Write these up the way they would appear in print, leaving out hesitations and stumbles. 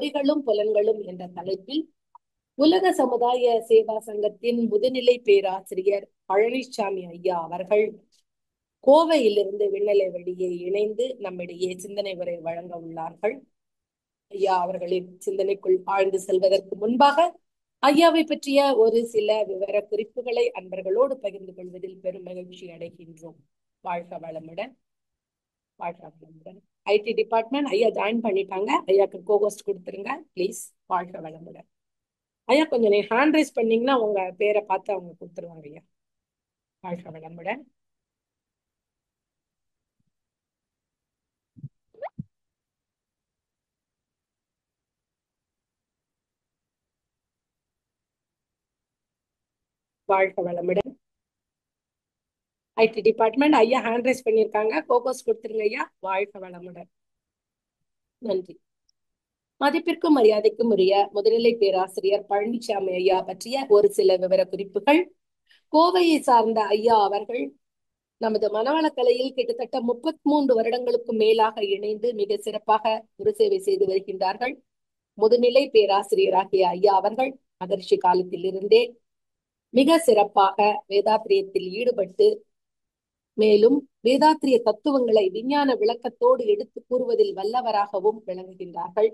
பொறிகளும் புலன்களும் என்ற தலைப்பில் உலக சமுதாய சேவா சங்கத்தின் முதுநிலை பேராசிரியர் பழனிசாமி ஐயா அவர்கள் கோவையிலிருந்து விண்ணலை வழியே இணைந்து நம்மிடையே சிந்தனை உரை வழங்க உள்ளார்கள். ஐயா அவர்களின் சிந்தனைக்குள் ஆழ்ந்து செல்வதற்கு முன்பாக ஐயாவை பற்றிய ஒரு சில விவர குறிப்புகளை அன்பர்களோடு பகிர்ந்து கொள்வதில் பெரும் மகிழ்ச்சி அடைகின்றோம். வாழ்க வளமுடன். வாழ்க வளமுடன். ஐடி டிபார்ட்மெண்ட் ஐயா ஜாயின் பண்ணிட்டாங்க. ஐயாக்கு கோஹோஸ்ட் கொடுத்துருங்க ப்ளீஸ். வாழ்க வளமுடன். ஐயா கொஞ்சம் நீ ஹேண்ட் ரைஸ் பண்ணீங்கன்னா உங்க பேரை பார்த்து அவங்க கொடுத்துருவாங்க. ஐயா வாழ்க வளமுடன். வாழ்க வளமுடன். ஐடி டிபார்ட்மெண்ட் ஐயா ஹேண்ட் ரைஸ் பண்ணியிருக்காங்க. கோகோஸ் கொடுத்துருங்க ஐயா. வாழ்க வளமுடன். நன்றி. மதிப்பிற்கும் மரியாதைக்கும் உரிய முதுநிலை பேராசிரியர் பழனிசாமி ஐயா பற்றிய ஒரு சில விவர குறிப்புகள். கோவையை சார்ந்த ஐயா அவர்கள் நமது மனவளக்கலையில் கிட்டத்தட்ட 33 வருடங்களுக்கு மேலாக இணைந்து மிக சிறப்பாக ஒரு சேவை செய்து வருகின்றார்கள். முதுநிலை பேராசிரியராகிய ஐயா அவர்கள் மகர்ஷி காலத்திலிருந்தே மிக சிறப்பாக வேதாத்திரியத்தில் ஈடுபட்டு மேலும் வேதாத்திரிய தத்துவங்களை விஞ்ஞான விளக்கத்தோடு எடுத்து கூறுவதில் வல்லவராகவும் விளங்குகின்றார்கள்.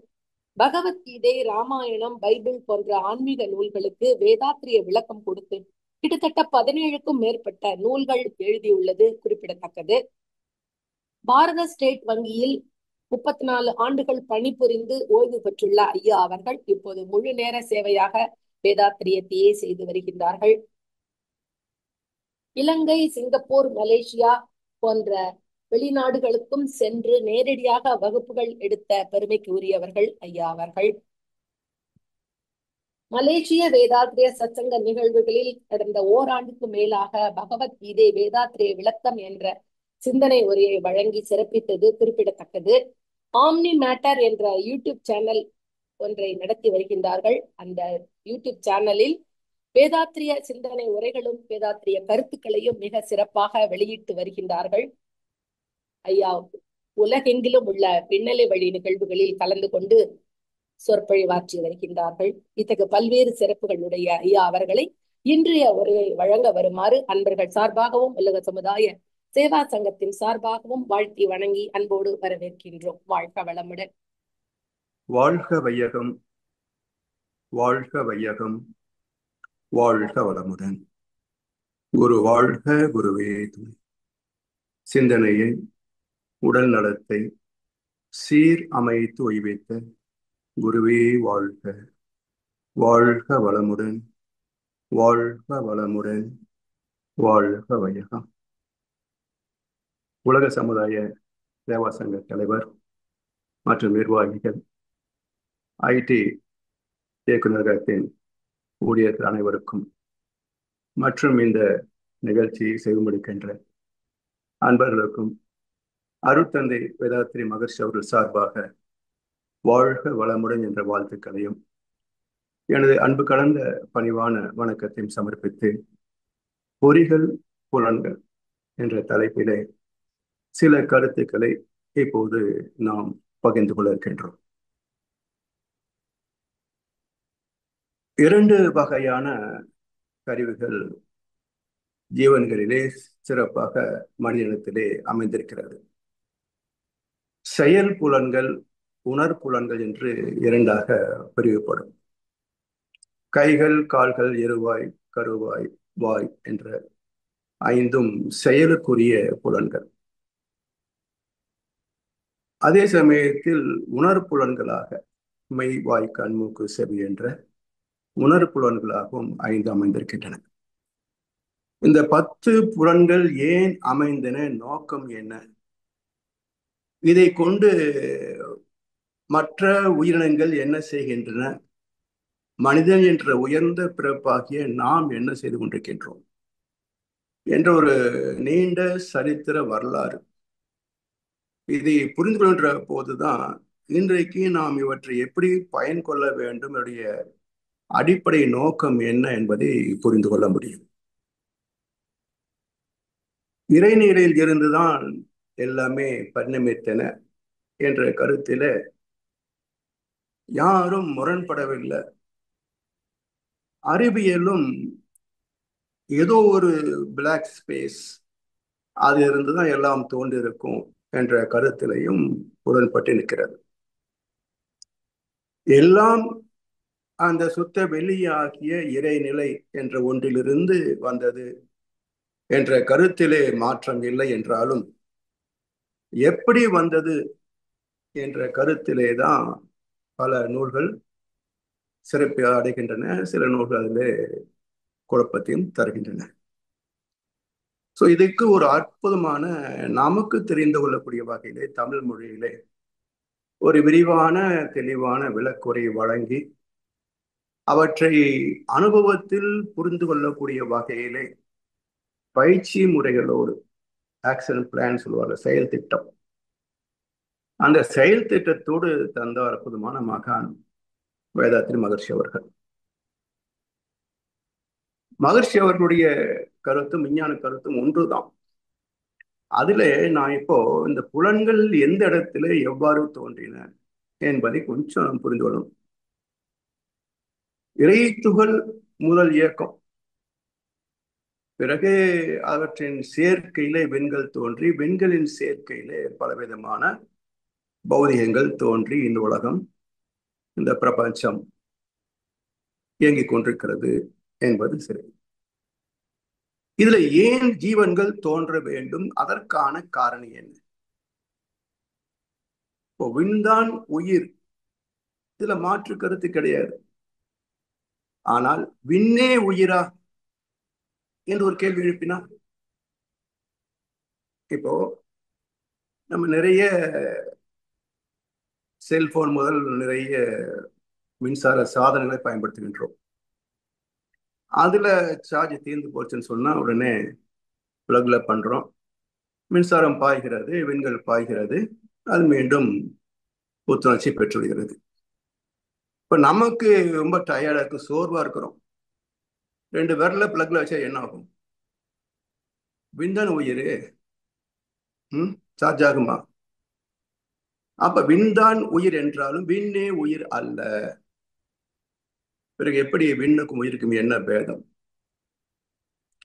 பகவத்கீதை, ராமாயணம், பைபிள் போன்ற ஆன்மீக நூல்களுக்கு வேதாத்திரிய விளக்கம் கொடுத்து கிட்டத்தட்ட 17க்கும் மேற்பட்ட நூல்கள் எழுதியுள்ளது குறிப்பிடத்தக்கது. பாரத ஸ்டேட் வங்கியில் 34 ஆண்டுகள் பணிபுரிந்து ஓய்வு பெற்றுள்ள ஐயா அவர்கள் இப்போது முழு நேர சேவையாக வேதாத்திரியத்தையே செய்து வருகின்றார்கள். இலங்கை, சிங்கப்பூர், மலேசியா போன்ற வெளிநாடுகளுக்கும் சென்று நேரடியாக வகுப்புகள் எடுத்த பெருமைக்கு உரியவர்கள் ஐயா அவர்கள். மலேசிய வேதாத்திரிய சத்சங்க நிகழ்வுகளில் கடந்த ஓராண்டுக்கு மேலாக பகவத்கீதை வேதாத்திரிய விளக்கம் என்ற சிந்தனை உரையை வழங்கி சிறப்பித்தது குறிப்பிடத்தக்கது. ஆம்னி மேட்டர் என்ற யூடியூப் சேனல் ஒன்றை நடத்தி வருகின்றார்கள். அந்த யூடியூப் சேனலில் வேதாத்திரிய சிந்தனை உரைகளும் வேதாத்திரிய கருத்துக்களையும் மிக சிறப்பாக வெளியிட்டு வருகின்றார்கள். ஐயா உலகெங்கிலும் உள்ள பின்னலை வழி நிகழ்வுகளில் கலந்து கொண்டு சொற்பொழிவாற்றி வருகின்றார்கள். இத்தகைய பல்வேறு சிறப்புகளுடைய ஐயா அவர்களை இன்றைய உரையை வழங்க வருமாறு அன்பர்கள் சார்பாகவும் உலக சமுதாய சேவா சங்கத்தின் சார்பாகவும் வாழ்த்தி வணங்கி அன்போடு வரவேற்கின்றோம். வாழ்க வளமுடன். வாழ்க வையகம், வாழ்க வையகம், வாழ்க வளமுடன். குரு வாழ்க, குருவே துணை. சிந்தனையை, உடல் நலத்தை சீர் அமைத்து ஓய்வித்த குருவே வாழ்க. வாழ்க வளமுடன், வாழ்க வளமுடன், வாழ்க வையகம். உலக சமுதாய சேவா சங்க தலைவர் மற்றும் நிர்வாகிகள், ஐடி இயக்குநரகத்தின் ஊழியர்கள் அனைவருக்கும் மற்றும் இந்த நிகழ்ச்சியை செய்து முடிக்கின்ற அன்பர்களுக்கும் அருட்தந்தை வேதாத்திரி மகர்ஷி அவர்கள் சார்பாக வாழ்க வளமுடன் என்ற வாழ்த்துக்களையும் எனது அன்பு கலந்த பணிவான வணக்கத்தையும் சமர்ப்பித்து பொறிகள் புலன்கள் என்ற தலைப்பிலே சில கருத்துக்களை இப்போது நாம் பகிர்ந்து கொள்ள இருக்கின்றோம். 2 வகையான கருவிகள் ஜீவன்களிலே சிறப்பாக மனிதனத்திலே அமைந்திருக்கிறது. செயல் புலன்கள், உணர்புலன்கள் என்று 2ஆக பிரிவுபடும். கைகள், கால்கள், எருவாய், கருவாய், வாய் என்ற 5ம் செயலுக்குரிய புலன்கள். அதே சமயத்தில் உணர்புலன்களாக மெய், வாய், கண், மூக்கு, செவி என்ற உணர்புலன்களாகவும் 5 அமைந்திருக்கின்றன. இந்த 10 புலன்கள் ஏன் அமைந்தன, நோக்கம் என்ன, இதை கொண்டு மற்ற உயிரினங்கள் என்ன செய்கின்றன, மனிதன் என்ற உயர்ந்த பிறப்பாகிய நாம் என்ன செய்து கொண்டிருக்கின்றோம் என்ற ஒரு நீண்ட சரித்திர வரலாறு. இதை புரிந்து கொள்கின்ற போதுதான் இன்றைக்கு நாம் இவற்றை எப்படி பயன் கொள்ள வேண்டும், என்னுடைய அடிப்படை நோக்கம் என்ன என்பதை புரிந்து கொள்ள முடியும். இறைநிலையில் இருந்துதான் எல்லாமே பரிணமித்தன என்ற கருத்தில யாரும் முரண்படவில்லை. அறிவியலும் ஏதோ ஒரு பிளாக் ஸ்பேஸ் அது இருந்துதான் எல்லாம் தோன்றிருக்கும் என்ற கருத்திலையும் உடன்பட்டு நிற்கிறது. எல்லாம் அந்த சுத்த வெளியாகிய இறைநிலை என்ற ஒன்றிலிருந்து வந்தது என்ற கருத்திலே மாற்றம் இல்லை என்றாலும், எப்படி வந்தது என்ற கருத்திலே தான் பல நூல்கள் சிறப்பு அடைகின்றன. சில நூல்கள் அதிலே குழப்பத்தையும் தருகின்றன. இதுக்கு ஒரு அற்புதமான, நமக்கு தெரிந்து கொள்ளக்கூடிய வகையிலே தமிழ் மொழியிலே ஒரு விரிவான தெளிவான விளக்குரை வழங்கி அவற்றை அனுபவத்தில் புரிந்து கொள்ளக்கூடிய வகையிலே பயிற்சி முறைகளோடு, ஆக்ஷன் பிளான் சொல்லுவாங்க, செயல் திட்டம், அந்த செயல் திட்டத்தோடு தந்த அற்புதமான மகான் வேதாத்ரி மகர்ஷி அவர்கள். மகர்ஷி அவர்களுடைய கருத்தும் விஞ்ஞான கருத்தும் ஒன்றுதான். அதுல நான் இப்போ இந்த புலன்கள் எந்த இடத்துல எவ்வாறு தோன்றின என்பதை கொஞ்சம் புரிந்து கொள்ளணும். இறைத்துகள் முதல் இயக்கம், பிறகு அவற்றின் சேர்க்கையிலே விண்கள் தோன்றி, விண்களின் சேர்க்கையிலே பலவிதமான பௌதிகங்கள் தோன்றி இந்த உலகம், இந்த பிரபஞ்சம் இயங்கிக் கொண்டிருக்கிறது என்பது சரி. இதுல ஏன் ஜீவன்கள் தோன்ற வேண்டும்? அதற்கான காரணம் என்ன? இப்போ விண்தான் உயிர், இதுல மாற்று கருத்து கிடையாது. ஆனால் விண்ணே உயிரா என்று ஒரு கேள்வி எழுப்பினா, இப்போ நம்ம நிறைய செல்போன் முதல் நிறைய மின்சார சாதனங்களை பயன்படுத்துகின்றோம். அதுல சார்ஜ் தீர்ந்து போச்சுன்னு சொன்னா உடனே பிளக்ல பண்றோம், மின்சாரம் பாய்கிறது, விண்கள் பாய்கிறது, அது மீண்டும் புத்துணர்ச்சி பெற்றுவிடுகிறது. இப்ப நமக்கு ரொம்ப டயர்டா இருக்கு, சோர்வா இருக்கிறோம், 2 விரல்ல பிளக்ல வச்சா என்ன ஆகும்? விண்தான் உயிர், சார்ஜ் ஆகுமா? அப்ப விண்தான் உயிர் என்றாலும் விண்ணே உயிர் அல்ல. பிறகு எப்படி விண்ணுக்கும் உயிருக்கும் என்ன பேதம்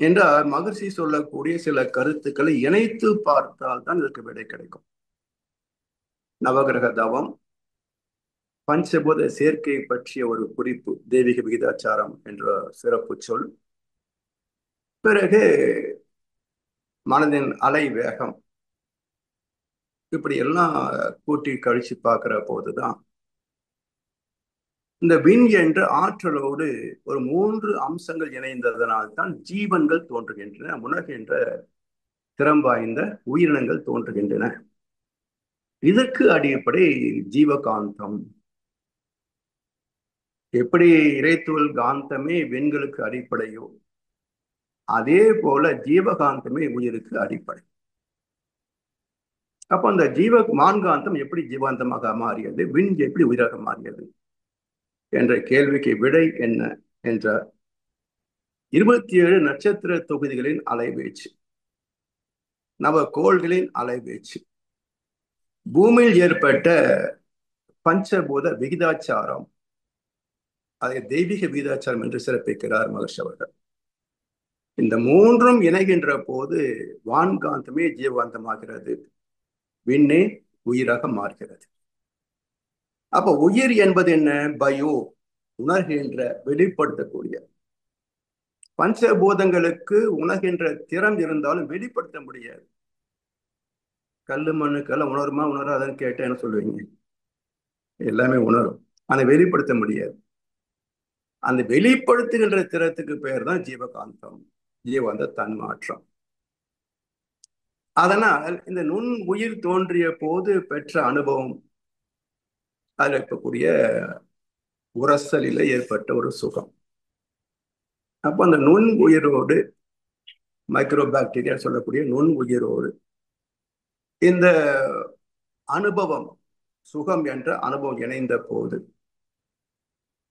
என்றால், மகர்ஷி சொல்லக்கூடிய சில கருத்துக்களை இணைத்து பார்த்தால் தான் இதற்கு விடை கிடைக்கும். நவகிரக தவம், பஞ்சபூத சேர்க்கை பற்றிய ஒரு குறிப்பு, தெய்வீக விகிதாச்சாரம் என்ற சிறப்பு சொல், பிறகு மனதின் அலை வேகம், இப்படி எல்லாம் கூட்டி கழிச்சு பார்க்கிற போதுதான் இந்த விண் என்ற ஆற்றலோடு ஒரு 3 அம்சங்கள் இணைந்ததனால்தான் ஜீவன்கள் தோன்றுகின்றன, உணர்கின்ற திறம் வாய்ந்த உயிரினங்கள் தோன்றுகின்றன. இதற்கு அடிப்படை ஜீவகாந்தம். எப்படி இறைத்துகள் காந்தமே விண்களுக்கு அடிப்படையோ, அதே போல ஜீவகாந்தமே உயிருக்கு அடிப்படை. அப்ப அந்த மான்காந்தம் எப்படி ஜீவாந்தமாக மாறியது, விண் எப்படி உயிராக மாறியது என்ற கேள்விக்கு விடை என்ன என்றார், 27 நட்சத்திர தொகுதிகளின் அலைவீச்சு, நவகோள்களின் அலைவீச்சு, பூமியில் ஏற்பட்ட பஞ்சபூத விகிதாச்சாரம், அதை தெய்வீக விகிதாச்சாரம் என்று சிறப்பிக்கிறார் மகர்ஷி அவர்கள். இந்த 3ம் இணைகின்ற போது வான்காந்தமே ஜீவகாந்தமாகிறது, விண்ணே உயிராக மாறுகிறது. அப்ப உயிர் என்பது என்ன? பயோ, உணர்கின்ற, வெளிப்படுத்தக்கூடிய. பஞ்சபூதங்களுக்கு உணர்கின்ற திறம் இருந்தாலும் வெளிப்படுத்த முடியாது. கல்லு மண்ணுக்கெல்லாம் உணருமா உணராதுன்னு கேட்ட என்ன சொல்லுவீங்க? எல்லாமே உணரும், ஆனா வெளிப்படுத்த முடியாது. அந்த வெளிப்படுத்துகின்ற திறத்துக்கு பெயர் தான் ஜீவகாந்தம், ஜீவாந்த தன்மாற்றம். அதனால் இந்த நுண் உயிர் தோன்றிய போது பெற்ற அனுபவம், அதில் இருக்கக்கூடிய உரசலில் ஏற்பட்ட ஒரு சுகம். அப்போ அந்த நுண் உயிரோடு, மைக்ரோ பாக்டீரியா சொல்லக்கூடிய நுண் உயிரோடு இந்த அனுபவம், சுகம் என்ற அனுபவம் இணைந்த போது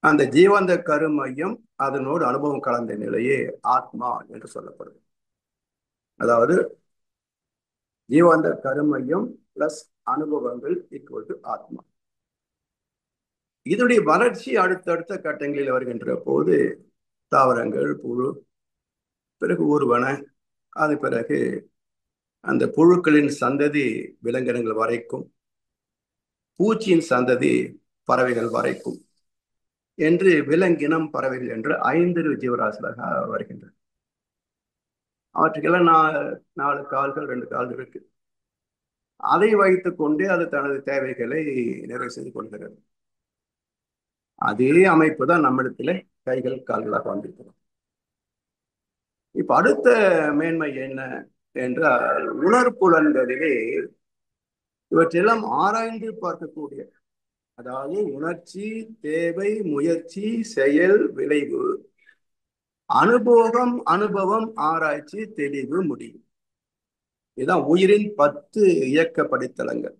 அந்த ஜீவாந்த கருமையம் அதனோடு அனுபவம் கலந்த நிலையே ஆத்மா என்று சொல்லப்படுது. அதாவது ஜீவாந்த கருமையம் பிளஸ் அனுபவங்கள் ஈக்குவல் டு ஆத்மா. இதனுடைய வளர்ச்சி அடுத்தடுத்த கட்டங்களில் வருகின்ற போது தாவரங்கள், புழு, பிறகு ஊர்வன, அது பிறகு அந்த புழுக்களின் சந்ததி விலங்கினங்கள் வரைக்கும், பூச்சியின் சந்ததி பறவைகள் வரைக்கும் என்று விலங்கினம், பறவைகள் என்று 5 ஜீவராசிகளாக வருகின்றன. அவற்றுக்கெல்லாம் 4 கால்கள், 2 கால்கள் இருக்கு. அதை வைத்துக் கொண்டே அது தனது தேவைகளை நிறைவு செய்து கொள்கிறது. அதே அமைப்பு தான் நம்மிடத்துல கைகள், கால்களாக வந்திருக்கிறோம். இப்ப அடுத்த மேன்மை என்ன என்றால், உணர்ப்புலன்களிலே இவற்றெல்லாம் ஆராய்ந்து பார்க்கக்கூடிய, அதாவது உணர்ச்சி, தேவை, முயற்சி, செயல், விளைவு, அனுபவம், ஆராய்ச்சி, தெளிவு, முடிவு. இதுதான் உயிரின் 10 இயக்க படித்தளங்கள்.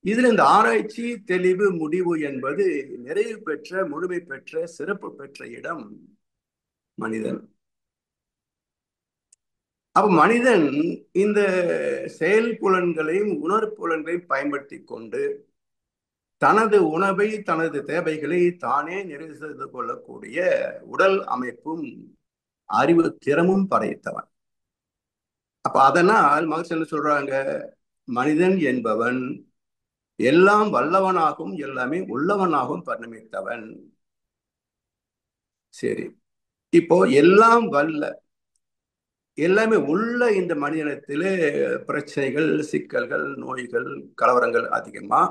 இதுல இந்த ஆராய்ச்சி, தெளிவு, முடிவு என்பது நிறைவு பெற்ற, முழுமை பெற்ற, சிறப்பு பெற்ற இடம் மனிதன். அப்ப மனிதன் இந்த செயல் புலன்களையும் உணர்ப்புலன்களையும் பயன்படுத்தி கொண்டு தனது உணவை, தனது தேவைகளை தானே நிறைவு செய்து கொள்ளக்கூடிய உடல் அமைப்பும் அறிவு திறமும் படைத்தவன். அப்ப அதனால் மகிழ்ச்சி என்ன சொல்றாங்க, மனிதன் என்பவன் எல்லாம் வல்லவனாகவும் எல்லாமே உள்ளவனாகவும் பரிணமித்தவன். சரி, இப்போ எல்லாம் வல்ல, எல்லாமே உள்ள இந்த மனிதனத்திலே பிரச்சனைகள், சிக்கல்கள், நோய்கள், கலவரங்கள் அதிகமா,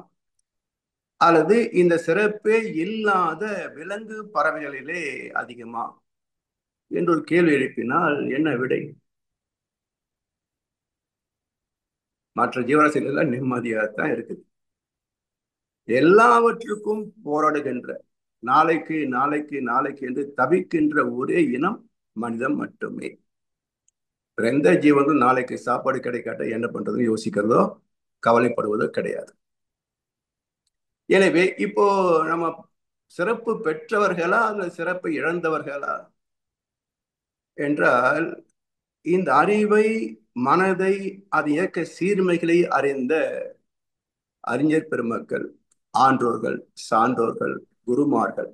அல்லது இந்த சிறப்பே இல்லாத விலங்கு, பறவைகளிலே அதிகமா என்று ஒரு கேள்வி எழுப்பினால் என்ன விடை? மற்ற ஜீவராசிகள் எல்லாம் நிம்மதியாகத்தான் இருக்குது. எல்லாவற்றுக்கும் போராடுகின்ற, நாளைக்கு நாளைக்கு நாளைக்கு என்று தவிக்கின்ற ஒரே இனம் மனிதன் மட்டுமே. எந்த ஜீவனும் நாளைக்கு சாப்பாடு கிடைக்காட்ட என்ன பண்றதுன்னு யோசிக்கிறதோ கவலைப்படுவதோ கிடையாது. எனவே இப்போ நம்ம சிறப்பு பெற்றவர்களா அல்லது சிறப்பு இழந்தவர்களா என்றால், இந்த அறிவை, மனதை, அது இயக்க சீர்மைகளை அறிந்த அறிஞர் பெருமக்கள், ஆன்றோர்கள், சான்றோர்கள், குருமார்கள்,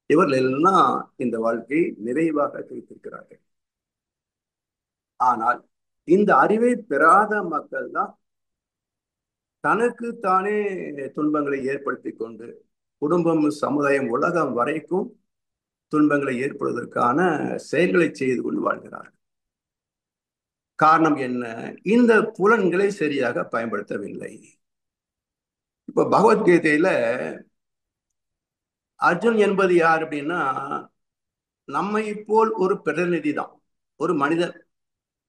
இவர்கள் எல்லாம் இந்த வாழ்க்கையை நிறைவாக வைத்திருக்கிறார்கள். ஆனால் இந்த அறிவை பெறாத மக்கள் தான் தனக்கு தானே துன்பங்களை ஏற்படுத்தி கொண்டு குடும்பம், சமுதாயம், உலகம் வரைக்கும் துன்பங்களை ஏற்படுவதற்கான செயல்களை செய்து கொண்டு வாழ்கிறார்கள். காரணம் என்ன? இந்த புலன்களை சரியாக பயன்படுத்தவில்லை. இப்ப பகவத்கீதையில அர்ஜுன் என்பது யார் அப்படின்னா, நம்மை போல் ஒரு பிரதிநிதி தான். ஒரு மனிதன்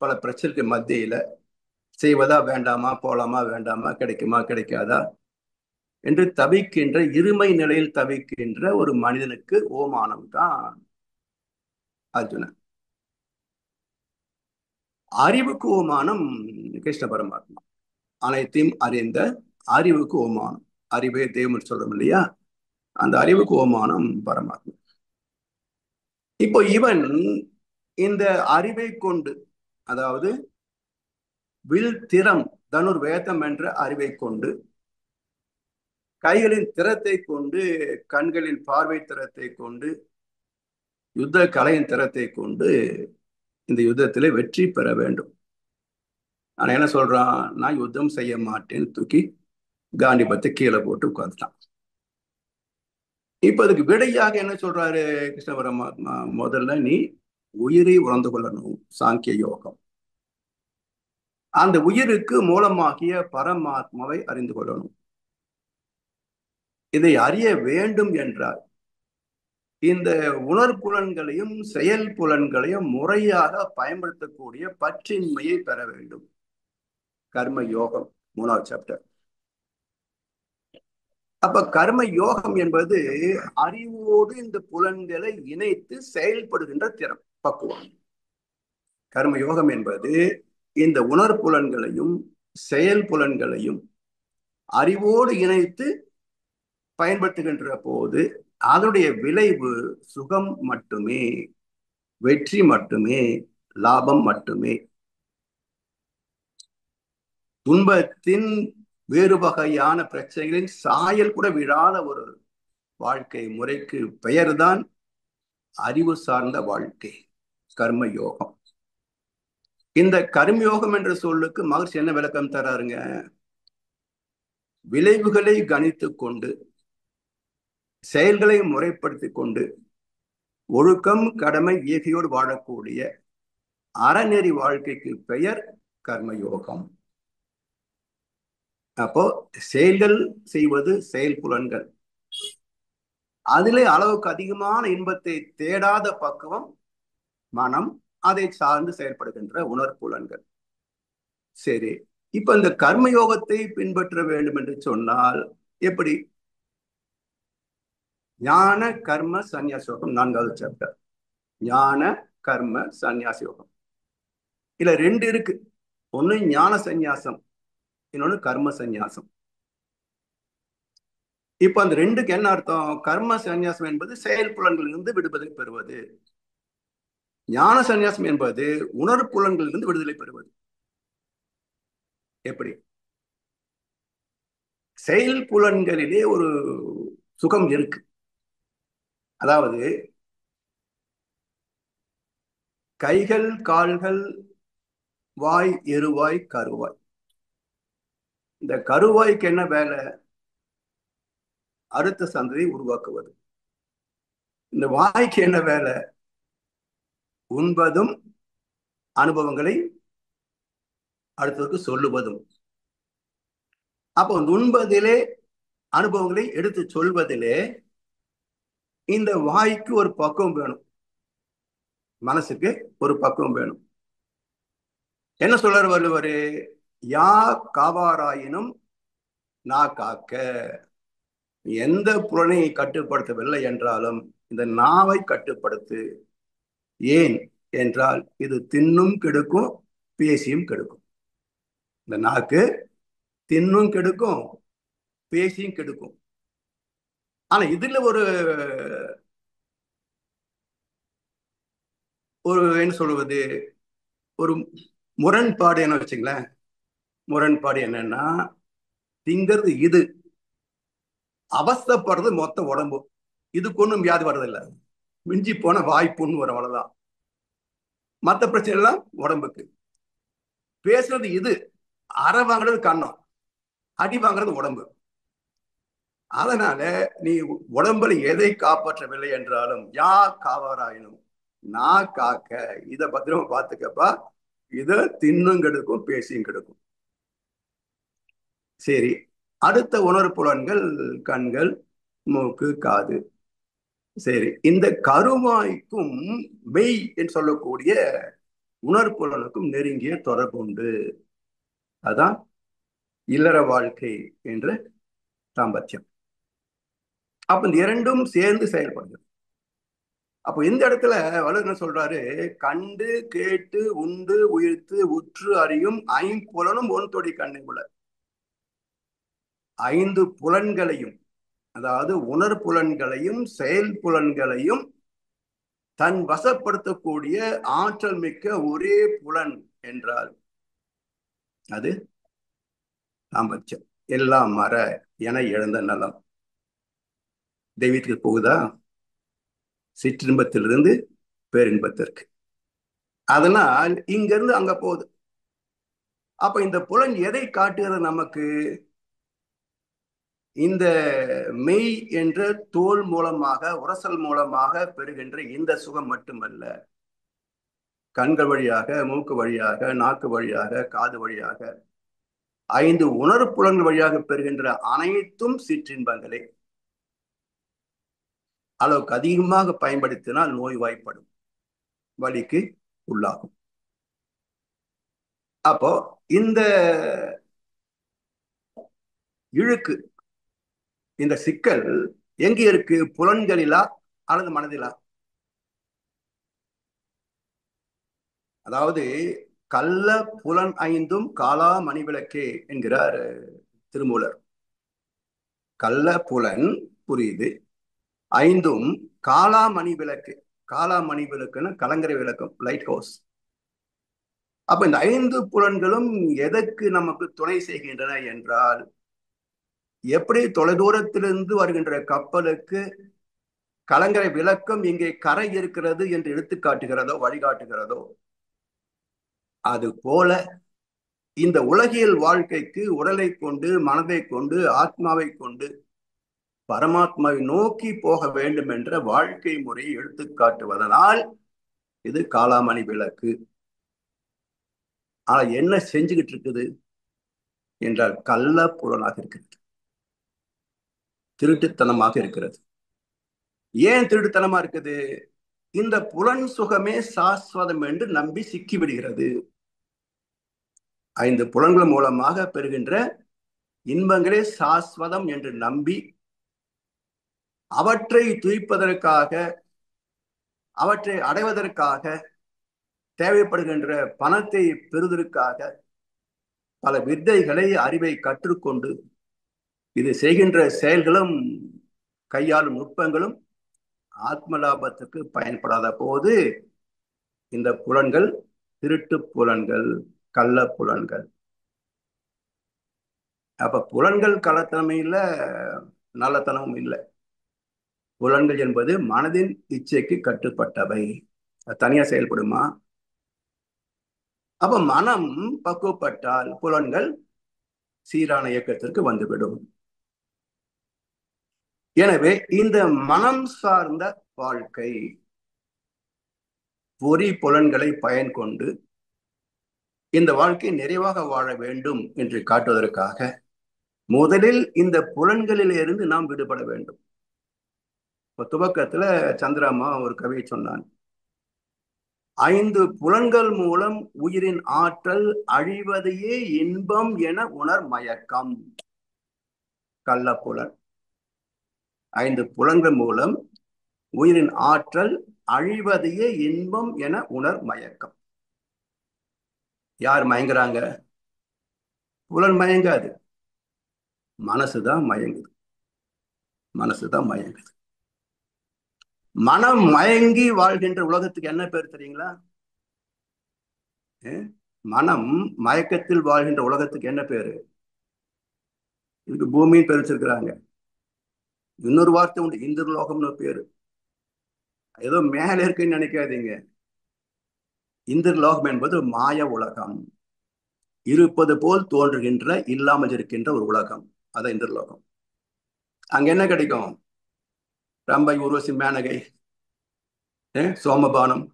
பல பிரச்சனைக்கு மத்தியில செய்வதா வேண்டாமா, போலாமா வேண்டாமா, கிடைக்குமா கிடைக்காதா என்று தவிக்கின்ற, இருமை நிலையில் தவிக்கின்ற ஒரு மனிதனுக்கு ஓமானம் தான் அர்ஜுனன். அறிவுக்கு ஓமானம் கிருஷ்ண பரமாத்மா. அனைத்தையும் அறிந்த அறிவுக்கு ஓமானம், அறிவே தெய்வம் சொல்றோம் இல்லையா, அந்த அறிவுக்கு ஓமானம் பரமாத்மா. இப்போ இவன் இந்த அறிவை கொண்டு, அதாவது வில் திறம், தனுர் வேதம் என்ற அறிவை கொண்டு, கைகளின் திறத்தை கொண்டு, கண்களின் பார்வை திறத்தை கொண்டு, யுத்த கலையின் திறத்தை கொண்டு இந்த யுத்தத்திலே வெற்றி பெற வேண்டும். ஆனா என்ன சொல்றான், நான் யுத்தம் செய்ய மாட்டேன்னு தூக்கி காண்டிபத்தை கீழே போட்டு உட்கார்ந்துட்டான். இப்ப அதுக்கு விடையாக என்ன சொல்றாரு கிருஷ்ண பரமாத்மா, முதல்ல நீ உயிரை உணர்ந்து கொள்ளணும், சாங்கிய யோகம். அந்த உயிருக்கு மூலமாகிய பரமாத்மாவை அறிந்து கொள்ளணும். இதை அறிய வேண்டும் என்றால் இந்த உணர்புலன்களையும் செயல் புலன்களையும் முறையாக பயன்படுத்தக்கூடிய பற்றின்மையை பெற வேண்டும். கர்ம யோகம் 3வது சாப்டர். அப்ப கர்ம யோகம் என்பது அறிவோடு இந்த புலன்களை இணைத்து செயல்படுகின்ற திறம், பக்குவம். கர்ம யோகம் என்பது இந்த உணர்புலன்களையும் செயல் புலன்களையும் அறிவோடு இணைத்து பயன்படுத்துகின்ற போது அதனுடைய விளைவு சுகம் மட்டுமே, வெற்றி மட்டுமே, லாபம் மட்டுமே. துன்பத்தின் வேறு வகையான பிரச்சனைகளின் சாயல் கூட விழாத ஒரு வாழ்க்கை முறைக்கு பெயர்தான் அறிவு சார்ந்த வாழ்க்கை, கர்மயோகம். இந்த கர்மயோகம் என்ற சொல்லுக்கு மகர்ஷி என்ன விளக்கம் தராருங்க? விளைவுகளை கணித்துக் கொண்டு செயல்களை முறைப்படுத்திக் கொண்டு ஒழுக்கம் கடமை ஈகையோடு வாழக்கூடிய அறநெறி வாழ்க்கைக்கு பெயர் கர்மயோகம். அப்போ செயல்கள் செய்வது செயல் புலன்கள், அதிலே அளவுக்கு அதிகமான இன்பத்தை தேடாத பக்குவம் மனம், அதை சார்ந்து செயல்படுகின்ற உணர்ப்புலன்கள். சரி, இப்ப இந்த கர்மயோகத்தை பின்பற்ற வேண்டும் என்று சொன்னால் எப்படி? ஞான கர்ம சந்நியாச யோகம் 4வது சாப்டர், ஞான கர்ம சந்நியாச யோகம். இதுல 2 இருக்கு. ஒண்ணு ஞான சந்நியாசம், இன்னொன்னு கர்ம சந்நியாசம். இப்ப அந்த 2க்கு என்ன அர்த்தம்? கர்ம சந்நியாசம் என்பது செயல் புலன்களிலிருந்து விடுதலை பெறுவது, ஞான சந்நியாசம் என்பது உணர்ப்புலன்களிலிருந்து விடுதலை பெறுவது. எப்படி? செயல் புலன்களிலே ஒரு சுகம் இருக்கு. அதாவது கைகள் கால்கள் வாய் எருவாய் கருவாய். இந்த கருவாய்க்கு என்ன வேலை? அடுத்த சந்ததியை உருவாக்குவது. இந்த வாய்க்கு என்ன வேலை? உண்பதும் அனுபவங்களை அடுத்ததுக்கு சொல்லுவதும். அப்போ உண்பதிலே அனுபவங்களை எடுத்து சொல்வதிலே இந்த வாய்க்கு ஒரு பக்குவம் வேணும், மனசுக்கு ஒரு பக்குவம் வேணும். என்ன சொல்றாரு வள்ளுவர்? யா காவாராயினும் நா காக்க. எந்த புலனை கட்டுப்படுத்தவில்லை என்றாலும் இந்த நாவை கட்டுப்படுத்து. ஏன் என்றால் இது தின்னும் கெடுக்கும், பேசியும் கெடுக்கும். இந்த நாக்கு தின்னும் கெடுக்கும், பேசியும் கெடுக்கும். ஆனா இதுல ஒரு ஒரு என்ன சொல்வது, ஒரு முரண்பாடு என்ன வச்சுங்களேன். முரண்பாடு என்னன்னா, திங்கிறது இது, அவஸ்தைப்படுறது மொத்த உடம்பு. இதுக்கு ஒன்றும் வியாதி வர்றதில்லை, மிஞ்சி போன வாய்ப்புன்னு வரும், அவ்வளவுதான். மற்ற பிரச்சனை எல்லாம் உடம்புக்கு. பேசுறது இது, அறை வாங்குறது கண்ணம், அடி வாங்குறது உடம்பு. அதனால நீ உடம்புல எதை காப்பாற்றவில்லை என்றாலும் யா காவாராயினும் நான் காக்க, இத பத்திரமா பார்த்துக்கப்பா. இத தின்னும் கெடுக்கும், பேசியும் கெடுக்கும். சரி, அடுத்த உணர்வு புலன்கள் கண்கள் மூக்கு காது. சரி, இந்த கருவாய்க்கும் மெய் என்று சொல்லக்கூடிய உணர்ப்புலனுக்கும் நெருங்கிய தொடர்பு உண்டு. அதான் இல்லற வாழ்க்கை என்ற தாம்பத்தியம். அப்ப இந்த 2ம் சேர்ந்து செயல்படுது. அப்போ இந்த இடத்துல வள்ளுவர் என்ன சொல்றாரு? கண்டு கேட்டு உண்டு உயிர்த்து உற்று அறியும் ஐம்புலனும் ஒன்றொடி கண்ணை உள்ள. 5 புலன்களையும், அதாவது உணர்புலன்களையும் செயல் புலன்களையும் தன் வசப்படுத்தக்கூடிய ஆற்றல் மிக்க ஒரே புலன் என்றால் அது தாம்பத்தியம். எல்லாம் மற என இழந்த நலம். தெய்வீகத்துக்கு போகுதா? சிற்றின்பத்திலிருந்து பேரின்பத்திற்கு. அதனால் இங்கிருந்து அங்க போகுது. அப்ப இந்த புலன் எதை காட்டுகிறது நமக்கு? இந்த மெய் என்ற தோல் மூலமாக, உரசல் மூலமாக பெறுகின்ற இந்த சுகம் மட்டுமல்ல, கண்கள் வழியாக, மூக்கு வழியாக, நாக்கு வழியாக, காது வழியாக, 5 உணர்வுப்புலன்கள் வழியாக பெறுகின்ற அனைத்தும் சிற்றின்பங்களே. அளவுக்கு அதிகமாக பயன்படுத்தினால் நோய்வாய்ப்படும், வலிக்கு உள்ளாகும். அப்போ இந்த இழுக்கு, இந்த சிக்கல் எங்க இருக்கு? புலன்களிலா அல்லது மனதிலா? அதாவது கள்ள புலன் 5ம் காலா மணிவிளக்கே என்கிறார் திருமூலர். கள்ள புலன் புரியுது, 5ம் காலா மணி விளக்கு. காலா மணி விளக்குன்னு கலங்கரை விளக்கம், லைட் ஹவுஸ். அப்ப இந்த 5 புலன்களும் எதற்கு நமக்கு துணை செய்கின்றன என்றால் எப்படி தொலைதூரத்திலிருந்து வருகின்ற கப்பலுக்கு கலங்கரை விளக்கம் இங்கே கரை இருக்கிறது என்று எடுத்து காட்டுகிறதோ வழிகாட்டுகிறதோ, அது போல இந்த உலகியல் வாழ்க்கைக்கு உடலை கொண்டு மனதை கொண்டு ஆத்மாவை கொண்டு பரமாத்மாவை நோக்கி போக வேண்டும் என்ற வாழ்க்கை முறையை எடுத்து காட்டுவதனால் இது காலாமணி விளக்கு. ஆனா என்ன செஞ்சுக்கிட்டு இருக்குது என்றால் கள்ள புலனாக இருக்கிறது, திருட்டுத்தனமாக இருக்கிறது. ஏன் திருட்டுத்தனமா இருக்குது? இந்த புலன் சுகமே சாஸ்வதம் என்று நம்பி சிக்கி விடுகிறது. 5 புலன்கள் மூலமாக பெறுகின்ற இன்பங்களே சாஸ்வதம் என்று நம்பி அவற்றை துய்ப்பதற்காக, அவற்றை அடைவதற்காக, தேவைப்படுகின்ற பணத்தை பெறுவதற்காக பல வித்தைகளை அறிவை கற்றுக்கொண்டு இது செய்கின்ற செயல்களும் கையாளும் நுட்பங்களும் ஆத்ம லாபத்துக்கு பயன்படாத போது இந்த புலன்கள் திருட்டு புலன்கள், கள்ள புலன்கள். அப்ப புலன்கள் கள்ளத்தனமும் இல்லை, நல்லத்தனமும் இல்லை. புலன்கள் என்பது மனதின் இச்சைக்கு கட்டுப்பட்டவை, தனியா செயல்படுமா? அப்ப மனம் பக்குவப்பட்டால் புலன்கள் சீரான இயக்கத்திற்கு வந்துவிடும். எனவே இந்த மனம் சார்ந்த வாழ்க்கை பொறி புலன்களை பயன் கொண்டு இந்த வாழ்க்கை நிறைவாக வாழ வேண்டும் என்று காட்டுவதற்காக முதலில் இந்த புலன்களில் இருந்து நாம் விடுபட வேண்டும். இப்ப துவக்கத்துல சந்திராமா ஒரு கவியை சொன்னான், 5 புலன்கள் மூலம் உயிரின் ஆற்றல் அழிவதையே இன்பம் என உணர் மயக்கம். கள்ளப்புலன். 5 புலன்கள் மூலம் உயிரின் ஆற்றல் அழிவதையே இன்பம் என உணர் மயக்கம். யார் மயங்குறாங்க? புலன் மயங்காது, மனசுதான் மயங்குது. மனசுதான் மயங்குது. மனம் மயங்கி வாழ்கின்ற உலகத்துக்கு என்ன பேர் தெரியுங்களா? மனம் மயக்கத்தில் வாழ்கின்ற உலகத்துக்கு என்ன பேரு? இதுக்கு பூமின்னு பேர் வச்சிருக்கிறாங்க. இன்னொரு வார்த்தை உண்டு, இந்திரலோகம்னு பேரு. ஏதோ மேல இருக்குன்னு நினைக்காதீங்க. இந்திரலோகம் என்பது மாய உலகம், இருப்பது போல் தோன்றுகின்ற இல்லாமல் இருக்கின்ற ஒரு உலகம். அதான் இந்திரலோகம். அங்க என்ன கிடைக்கும்? ரம்பை, ஊர்வசி, மேனகை, சோமபானம்.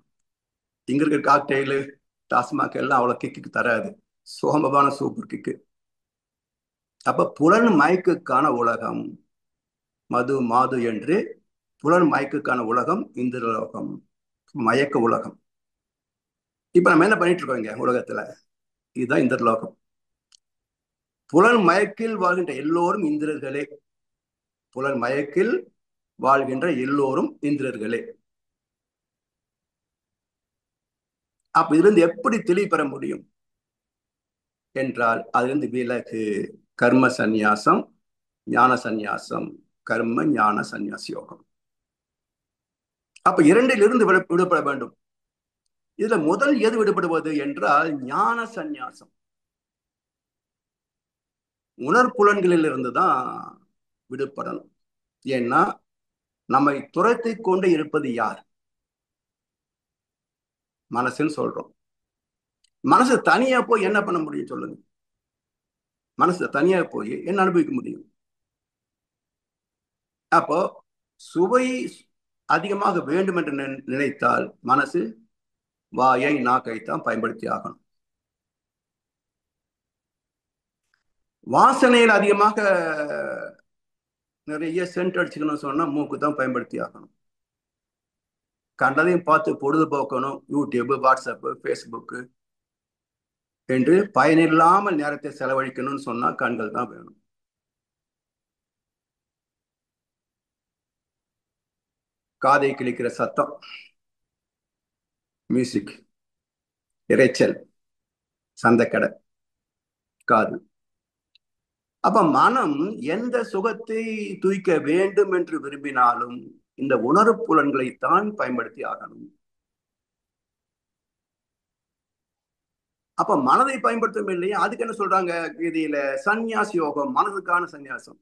இங்க இருக்கிற காக்டெயிலு, டாஸ்மாக் எல்லாம் அவ்வளவு கிக்கு தராது. சோமபானம் சூப்பர் கிக்கு. அப்ப புலன் மயக்குக்கான உலகம் மது மாது என்று புலன் மயக்குக்கான உலகம் இந்திரலோகம், மயக்க உலகம். இப்ப நம்ம என்ன பண்ணிட்டு இருக்கோம் இங்க உலகத்துல? இதுதான் இந்திரலோகம். புலன் மயக்கில் வாழ்கின்ற எல்லோரும் இந்திரர்களே. புலன் மயக்கில் வாழ்கின்ற எல்லோரும் இந்திரர்களே. அப்ப இதிலிருந்து எப்படி தெளிவு பெற முடியும் என்றால், அதிலிருந்து விலகு. கர்ம சந்நியாசம், ஞான சந்நியாசம், கர்ம ஞான சந்நியாச யோகம். அப்ப இரண்டிலிருந்து விடுபட வேண்டும். இதுல முதல் எது விடுபடுவது என்றால் ஞான சந்நியாசம். உணர்புலன்களில் இருந்துதான் விடுபடணும். ஏன்னா நம்மை துரத்தி கொண்டு இருப்பது யார்? மனசுன்னு சொல்றோம். மனசு தனியா போய் என்ன பண்ண முடியும் சொல்லுங்க? மனசு தனியா போய் என்ன அனுபவிக்க முடியும்? அப்போ சுவை அதிகமாக வேண்டும் என்று நினைத்தால் மனசு வாயை நாக்கைத்தான் பயன்படுத்தி ஆகணும். வாசனையில் அதிகமாக நிறைய சென்ட் அடிச்சுக்கணும்னு சொன்னா மூக்கு தான் பயன்படுத்தி ஆகணும். கண்டதையும் பார்த்து பொழுதுபோக்கணும், யூடியூப், வாட்ஸ்அப், ஃபேஸ்புக்கு என்று பயனில்லாமல் நேரத்தை செலவழிக்கணும்னு சொன்னா கண்கள் தான் வேணும். காதை கிழிக்கிற சத்தம், மியூசிக், இறைச்சல், சந்தைக்கடை, காது. அப்ப மனம் எந்த சுகத்தை தூய்க்க வேண்டும் என்று விரும்பினாலும் இந்த உணர்வு புலன்களைத்தான் பயன்படுத்தி ஆகணும். அப்ப மனதை பயன்படுத்தவும் இல்லையா? அதுக்கு என்ன சொல்றாங்க கீதையில? சந்நியாச யோகம், மனதுக்கான சந்நியாசம்.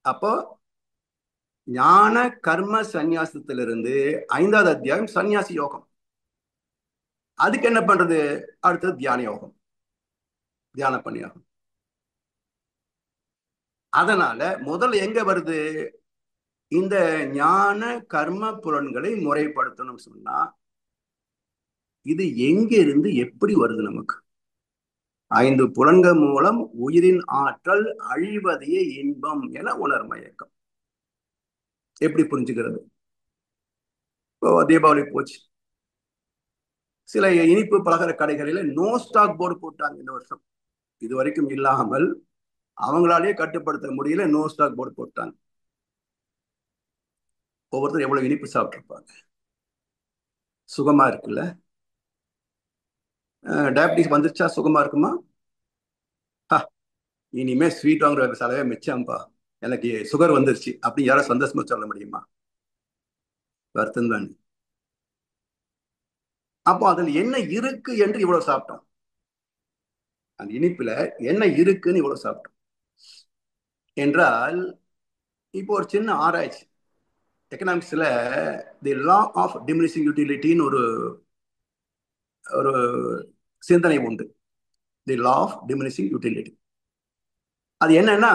அப்போ ஞான கர்ம சந்நியாசத்திலிருந்து 5வது அத்தியாயம் சந்நியாசி யோகம். அதுக்கு என்ன பண்றது? அடுத்தது தியான யோகம், தியான பணியாகும். அதனால முதல்ல எங்க வருது? இந்த ஞான கர்ம புலன்களை முறைப்படுத்தணும் சொன்னா இது எங்க இருந்து எப்படி வருது? நமக்கு 5 புலன்கள் மூலம் உயிரின் ஆற்றல் அழிவதையே இன்பம் என உணர்மயக்கம். எப்படி புரிஞ்சுக்கிறது? இப்போ தீபாவளி போச்சு, சில இனிப்பு பலகார கடைகளில நோ ஸ்டாக் போர்டு போட்டாங்க இந்த வருஷம். இது வரைக்கும் இல்லாமல் அவங்களாலேயே கட்டுப்படுத்த முடியல, நோ ஸ்டாக் போர்டு போட்டாங்க. ஒவ்வொருத்தரும் எவ்வளவு இனிப்பு சாப்பிட்டுருப்பாங்க. சுகமா இருக்குல்ல? டயபிட்டிஸ் வந்துருச்சா சுகமா இருக்குமா? இனிமே ஸ்வீட் வாங்குற செலவே மிச்சம்பா, எனக்கு சுகர் வந்துருச்சு அப்படின்னு யாரும் சந்தோஷமா சொல்ல முடியுமா? வருத்தம் தான். அப்போ அதுல என்ன இருக்கு என்று இவ்வளவு சாப்பிட்டோம். அந்த இனிப்புல என்ன இருக்குன்னு இவ்வளவு சாப்பிட்டோம் என்றால், இப்போ ஒரு சின்ன ஆராய்ச்சி. எக்கனாமிக்ஸ்ல தி லா ஆஃப் டிமினிஷிங் யூட்டிலிட்டின்னு ஒரு ஒரு சிந்தனை உண்டு. தி லா ஆஃப் டிமினிஷிங் யூட்டிலிட்டி. அது என்னன்னா,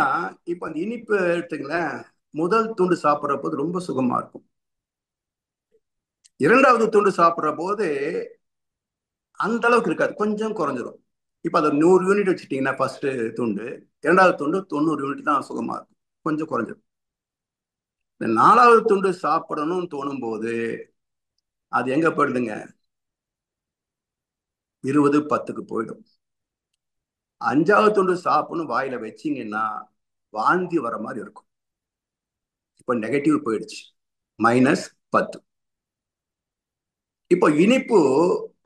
இப்போ அந்த இனிப்பு எடுத்துங்களேன், முதல் துண்டு சாப்பிட்ற போது ரொம்ப சுகமா இருக்கும். 2வது துண்டு சாப்பிட்ற போது அந்த அளவுக்கு இருக்காது, கொஞ்சம் குறைஞ்சிரும். இப்போ அதை 100 யூனிட் வச்சுட்டீங்கன்னா ஃபர்ஸ்ட் துண்டு, 2வது துண்டு 90 யூனிட் தான் சுகமா இருக்கும், கொஞ்சம் குறைஞ்சிரும். இந்த 4வது துண்டு சாப்பிடணும்னு தோணும் போது அது எங்க போயிடுதுங்க? 20-10க்கு போயிடும். 5வது துண்டு சாப்பிடணும் வாயில வச்சீங்கன்னா வாந்தி வர மாதிரி இருக்கும். இப்போ நெகட்டிவ் போயிடுச்சு, -10. இப்போ இனிப்பு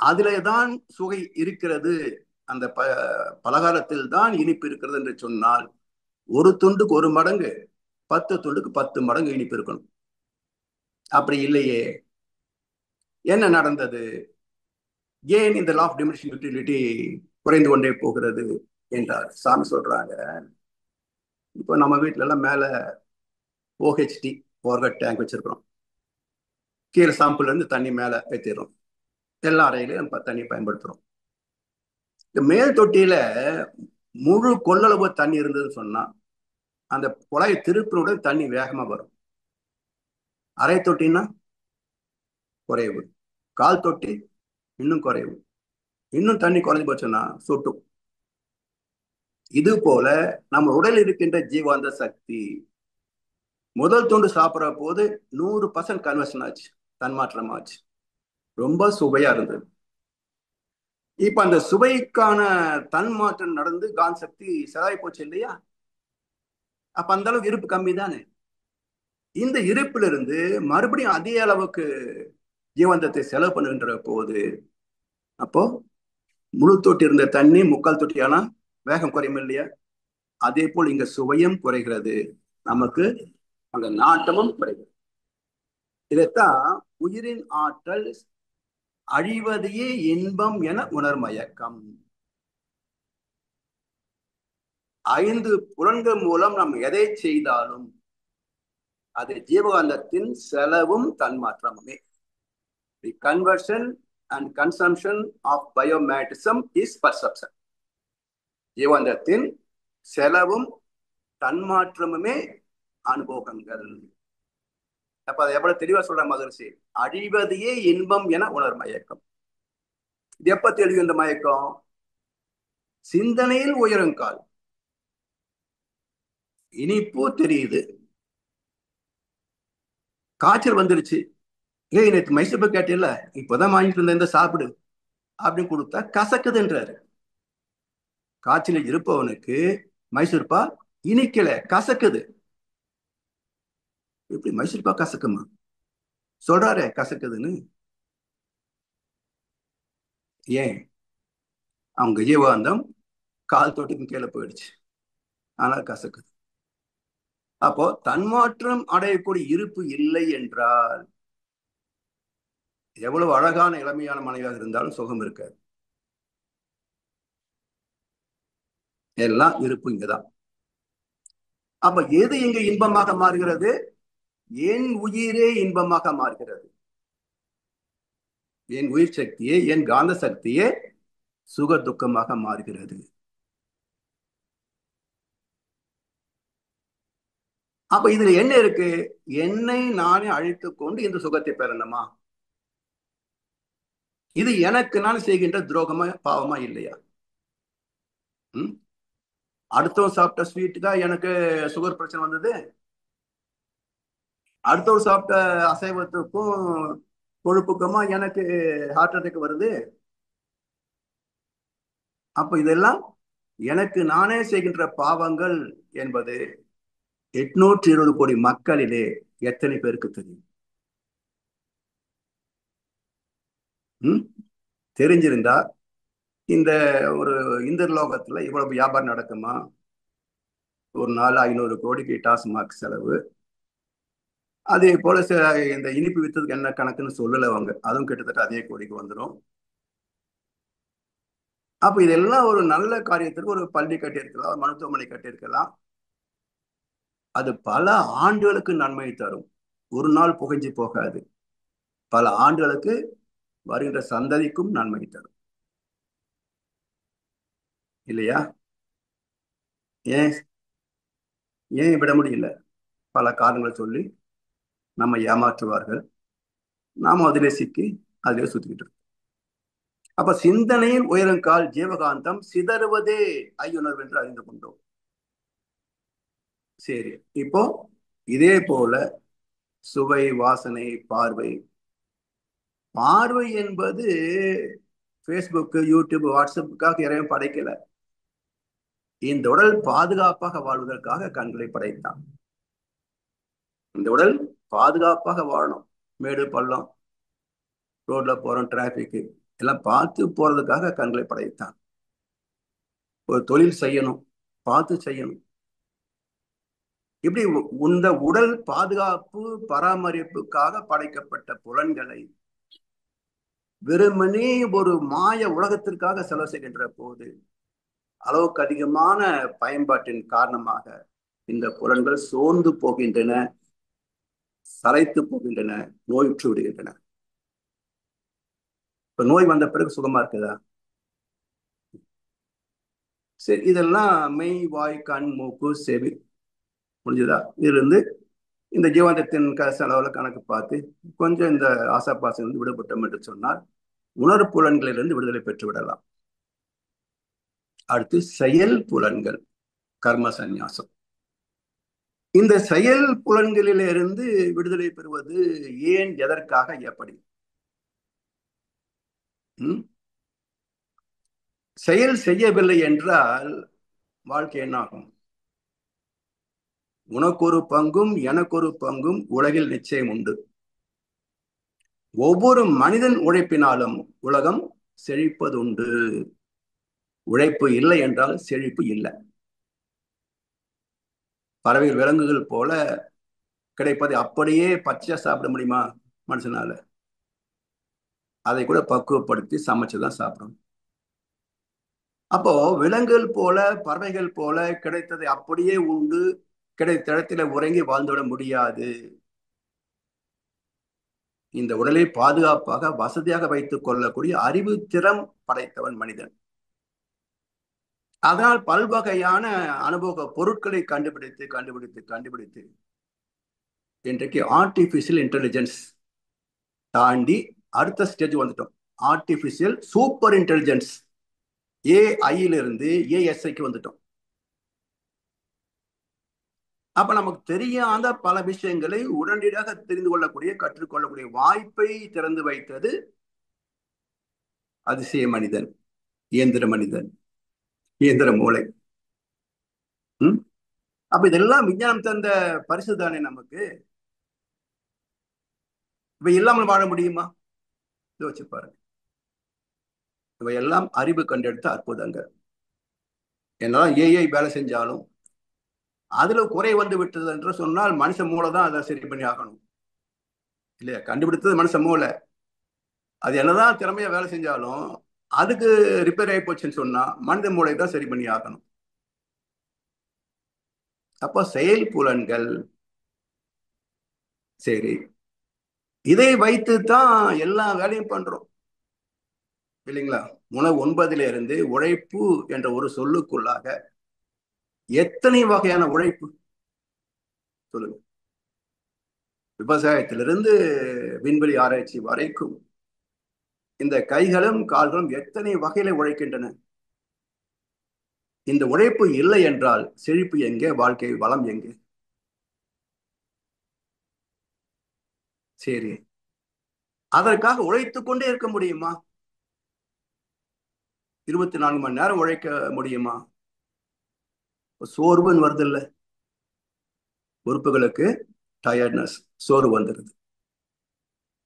அதுலதான் சுவை இருக்கிறது, அந்த பலகாரத்தில் தான் இனிப்பு இருக்கிறது என்று சொன்னால் ஒரு துண்டுக்கு 1 மடங்கு, 10 துண்டுக்கு 10 மடங்கு இனிப்பு இருக்கணும். அப்படி இல்லையே. என்ன நடந்தது? ஏன் இந்த லா ஆஃப் டிமினிஷிங் யூட்டிலிட்டி குறைந்து கொண்டே போகிறது என்றார். சாமி சொல்றாங்க, இப்போ நம்ம வீட்டுல எல்லாம் மேல ஓஹெச்டி ஓவர்ஹெட் டேங்க் வச்சிருக்கிறோம். கீழே சாம்பிள் இருந்து தண்ணி மேல ஏற்றிடுறோம். எல்லா அறையிலையும் நம்ம தண்ணி பயன்படுத்துறோம். இந்த மேல் தொட்டியில முழு கொள்ளளவு தண்ணி இருந்ததுன்னு சொன்னா அந்த குழாயை திருப்பினுடன் தண்ணி வேகமா வரும். அரை தொட்டின்னா குறைவு, கால் தொட்டி இன்னும் குறைவு, இன்னும் தண்ணி குறைஞ்சு போச்சுன்னா சொட்டும். இது போல நம்ம உடலில் இருக்கின்ற ஜீவாந்த சக்தி முதல் துண்டு சாப்பிட்ற போது 100% கன்வர்ஷன் ஆச்சு, தன்மாற்றம் ஆச்சு, ரொம்ப சுவையா இருந்தது. இப்ப அந்த சுவைக்கான தன்மாற்றம் நடந்து காந்த சக்தி செலவாய் போச்சு இல்லையா? அப்ப அந்த அளவுக்கு இருப்பு கம்மி தானே. இந்த இருப்பிலிருந்து மறுபடியும் அதே அளவுக்கு ஜீவந்தத்தை செலவு பண்ணுகின்ற போது அப்போ முழு தொட்டி இருந்த தண்ணி 3/4 தொட்டி ஆனா வேகம் குறையும் இல்லையா? அதே போல் இங்க சுவையும் குறைகிறது, நமக்கு அந்த நாட்டமும் குறைகிறது. இதைத்தான் உயிரின் ஆற்றல் அழிவதையே இன்பம் என உணர்மயக்கம். 5 புலன்கள் மூலம் நாம் எதை செய்தாலும் அது ஜீவகாந்தத்தின் செலவும் தன்மாற்றமுமே. The conversion and consumption of biomagnetism is perception. ஜீவகாந்தத்தின் செலவும் தன்மாற்றமுமே அனுபவங்கள். அப்ப அதை எவ்வளவு தெளிவா சொல்ற மகிழ்ச்சி, அழிவதையே இன்பம் என உணர் மயக்கம். இது எப்ப தெளிவு? இந்த மயக்கம் சிந்தனையில் உயருங்கால். இனிப்பு தெரியுது, காய்ச்சல் வந்துருச்சு, ஏய் நேற்று மைசூர் பாக் கேட்டில்ல, இப்பதான் வாங்கிட்டு இருந்த, இந்த சாப்பிடு அப்படின்னு கொடுத்தா கசக்குதுன்றாரு. காய்ச்சலில் இருப்பவனுக்கு மைசூர் பாக் இனிக்கல, கசக்குது. இப்படி மைசூர் பாக் கசக்குமா? சொல்றாரு கசக்குதுன்னு. ஏன்? அவங்க ஜீவாந்தம் கால் தொட்டுக்கு கீழே போயிடுச்சு, ஆனால் கசக்குது. அப்போ தன்மாற்றம் அடையக்கூடிய இருப்பு இல்லை என்றால் எவ்வளவு அழகான இளமையான மனைவியாக இருந்தாலும் சுகம் இருக்காது. எல்லாம் இருப்பு இங்கதான். அப்ப எது இங்கு இன்பமாக மாறுகிறது? என் உயிரே இன்பமாக மாறுகிறது. என் உயிர் சக்தியே, என் காந்த சக்தியே சுக துக்கமாக மாறுகிறது. அப்ப இதுல என்ன இருக்கு? என்னை நானே அழித்துக் கொண்டு இந்த சுகத்தை பெறணுமா? இது எனக்கு நான் செய்கின்ற துரோகமா, பாவமா இல்லையா? ம்? அடுத்தவன் சாப்பிட்ட ஸ்வீட்டுக்கா எனக்கு சுகர் பிரச்சனை வந்தது? அடுத்தவர் சாப்பிட்ட அசைவத்துக்கும் கொழுப்புக்குமா எனக்கு ஹார்ட் அட்டாக் வருது? அப்ப இதெல்லாம் எனக்கு நானே செய்கின்ற பாவங்கள் என்பது 820 கோடி மக்களிலே எத்தனை பேருக்கு தெரியும்? ம்? தெரிஞ்சிருந்தா இந்த ஒரு இந்த லோகத்துல இவ்வளவு வியாபாரம் நடக்குமா? ஒரு நாள் 500 கோடிக்கு டாஸ்மாக் செலவு. அதே போல இந்த இனிப்பு வித்ததுக்கு என்ன கணக்குன்னு சொல்லல அவங்க, அதுவும் கிட்டத்தட்ட அதே கோடிக்கு வந்துடும். அப்ப இதெல்லாம் ஒரு நல்ல காரியத்திற்கு ஒரு பள்ளி கட்டியிருக்கலாம், மருத்துவமனை கட்டியிருக்கலாம். அது பல ஆண்டுகளுக்கு நன்மை தரும். ஒரு நாள் புகைஞ்சு போகாது. பல ஆண்டுகளுக்கு வருகின்ற சந்ததிக்கும் நன்மை தரும். இல்லையா? ஏன் ஏன் விட முடியல? பல காரணங்களை சொல்லி நம்ம ஏமாற்றுவார்கள். நாம அதிலே சிக்கி அதிலே சுத்திக்கிட்டு இருக்கோம். அப்ப சிந்தனையில் உயருங்கால் ஜீவகாந்தம் சிதறுவதே ஐயுணர்வு என்று அறிந்து கொண்டோம். சரி, இப்போ இதே போல சுவை, வாசனை, பார்வை. பார்வை என்பது ஃபேஸ்புக், யூடியூப், வாட்ஸ்அப்புக்காக இறைவன் படைக்கல. இந்த உடல் பாதுகாப்பாக வாழ்வதற்காக கண்களை படைத்தான். இந்த உடல் பாதுகாப்பாக வாழணும். மேடு பள்ளம், ரோட்ல போறோம், டிராபிக் எல்லாம் பார்த்து போறதுக்காக கண்களை படைத்தான். ஒரு தொழில் செய்யணும், பார்த்து செய்யணும். இப்படி இந்த உடல் பாதுகாப்பு பராமரிப்புக்காக படைக்கப்பட்ட புலன்களை வெறுமனே ஒரு மாய உலகத்திற்காக செலவு செய்கின்ற போது அளவுக்கு அதிகமான பயன்பாட்டின் காரணமாக இந்த புலன்கள் சோர்ந்து போகின்றன, சளைத்து போகின்றன, நோயுற்று விடுகின்றன. இப்ப நோய் வந்த பிறகு சுகமா இருக்குதா? சரி, இதெல்லாம் மெய், வாய், கண், மூக்கு, செவி முடிஞ்சதா? இதுல இருந்து இந்த ஜீவாந்தத்தின் செலவுல கணக்கு பார்த்து கொஞ்சம் இந்த ஆசாபாசம் விடுபட்டோம் என்று சொன்னால் உணர்வு புலன்களிலிருந்து விடுதலை பெற்று விடலாம். அடுத்து செயல் புலன்கள், கர்ம சந்நியாசம். இந்த செயல் புலன்களிலிருந்து விடுதலை பெறுவது ஏன், எதற்காக, எப்படி? செயல் செய்யவில்லை என்றால் வாழ்க்கை என்ன ஆகும்? உனக்கொரு பங்கும் எனக்கொரு பங்கும் உலகில் நிச்சயம் உண்டு. ஒவ்வொரு மனிதன் உழைப்பினாலும் உலகம் செழிப்பதுண்டு. உழைப்பு இல்லை என்றால் செழிப்பு இல்லை. பறவை, விலங்குகள் போல கிடைப்பதை அப்படியே பச்சையா சாப்பிட முடியுமா மனுஷனால? அதை கூட பக்குவப்படுத்தி சமைச்சுதான் சாப்பிடணும். அப்போ விலங்குகள் போல, பறவைகள் போல கிடைத்ததை அப்படியே உண்டு கிடைத்த இடத்துல உறங்கி வாழ்ந்துவிட முடியாது. இந்த உடலை பாதுகாப்பாக வசதியாக வைத்துக் கொள்ளக்கூடிய அறிவு திறம் படைத்தவன் மனிதன். அதனால் பல்வகையான அனுபவ பொருட்களை கண்டுபிடித்து கண்டுபிடித்து கண்டுபிடித்து இன்றைக்கு ஆர்டிபிஷியல் இன்டெலிஜென்ஸ் தாண்டி அடுத்த ஸ்டேஜ் வந்துட்டோம். ஆர்டிபிஷியல் சூப்பர் இன்டெலிஜென்ஸ், ஏஐயிலிருந்து ஏஎஸ்ஐக்கு வந்துட்டோம். அப்ப நமக்கு தெரியாத பல விஷயங்களை உடனடியாக தெரிந்து கொள்ளக்கூடிய, கற்றுக்கொள்ளக்கூடிய வாய்ப்பை திறந்து வைத்தது அதிசய மனிதன், இயந்திர மனிதன், இயந்திர மூளை. அப்ப இதெல்லாம் விஞ்ஞானம் தந்த பரிசு தானே நமக்கு. இவை இல்லாமல் வாழ முடியுமா? யோசிச்சு பாருங்க. இவையெல்லாம் அறிவு கண்டெடுத்த அற்புதங்கள். என்னதான் ஏஐ வேலை செஞ்சாலும் அதுல குறை வந்து விட்டது என்று சொன்னால் மனுஷ மூளை தான் அதை சரி பண்ணி ஆகணும் இல்லையா? கண்டுபிடித்தது மனுஷ மூளை. அது என்னதான் திறமையா வேலை செஞ்சாலும் அதுக்கு ரிப்பேர் ஆகி போச்சுன்னு சொன்னா மனித மூளை தான் சரி பண்ணி ஆகணும். அப்போ செயல் புலன்கள். சரி, இதை வைத்து தான் எல்லா வேலையும் பண்றோம் இல்லைங்களா? உணவு உண்பதில இருந்து உழைப்பு என்ற ஒரு சொல்லுக்குள்ளாக எத்தனை வகையான உழைப்பு சொல்லுங்க. விவசாயத்திலிருந்து விண்வெளி ஆராய்ச்சி வரைக்கும் இந்த கைகளும் கால்களும் எத்தனை வகையில உழைக்கின்றன. இந்த உழைப்பு இல்லை என்றால் செழிப்பு எங்கே, வாழ்க்கை வளம் எங்கே? சரி, அதற்காக உழைத்துக் கொண்டே இருக்க முடியுமா? 24 மணி நேரம் உழைக்க முடியுமா? சோர்வுன்னு வருது இல்ல, உறுப்புகளுக்கு டயர்ட்னஸ், சோர்வு வந்துடுது.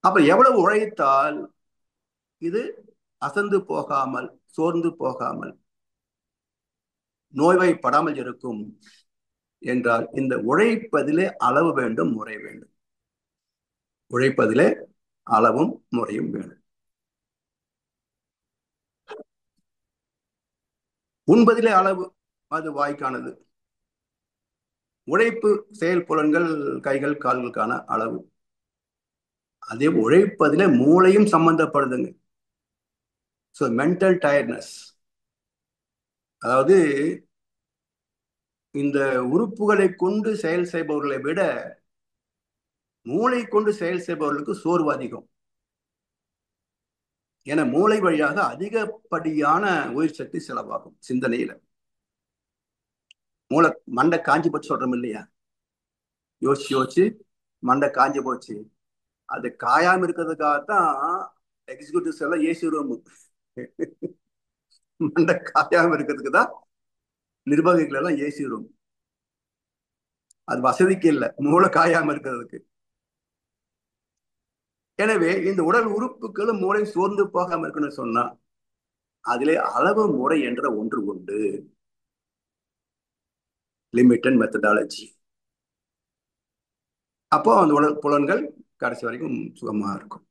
அப்ப எவ்வளவு உழைத்தால் இது அசந்து போகாமல், சோர்ந்து போகாமல், நோய்வாய்ப்படாமல் இருக்கும் என்றால் இந்த உழைப்பதிலே அளவு வேண்டும், முறை வேண்டும். உழைப்பதிலே அளவும் முறையும் வேண்டும். உண்பதிலே அளவு, அது வாய்க்கானது. உழைப்பு செயல் புலன்கள் கைகள் கால்களுக்கான அளவு. அதே உழைப்பதிலே மூளையும் சம்பந்தப்படுதுங்க. ஸோ மென்டல் டயர்ட்னஸ், அதாவது இந்த உறுப்புகளை கொண்டு செயல் செய்பவர்களை விட மூளை கொண்டு செயல் செய்பவர்களுக்கு சோர்வு அதிகம். என மூளை வழியாக அதிகப்படியான உயிர் சக்தி செலவாகும் சிந்தனையில. மூளை மண்டை காஞ்சி போச்சு சொல்றோம் இல்லையா? யோசிச்சு யோசிச்சு மண்டை காஞ்சி போச்சு. அது காயாம இருக்கிறதுக்காகத்தான் எக்ஸிக்யூட்டிவ்ஸ் எல்லாம் ஏசி ரூம். மண்டை காயாம இருக்கிறதுக்கு தான் நிர்வாகிகள் எல்லாம் ஏசி ரூம். அது வசதிக்கு இல்லை, மூளை காயாம இருக்கிறதுக்கு. எனவே இந்த உடல் உறுப்புகளும் மூளை சோர்ந்து போகாம இருக்குன்னு சொன்னா அதிலே அளவு முறை என்ற ஒன்று உண்டு. Limit and methodology. அப்போ அந்த உடல் புலன்கள் கடைசி வரைக்கும் சுகமா இருக்கும்.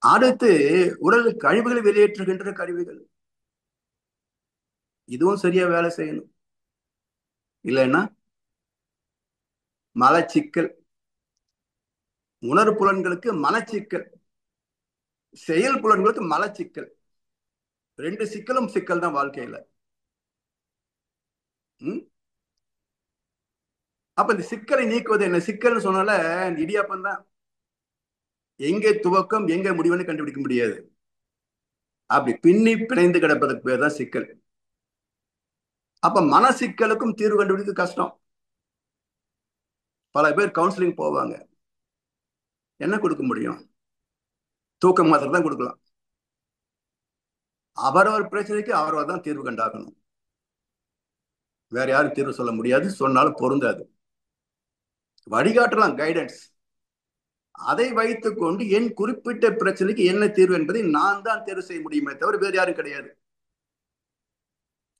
அடுத்து உடல் கழிவுகளை வெளியேற்றுகின்ற கருவிகள், இதுவும் சரியா வேலை செய்யணும். இல்லைன்னா மலச்சிக்கல். உணர்வு புலன்களுக்கு மலச்சிக்கல், செயல் புலன்களுக்கு மலச்சிக்கல். ரெண்டு சிக்கலும் சிக்கல் தான் வாழ்க்கையில. அப்ப இந்த சிக்கலை நீக்குவது என்ன? சிக்கல்னு சொன்னால இந்த இடியாப்பம் தான். எங்கே துவக்கம் எங்க முடிவுன்னு கண்டுபிடிக்க முடியாது. அப்படி பின்னி பிணைந்து கிடப்பதற்கு பேர் தான் சிக்கல். அப்ப மன சிக்கலுக்கும் தீர்வு கண்டுபிடிக்க கஷ்டம். பல பேர் கவுன்சிலிங் போவாங்க, என்ன கொடுக்க முடியும்? தூக்கம் மாத்திரம் தான் கொடுக்கலாம். அவரவர் பிரச்சனைக்கு அவரவர் தான் தீர்வு கண்டாகணும். வேற யாரும் தீர்வு சொல்ல முடியாது, சொன்னாலும் பொருந்தாது. வழிகாட்டலாம், கைடன்ஸ். அதை வைத்துக் கொண்டு என் குறிப்பிட்ட பிரச்சனைக்கு என்ன தீர்வு என்பதை நான் தான் தேர்வு செய்ய முடியுமே தவிர வேறு யாரும் கிடையாது.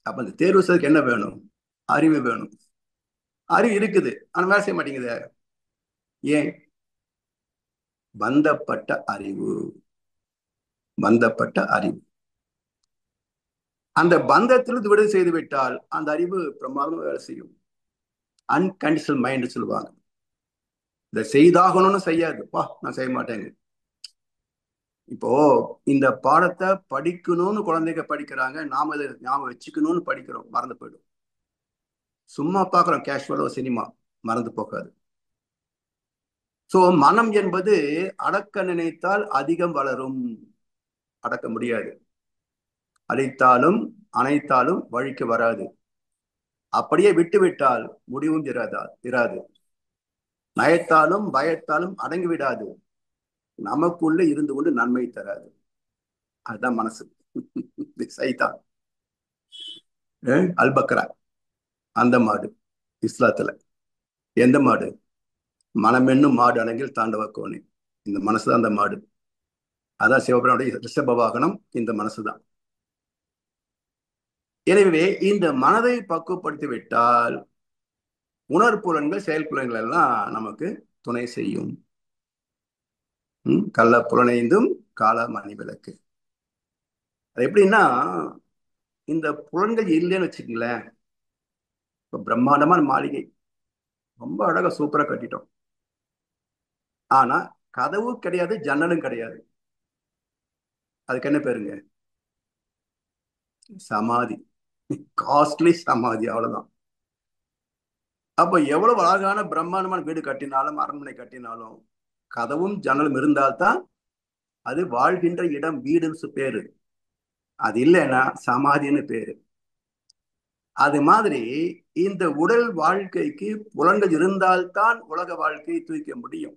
அப்ப அந்த தேர்வு செய்வதற்கு என்ன வேணும்? அறிவு வேணும். அறிவு இருக்குது, ஆனா வேலை செய்ய மாட்டேங்குது. ஏன்? பந்தப்பட்ட அறிவு. பந்தப்பட்ட அறிவு. அந்த பந்தத்திலிருந்து விடுதலை செய்து விட்டால் அந்த அறிவு பிரமாதம் வேலை செய்யும். அன்கண்டிஷனல் மைண்ட் சொல்லுவாங்க. இதை செய்தாகணும்னு செய்யாது, பா நான் செய்ய மாட்டேங்க. இப்போ இந்த பாடத்தை படிக்கணும்னு குழந்தைங்க படிக்கிறாங்க, நாம இதை ஞாபகம் வச்சுக்கணும்னு படிக்கிறோம், மறந்து போயிடும். சும்மா பார்க்குறோம் கேஷுவலா சினிமா, மறந்து போகாது. சோ மனம் என்பது அடக்க நினைத்தால் அதிகம் வளரும், அடக்க முடியாது. அழைத்தாலும் அணைத்தாலும் வழிக்கு வராது. அப்படியே விட்டு விட்டால் முடிவும் இராது. நயத்தாலும் பயத்தாலும் அடங்கி விடாது. நமக்குள்ள இருந்து கொண்டு நன்மை தராது. அதுதான் மனசு. சைதான் அல்பக்ரா அந்த மாடு இஸ்லாத்துல. எந்த மாடு? மனமென்னும் மாடு அடங்கில் தாண்டவ கோணி. இந்த மனசுதான் அந்த மாடு. அதான் சிவபெருமானுடைய ரிஷப வாகனம் இந்த மனசுதான். எனவே இந்த மனதை பக்குவப்படுத்தி விட்டால் உணர்புலன்கள் செயல்புலன்கள் எல்லாம் நமக்கு துணை செய்யும். கள்ள புலனைந்தும் கால மணி விளக்கு. அது எப்படின்னா, இந்த புலன்கள் இல்லைன்னு வச்சுக்கங்களேன், பிரம்மாண்டமான மாளிகை, ரொம்ப அழகா சூப்பரா கட்டிட்டோம். ஆனா கதவு கிடையாது, ஜன்னலும் கிடையாது. அதுக்கு என்ன பேருங்க? சமாதி. காஸ்ட்லி சமாதி, அவ்வளவுதான். அப்ப எவ்வளவு அழகான பிரம்மாண்டமான வீடு கட்டினாலும், அரண்மனை கட்டினாலும், கதவும் ஜன்னலும் இருந்தால்தான் அது வாழ்கின்ற இடம், வீடுன்னு பேரு. அது இல்லைன்னா சமாதின்னு பேரு. அது மாதிரி இந்த உடல் வாழ்க்கைக்கு புலன்கள் இருந்தால்தான் உலக வாழ்க்கையை தூக்க முடியும்.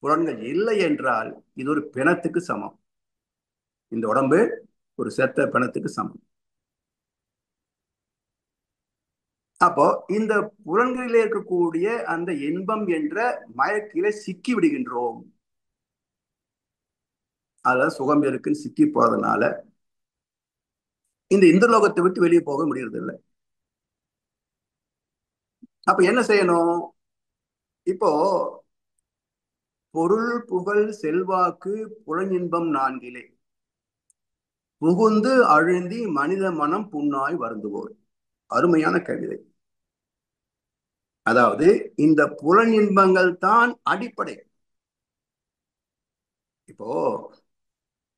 புலன்கள் இல்லை என்றால் இது ஒரு பிணத்துக்கு சமம். இந்த உடம்பு ஒரு செத்த பிணத்துக்கு சமம். அப்போ இந்த புலன்களிலே இருக்கக்கூடிய அந்த இன்பம் என்ற மயக்கிலே சிக்கி விடுகின்றோம். அதாவது சுகம் இருக்குன்னு சிக்கி போறதுனால இந்த இந்திரலோகத்தை விட்டு வெளியே போக முடியறது இல்லை. அப்ப என்ன செய்யணும்? இப்போ பொருள் புகழ் செல்வாக்கு புலனின்பம் நான்கிலே புகுந்து அழுந்தி மனித மனம் புண்ணாய் வருந்துவோர். அருமையான கவிதை. அதாவது இந்த புலனின்பங்கள் தான் அடிப்படை. இப்போ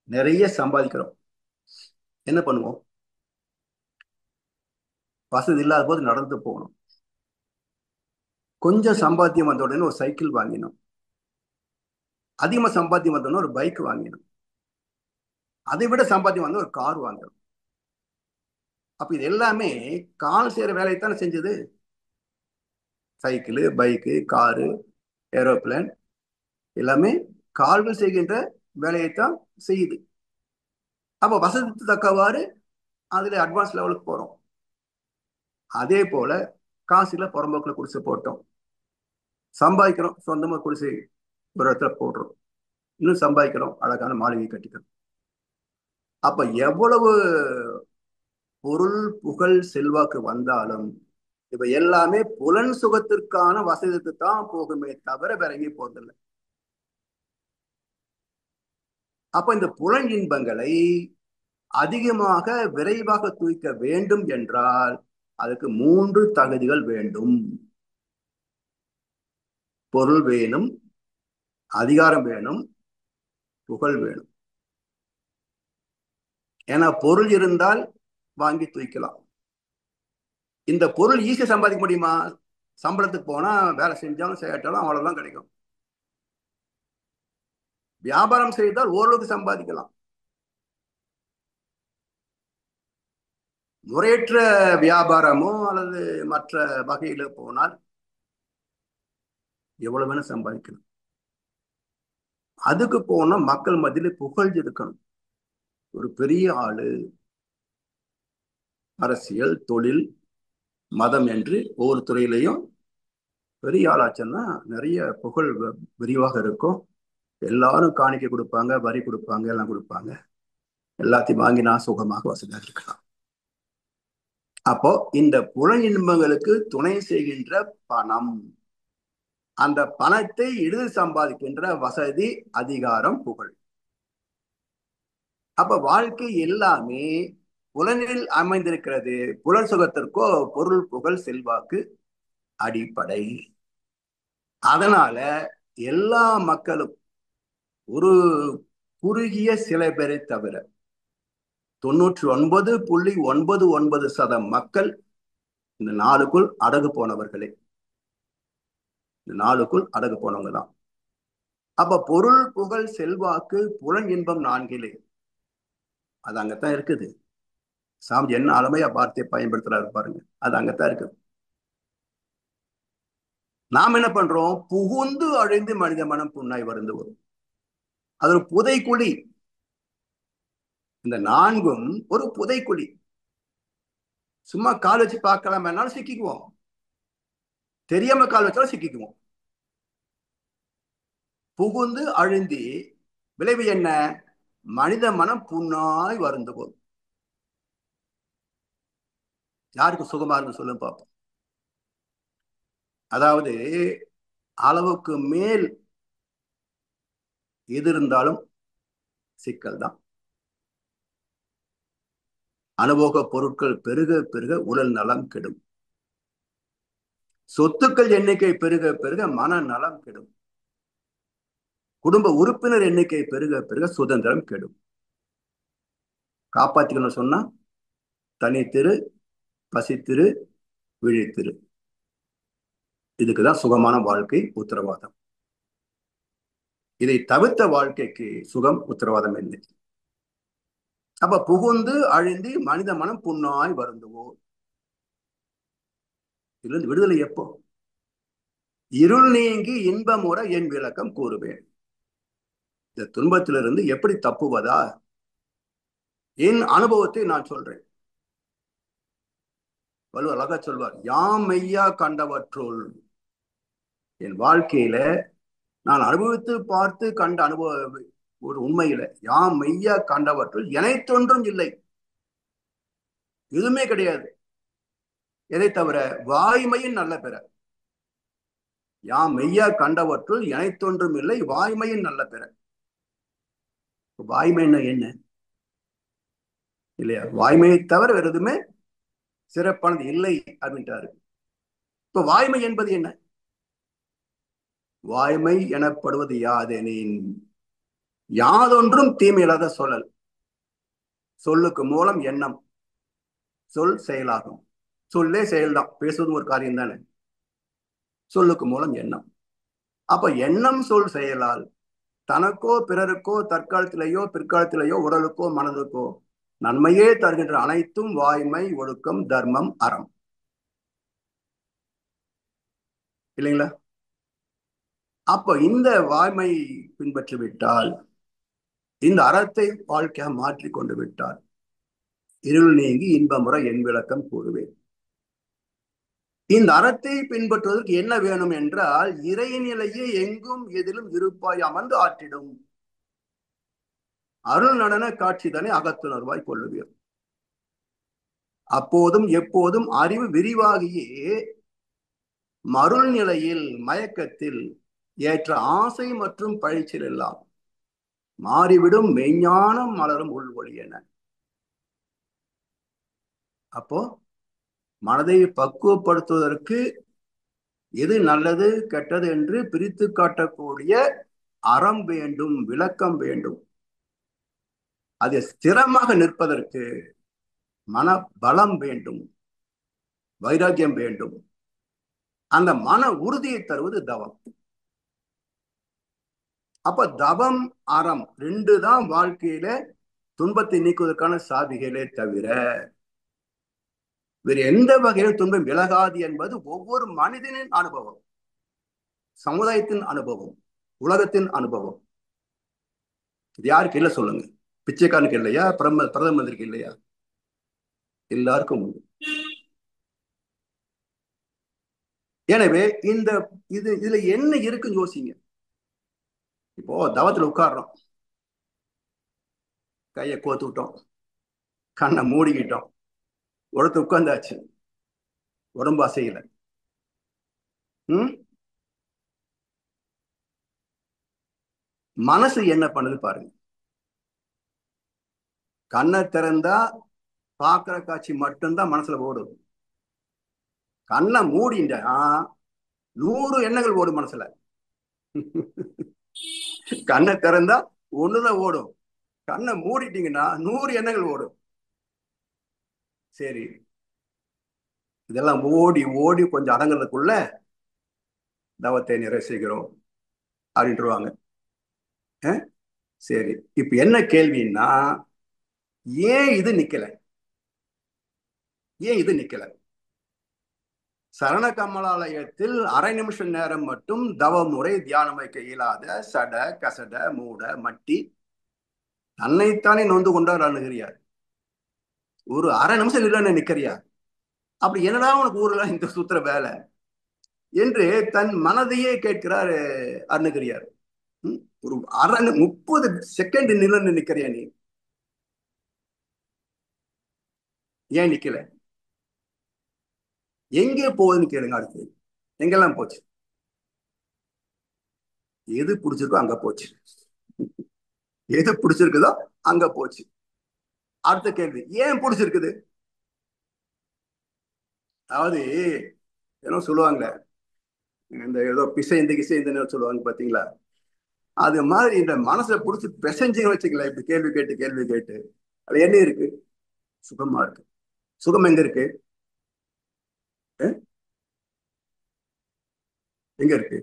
நிறைய சம்பாதிக்கிறோம், என்ன பண்ணுவோம்? வசதி இல்லாத போது நடந்து போகணும். கொஞ்சம் சம்பாத்தியம் வந்த உடனே ஒரு சைக்கிள் வாங்கினோம். அதிகமா சம்பாத்தியம் வந்தோடனே ஒரு பைக் வாங்கினோம். அதை விட சம்பாத்தியம் வந்து ஒரு கார் வாங்கணும். அப்ப இது எல்லாமே கால் செய்யற வேலையைத்தானே செஞ்சது. சைக்கிள், பைக்கு, காரு, ஏரோப்ளேன் எல்லாமே கால்கள் செய்கின்ற வேலையைத்தான் செய்யுது. அப்ப வசதிக்கு தக்கவாறு அதுல அட்வான்ஸ் லெவலுக்கு போறோம். அதே போல காசுல புறம்போக்குல குடிசை போட்டோம், சம்பாதிக்கிறோம், சொந்தமா குடிசை ஒரு இடத்துல போடுறோம், இன்னும் சம்பாதிக்கிறோம், அழகான மாளிகை கட்டிக்கிறோம். அப்ப எவ்வளவு பொருள் புகழ் செல்வாக்கு வந்தாலும் இப்ப எல்லாமே புலன் சுகத்திற்கான வசதிக்கு தான் போகுமே தவிர வேற எங்கேயும் போறதில்லை. அப்ப இந்த புலன் இன்பங்களை அதிகமாக விரைவாக தூக்க வேண்டும் என்றால் அதுக்கு 3 தகுதிகள் வேண்டும். பொருள் வேணும், அதிகாரம் வேணும், புகழ் வேணும். ஏன்னா பொருள் இருந்தால் வாங்கி தூக்கலாம். இந்த பொருள் ஈஸியா சம்பாதிக்க முடியுமா? சம்பளத்துக்கு போனா வேலை செஞ்சாலும் செய்யாட்டாலும் அவ்வளவுதான் கிடைக்கும். வியாபாரம் செய்தால் ஓரளவுக்கு சம்பாதிக்கலாம். முறையற்ற வியாபாரமோ அல்லது மற்ற வகையில போனால் எவ்வளவு வேணும் சம்பாதிக்கலாம். அதுக்கு போனா மக்கள் மத்தியில புகழ் இருக்கணும். ஒரு பெரிய ஆளு, அரசியல், தொழில், மதம் என்று ஒவ்வொரு துறையிலையும் பெரிய ஆளாச்சுன்னா நிறைய புகழ் விரிவாக இருக்கும். எல்லாரும் காணிக்கை கொடுப்பாங்க, வரி கொடுப்பாங்க, எல்லாம் கொடுப்பாங்க. எல்லாத்தையும் வாங்கி நான் சுகமாக வசதியாக இருக்கலாம். அப்போ இந்த புலன் இன்பங்களுக்கு துணை செய்கின்ற பணம், அந்த பணத்தை எளிதில் சம்பாதிக்கின்ற வசதி, அதிகாரம், புகழ். அப்ப வாழ்க்கை எல்லாமே புலனில் அமைந்திருக்கிறது. புலன் சுகத்திற்கோ பொருள் புகழ் செல்வாக்கு அடிப்படை. அதனால எல்லா மக்களும் ஒரு குறுகிய சில பேரை தவிர 99.99% மக்கள் இந்த நாளுக்குள் அடகு போனவர்களே. இந்த நாளுக்குள் அடகு போனவங்க தான். அப்ப பொருள் புகழ் செல்வாக்கு புலன் இன்பம் நான்கிலே அது அங்கத்தான் இருக்குது. சாமி என்ன அருமையா வார்த்தையை பயன்படுத்துறாரு பாருங்க. அது அங்கத்தான் இருக்குது. நாம் என்ன பண்றோம்? புகுந்து அழிந்து மனித மனம் புண்ணாய் வருந்து வரும். அது ஒரு புதைக்குழி. இந்த நான்கும் ஒரு புதைக்குழி. சும்மா கால் வச்சு பார்க்கலாம், என்னாலும் சிக்கிக்குவோம். தெரியாம கால் வச்சாலும் சிக்கிக்குவோம். புகுந்து அழுந்தி விளைவு என்ன? மனித மனம் புண்ணாய் வருந்து போகும். யாருக்கு சுகமா இருந்து சொல்லுங்க பார்ப்போம். அதாவது அளவுக்கு மேல் எது இருந்தாலும் சிக்கல் தான். அனுபவ பொருட்கள் பெருக பெருக உடல் நலம் கெடும். சொத்துக்கள் எண்ணிக்கை பெருக பெருக மனநலம் கெடும். குடும்ப உறுப்பினர் எண்ணிக்கை பெருக பெருக சுதந்திரம் கெடும். காப்பாத்திக்கணும் சொன்னா தனித்திரு, பசித்திரு, விழித்திரு. இதுக்குதான் சுகமான வாழ்க்கை உத்தரவாதம். இதை தவிர்த்த வாழ்க்கைக்கு சுகம் உத்தரவாதம் இல்லை. அப்ப புகுந்து அழிந்து மனித மனம் புண்ணாய் வருந்துவோம். இதுல இருந்து விடுதலை எப்போ? இருள் நீங்கி இன்பமுற என் விளக்கம் கூறுவேன். இந்த துன்பத்திலிருந்து எப்படி தப்புவதா? என் அனுபவத்தை நான் சொல்றேன். வள்ளுவர் அழகா சொல்வார், யாம் மெய்யா கண்டவற்றுள். என் வாழ்க்கையில நான் அனுபவித்து பார்த்து கண்ட அனுபவ ஒரு உண்மையில யாம் மெய்யா கண்டவற்றுள் எனைத்தொன்றும் இல்லை. எதுவுமே கிடையாது. எதை தவிர வாய்மையின் நல்ல பிற. யாம் மெய்யா கண்டவற்றுள் எனைத்தொன்றும் இல்லை, வாய்மையின் நல்ல பிற. வாய்மைன்னா என்ன இல்லையா? வாய்மையை தவிர வேற எதுவுமே சிறப்பானது இல்லை அப்படின்ட்டாரு. இப்ப வாய்மை என்பது என்ன? வாய்மை எனப்படுவது யாதெனின் யாதொன்றும் தீமையில்லாத சொல்லல். சொல்லுக்கு மூலம் எண்ணம், சொல் செயலாகும். சொல்லே செயல்தான், பேசுவது ஒரு காரியம் தானே. சொல்லுக்கு மூலம் எண்ணம். அப்ப எண்ணம் சொல் செயலால் தனக்கோ பிறருக்கோ தற்காலத்திலேயோ பிற்காலத்திலேயோ உடலுக்கோ மனதுக்கோ நன்மையே தருகின்ற அனைத்தும் வாய்மை, ஒழுக்கம், தர்மம், அறம். இல்லைங்களா? அப்ப இந்த வாய்மை பின்பற்றி விட்டால், இந்த அறத்தை வாழ்க்கையா மாற்றிக் கொண்டு விட்டால் இருள் நீங்கி இன்பமுற என் விளக்கம் கூறுவேன். இந்த அறத்தை பின்பற்றுவதற்கு என்ன வேணும் என்றால், இறைநிலையே எங்கும் எதிலும் இருப்பாய் அமர்ந்து ஆற்றிடும் அருள் நடன காட்சிதனை அகத்துணர்வாய் கொள்ளுவீர். அப்போதும் எப்போதும் அறிவு விரிவாகியே மருள் நிலையில் மயக்கத்தில் ஏற்ற ஆசை மற்றும் பழிச்சல் எல்லாம் மாறிவிடும் மெய்ஞானம் மலரும் உள்வொளி என. அப்போ மனதை பக்குவப்படுத்துவதற்கு எது நல்லது கெட்டது என்று பிரித்து காட்டக்கூடிய அறம் வேண்டும், விளக்கம் வேண்டும். அது ஸ்திரமாக நிற்பதற்கு மன பலம் வேண்டும், வைராக்கியம் வேண்டும். அந்த மன உறுதியை தருவது தவம். அப்ப தவம், அறம் ரெண்டு தான் வாழ்க்கையில துன்பத்தை நீக்குவதற்கான சாவிகளே தவிர வேறு எந்த வகையில் துன்பம் விலகாது என்பது ஒவ்வொரு மனிதனின் அனுபவம், சமுதாயத்தின் அனுபவம், உலகத்தின் அனுபவம். இது யாருக்கு இல்லை சொல்லுங்க? பிச்சைக்காரனுக்கு இல்லையா? பிரதம மந்திரிக்கு இல்லையா? எல்லாருக்கும் உண்டு. எனவே இதுல என்ன இருக்குன்னு யோசிங்க. இப்போ தவத்துல உட்கார்றோம், கையை கோத்து விட்டோம், கண்ணை மூடிக்கிட்டோம், உடத்து உட்கார்ந்தாச்சு, உடம்பு அசையல. மனசு என்ன பண்ணுது பாருங்க. கண்ணை திறந்தா பாக்குற காட்சி மட்டும்தான் மனசுல ஓடும். கண்ணை மூடிண்டா 100 எண்ணங்கள் ஓடும் மனசுல. கண்ணை திறந்தா ஒண்ணுதான் ஓடும். கண்ணை மூடிட்டீங்கன்னா 100 எண்ணங்கள் ஓடும். சரி, இதெல்லாம் ஓடி ஓடி கொஞ்சம் அடங்குறதுக்குள்ள தவத்தை நிறைவு செய்கிறோம் அப்படின்ட்டுருவாங்க. சரி, இப்ப என்ன கேள்வின்னா, ஏன் இது நிக்கல? ஏன் இது நிக்கல? சரண கமலாலயத்தில் அரை நிமிஷம் நேரம் மட்டும் தவ முறை தியானம் வைக்க இயலாத சட கசட மூட மட்டி தன்னைத்தானே நொந்து கொண்டார் அணுகிறியார். ஒரு அரை நிமிஷம் இல்லைன்னு நிக்கிறியா? அப்படி என்னடா உனக்கு ஊர்ல இந்த சுத்திர வேலை என்று தன் மனதையே கேட்கிறார் அருணகிரியார். ஒரு 30 செகண்ட் நிலன்னு நிக்கிறியா நீ? ஏன் நிக்கல? எங்கே போகுதுன்னு கேளுங்க. அடுத்து எங்கெல்லாம் போச்சு? எது பிடிச்சிருக்கோ அங்க போச்சு, எது பிடிச்சிருக்குதோ அங்க போச்சு. அடுத்த கேள்வி, ஏன் பிடிச்சிருக்குது? அதாவது ஏன்னா சொல்லுவாங்களே, இந்த ஏதோ பிசைந்து கிசைந்துன்னு சொல்லுவாங்க பாத்தீங்களா? அது மாதிரி இந்த மனசுல புடிச்சு பிசைஞ்சுன்னு வச்சுக்கல, இப்படி கேள்வி கேட்டு அது என்ன இருக்கு? சுகமா இருக்கு. சுகம் எங்க இருக்கு? அஹ் எங்க இருக்கு?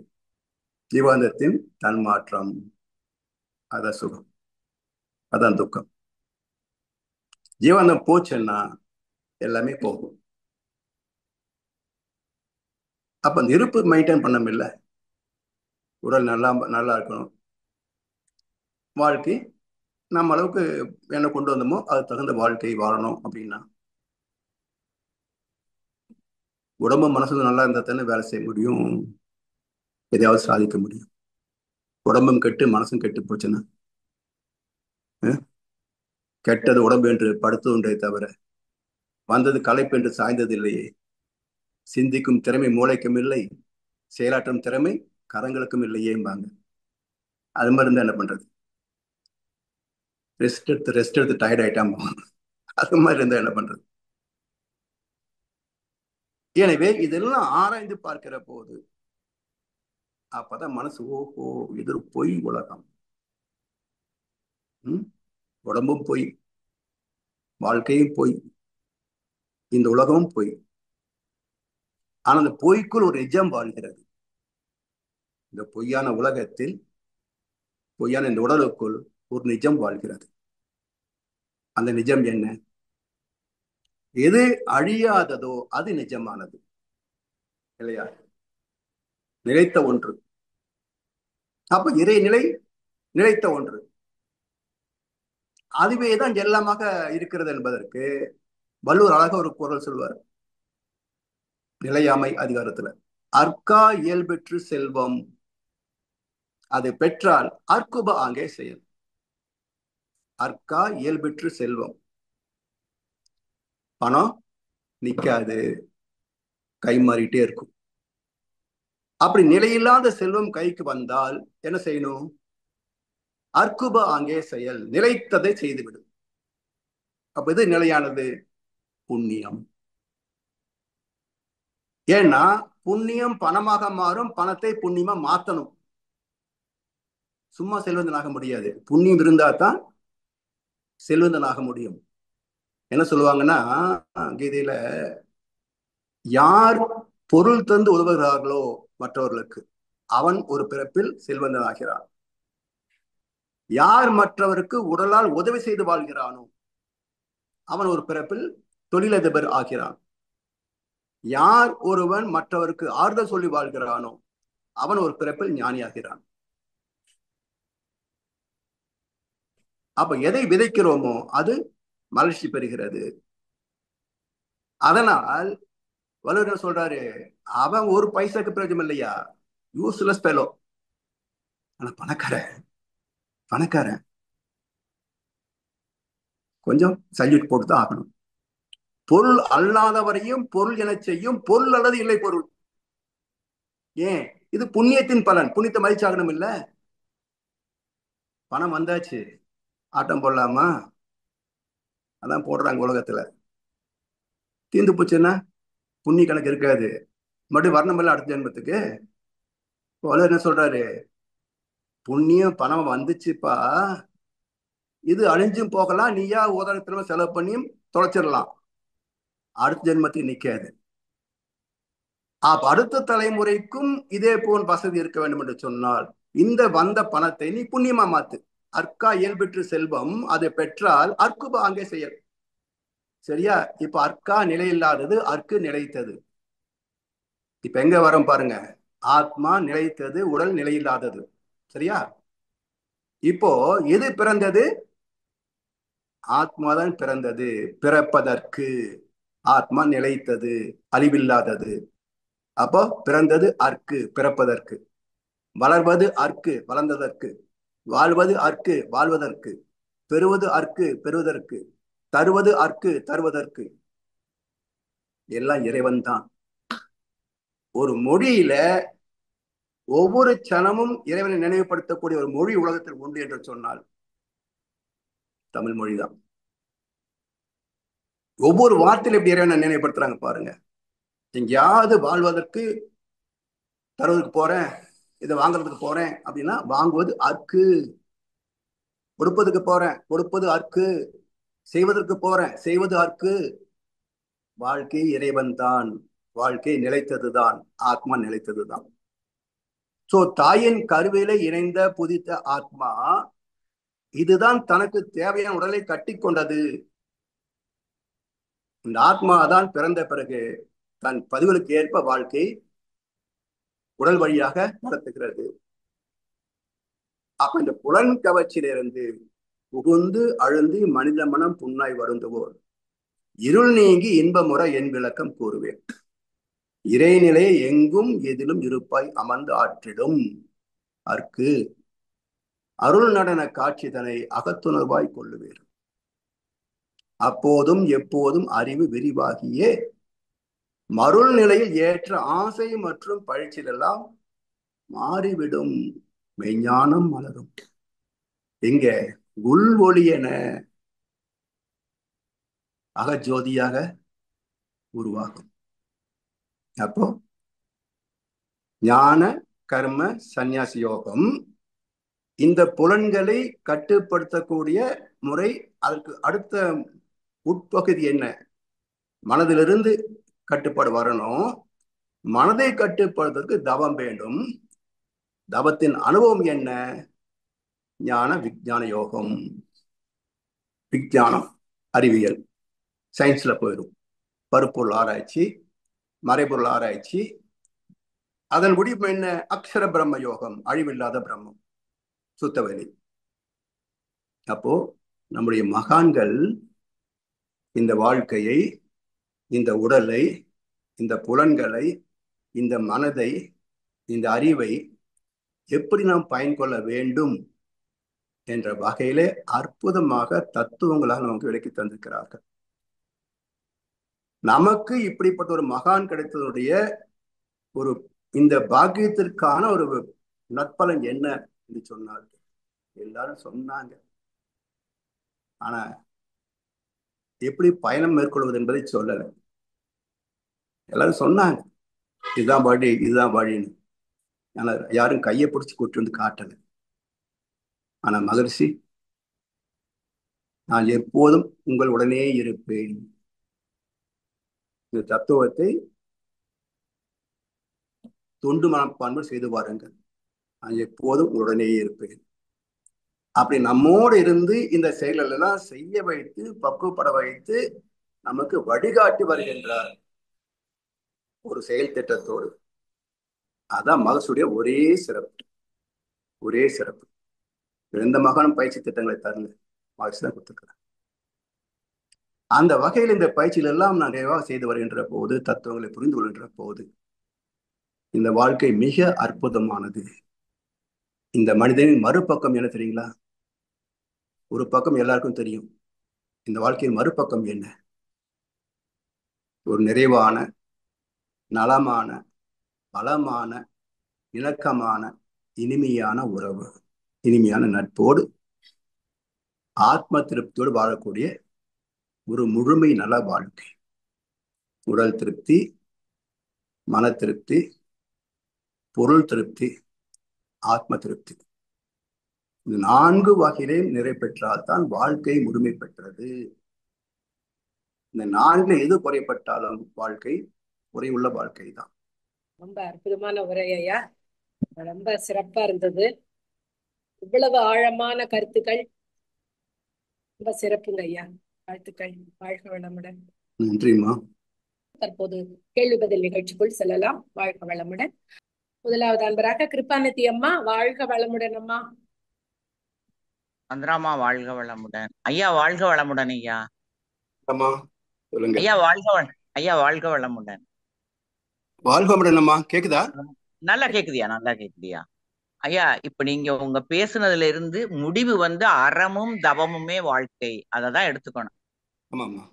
ஜீவாந்தத்தின் தன்மாற்றம். அதான் சுகம், அதான் துக்கம். ஜீவாந்தம் போச்சுன்னா எல்லாமே போகும். அப்ப அந்த இருப்பு மெயின்டைன் பண்ண இல்ல. உடல் நல்லா நல்லா இருக்கணும், வாழ்க்கை நம்ம அளவுக்கு என்ன கொண்டு வந்தோமோ அது தகுந்த வாழ்க்கை வாழணும் அப்படின்னா உடம்பு மனசு நல்லா இருந்தா தானே வேலை செய்ய முடியும், எதையாவது சாதிக்க முடியும். உடம்பும் கெட்டு மனசும் கெட்டு போச்சுன்னா கெட்டது உடம்பு என்று படுத்து ஒன்றே தவிர வந்தது களைப்பு என்று சாய்ந்தது இல்லையே. சிந்திக்கும் திறமை மூளைக்கும் இல்லை, செயலாற்றும் திறமை கரங்களுக்கும் இல்லையேம்பாங்க. அது மாதிரி இருந்தா என்ன பண்றது? ரெஸ்ட் எடுத்து டயர்ட் ஆயிட்டாம அது மாதிரி இருந்தா என்ன பண்றது? எனவே இதெல்லாம் ஆராய்ந்து பார்க்கிற போது அப்பதான் மனசு, ஓஹோ இது ஒரு பொய் உலகம். உடம்பும் பொய், வாழ்க்கையும் பொய், இந்த உலகமும் பொய். ஆனா அந்த பொய்க்குள் ஒரு நிஜம் வாழ்கிறது. இந்த பொய்யான உலகத்தில், பொய்யான இந்த உடலுக்குள் ஒரு நிஜம் வாழ்கிறது. அந்த நிஜம் என்ன? எது அழியாததோ அது நிஜமானது, இல்லையா? நிலைத்த ஒன்று. அப்ப இறைநிலை நிலைத்த ஒன்று, அதுவேதான் எல்லாமாக இருக்கிறது என்பதற்கு வள்ளுவர் அழக ஒரு குறள் சொல்வார், நிலையாமை அதிகாரத்துல. அற்கா இயல்பெற்று செல்வம், அது பெற்றால் அற்குப ஆங்கே செயல். அற்கா இயல்பெற்று செல்வம், பணம் நிக்காது, கை மாறிட்டே இருக்கும். அப்படி நிலையில்லாத செல்வம் கைக்கு வந்தால் என்ன செய்யணும்? அற்குப ஆங்கே செயல், நிலைத்ததை செய்துவிடும். அப்ப இது நிலையானது புண்ணியம். ஏன்னா புண்ணியம் பணமாக மாறும், பணத்தை புண்ணியமா மாத்தணும். சும்மா செல்வந்தனாக முடியாது, புண்ணியம் இருந்தா தான் செல்வந்தனாக முடியும். என்ன சொல்லுவாங்கன்னா கீதையில, யார் பொருள் தந்து உதவுகிறார்களோ மற்றவர்களுக்கு அவன் ஒரு பிறப்பில் செல்வந்தனாகிறான். யார் மற்றவருக்கு உடலால் உதவி செய்து வாழ்கிறானோ அவன் ஒரு பிறப்பில் தொழிலதிபர் ஆகிறான். யார் ஒருவன் மற்றவருக்கு ஆறுதல் சொல்லி வாழ்கிறானோ அவன் ஒரு பிறப்பில் ஞானியாகிறான். அப்ப எதை விதைக்கிறோமோ அது மலர்ச்சி பெறுகிறது. அதனால் வள்ளுவர் சொல்றாரு, அவன் ஒரு பைசாக்கு பிரயோஜனம் இல்லையா, யூஸ்லெஸ் பெலோ. ஆனா பணக்காரன், பணக்காரன் கொஞ்சம் சல்யூட் போட்டுதான் ஆகணும். பொருள் அல்லாதவரையும் பொருள் என செய்யும் பொருள் அல்லது இல்லை பொருள். ஏன்? இது புண்ணியத்தின் பலன், புண்ணியத்தை மதிச்சாகணும் இல்ல. பணம் வந்தாச்சு, ஆட்டம் போடலாமா? அதான் போடுறாங்க உலகத்துல. தீர்ந்து போச்சுன்னா புண்ணிய கணக்கு இருக்காது, மறுபடியும் வரணும் இல்ல அடுத்த ஜென்மத்துக்கு. என்ன சொல்றாரு, புண்ணியம் பணம் வந்துச்சுப்பா, இது அழிஞ்சும் போகலாம், நீயா உதரத்துல செலவு பண்ணியும் தொலைச்சிடலாம், அடுத்த ஜென்மத்துக்கு நிக்காது. அடுத்த தலைமுறைக்கும் இதே போல் வசதி இருக்க வேண்டும் என்று சொன்னால் இந்த வந்த பணத்தை நீ புண்ணியமா மாத்து. அற்கா இயல்பெற்று செல்வம், அதை பெற்றால் அற்குப அங்கே செயல். சரியா? இப்ப அற்கா நிலை இல்லாதது, அற்கு நிலைத்தது. இப்ப எங்க வரோம் பாருங்க, ஆத்மா நிலைத்தது, உடல் நிலை இல்லாதது. சரியா? இப்போ எது பிறந்தது? ஆத்மாதான் பிறந்தது. பிறப்பதற்கு ஆத்மா நிலைத்தது, அழிவில்லாதது. அப்போ பிறந்தது அற்கு, பிறப்பதற்கு. வளர்வது அற்கு, வளர்ந்ததற்கு. வாழ்வது அற்கு, வாழ்வதற்கு. பெறுவது அற்கு, பெறுவதற்கு. தருவது அற்கு, தருவதற்கு. எல்லாம் இறைவன் தான். ஒரு மொழியில ஒவ்வொரு சனமும் இறைவனை நினைவுபடுத்தக்கூடிய ஒரு மொழி உலகத்தில் உண்டு என்று சொன்னால் தமிழ் மொழிதான். ஒவ்வொரு வார்த்தையில எப்படி இறைவனை நினைவுபடுத்துறாங்க பாருங்க. எங்கேயாவது வாழ்வதற்கு தருவதற்கு போறேன், இதை வாங்குறதுக்கு போறேன் அப்படின்னா வாங்குவது அற்கு. கொடுப்பதுக்கு போறேன், கொடுப்பது அற்கு. செய்வதற்கு போறேன், செய்வது அற்கு. வாழ்க்கை இறைவன் தான். வாழ்க்கை நிலைத்ததுதான். ஆத்மா நிலைத்ததுதான். சோ தாயின் கருவிலே இணைந்த புதித்த ஆத்மா இதுதான் தனக்கு தேவையான உடலை கட்டி கொண்டது. இந்த ஆத்மா தான் பிறந்த பிறகு தன் பதிவுகளுக்கு ஏற்ப வாழ்க்கை உடல் வழியாக நடத்துகிறது. அப்ப இந்த புலன் கவர்ச்சியிலிருந்து புகுந்து அழுந்தி மனித மனம் புண்ணாய் வருந்துவோர் இருள் நீங்கி இன்பமுற என் விளக்கம் கூறுவேன். இறைநிலை எங்கும் எதிலும் இருப்பாய் அமர்ந்து ஆற்றிடும் அற்கு. அருள் நடன காட்சிதனை அகத்துணர்வாய் கொள்ளுவேர். அப்போதும் எப்போதும் அறிவு விரிவாகியே மருள் நிலையில் ஏற்ற ஆசை மற்றும் பழிச்சில் எல்லாம் மாறிவிடும். மெய்ஞானம் மலரும். எங்க உள் ஒளி என அகஜோதியாக உருவாகும். அப்போ ஞான கர்ம சந்நியாச யோகம் இந்த புலன்களை கட்டுப்படுத்தக்கூடிய முறை. அதற்கு அடுத்த உட்பகுதி என்ன? மனதிலிருந்து கட்டுப்பாடு வரணும். மனதை கட்டுப்படுத்துவதற்கு தவம் வேண்டும். தவத்தின் அனுபவம் என்ன? ஞான விஞ்ஞான யோகம். விஞ்ஞானம் அறிவியல் சயின்ஸ்ல போயிடும். பருப்பொருள் ஆராய்ச்சி, மறைபொருள் ஆராய்ச்சி. அதன் முடிவு என்ன? அக்ஷர பிரம்ம யோகம், அழிவில்லாத பிரம்மம், சுத்தவெளி. அப்போ நம்முடைய மகான்கள் இந்த வாழ்க்கையை, இந்த உடலை, இந்த புலன்களை, இந்த மனதை, இந்த அறிவை எப்படி நாம் பயன்கொள்ள வேண்டும் என்ற வகையிலே அற்புதமாக தத்துவங்களாக நமக்கு விளக்கி தந்திருக்கிறார்கள். நமக்கு இப்படிப்பட்ட ஒரு மகான் கிடைத்ததுடைய ஒரு இந்த பாக்கியத்திற்கான ஒரு நற்பலன் என்ன என்று சொன்னார்கள். எல்லாரும் சொன்னாங்க. ஆனா எப்படி பயணம் மேற்கொள்வது என்பதை சொல்லலை. எல்லாரும் சொன்னாங்க இதுதான் வழி, இதுதான் வழின்னு. ஆனா யாரும் கையை பிடிச்சி கூட்டு வந்து காட்டலை. ஆனா மகரிஷி, நான் எப்போதும் உங்கள் உடனே இருப்பேன். இந்த தத்துவத்தை தொண்டு மனப்பான்மை செய்து பாருங்கள். நான் எப்போதும் உடனே இருப்பேன். அப்படி நம்மோடு இருந்து இந்த செயல்கள் எல்லாம் செய்ய வைத்து பக்குவப்பட வைத்து நமக்கு வழிகாட்டி வருகின்றார் ஒரு செயல் திட்டத்தோடு. அதான் மகசுடைய ஒரே சிறப்பு. ஒரே சிறப்பு. எந்த மகனும் பயிற்சி திட்டங்களை தரல, மகசு தான் கொடுத்துருக்கிறார். அந்த வகையில் இந்த பயிற்சிகள் எல்லாம் நான் நிறைவாக செய்து வருகின்ற போது, தத்துவங்களை புரிந்து கொள்கின்ற போது, இந்த வாழ்க்கை மிக அற்புதமானது. இந்த மனிதனின் மறுபக்கம் என்ன தெரியுங்களா? ஒரு பக்கம் எல்லாருக்கும் தெரியும். இந்த வாழ்க்கையின் மறுபக்கம் என்ன? ஒரு நிறைவான, நலமான, பலமான, இணக்கமான, இனிமையான உறவு, இனிமையான நட்போடு ஆத்ம திருப்தியோடு வாழக்கூடிய ஒரு முழுமை நல வாழ்க்கை. உடல் திருப்தி, மன திருப்தி, பொருள் திருப்தி, ஆத்ம திருப்தி. இந்த 4 வகையிலையும் நிறை பெற்றால்தான் வாழ்க்கை முழுமை பெற்றது. இந்த 4 எது குறைப்பட்டாலும் வாழ்க்கை குறையுள்ள வாழ்க்கை தான். ரொம்ப அற்புதமான உரை ஐயா. ரொம்ப சிறப்பா இருந்தது. இவ்வளவு ஆழமான கருத்துக்கள். ரொம்ப சிறப்புங்க ஐயா. வாழ்த்துக்கள். வாழ்க வளமுடன். நன்றிம்மா. தற்போது கேள்வி பதில் நிகழ்ச்சிக்குள் செல்லலாம். வாழ்க வளமுடன். முதலாவது அன்பராக கிருபாநிதி அம்மா. வாழ்க வளமுடன் அம்மா. சந்திராமா வாழ்க வளமுடன். ஐயா வாழ்க வளமுடன். ஐயா அம்மா சொல்லுங்க. ஐயா ஐயா வாழ்க வளமுடன். வாழ்க வளமுடன் அம்மா. கேக்குதா? நல்லா கேக்குதியா? நல்லா கேக்குதியா? ஐயா இப்ப நீங்க உங்க பேசுனதுல இருந்து முடிவு அறமும் தவமுமே வாழ்க்கை, அததான் எடுத்துக்கணும். ஆமாம்மா.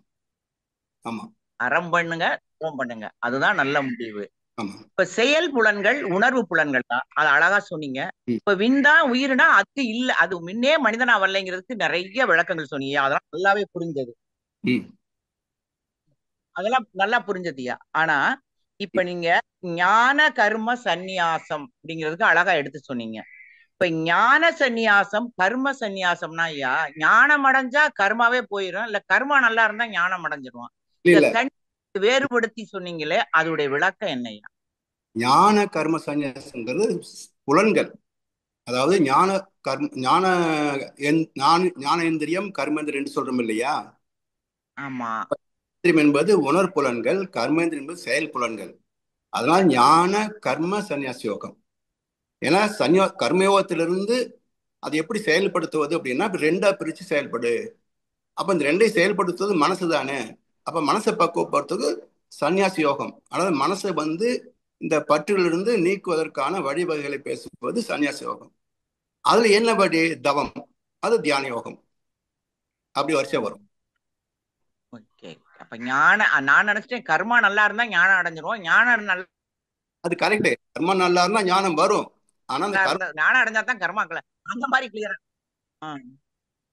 ஆமா. அறம் பண்ணுங்க, தவம் பண்ணுங்க, அதுதான் நல்ல முடிவு. ஆமா. இப்ப செயல் புலன்கள் உணர்வு புலன்கள் தான், அது அழகா சொன்னீங்க. இப்ப விந்தா உயிர்னா அது இல்ல, அது முன்னே மனிதனா வரலைங்கிறதுக்கு நிறைய விளக்கங்கள் சொன்னீங்க. அதெல்லாம் நல்லாவே புரிஞ்சது. அதெல்லாம் நல்லா புரிஞ்சதுயா. ஆனா இப்ப நீங்க ஞான கர்ம சந்நியாசம் அப்படிங்கிறதுக்கு அழகா எடுத்து சொன்னீங்க. இப்ப ஞான சந்நியாசம் கர்ம சந்நியாசம்னா ஐயா, ஞானம் அடைஞ்சா கர்மாவே போயிடும், இல்ல கர்மா நல்லா இருந்தா ஞானம் அடைஞ்சிருவான். இல்ல இத இல்ல தனி வேறுபடுத்தி சொன்னீங்களே, அதோடைய விளக்கம் என்னய்யா? ஞான கர்ம சந்நியாசங்கிறது புலன்கள். அதாவது ஞானேந்திரியம் கர்மேந்திரியம் என்று சொல்றோம் இல்லையா? ஆமா. இந்திரியம் என்பது உணர்புலன்கள், கர்மேந்திரியம் என்பது செயல் புலன்கள். அதனால ஞான கர்ம சந்நியாச யோகம். ஏன்னா கர்மயோகத்திலிருந்து அதை எப்படி செயல்படுத்துவது அப்படின்னா ரெண்டா பிரிச்சு செயல்படு. அப்ப இந்த ரெண்டையும் செயல்படுத்துவது மனசு தானே. அப்ப மனசை பக்குவப்படுத்துவது சந்நியாச யோகம். அதாவது மனசை இந்த பற்றிலிருந்து நீக்குவதற்கான வழிவகைகளை பேசுவது சந்நியாச யோகம். அதுல என்ன வழி? தவம். அது தியான யோகம். அப்படி வரிசை வரும். ஓகே. அப்ப நான் நினைச்சிட்டேன் கர்மா நல்லா இருந்தா ஞானம் அடைஞ்சிரும், ஞானம் நல்லா அது கரெக்டு. கர்ம நல்லா இருந்தா ஞானம் வரும். ஆனா அந்த இருந்தா ஞானம் அடைஞ்சா தான் கர்மாக்களை அந்த மாதிரி கிளியரா.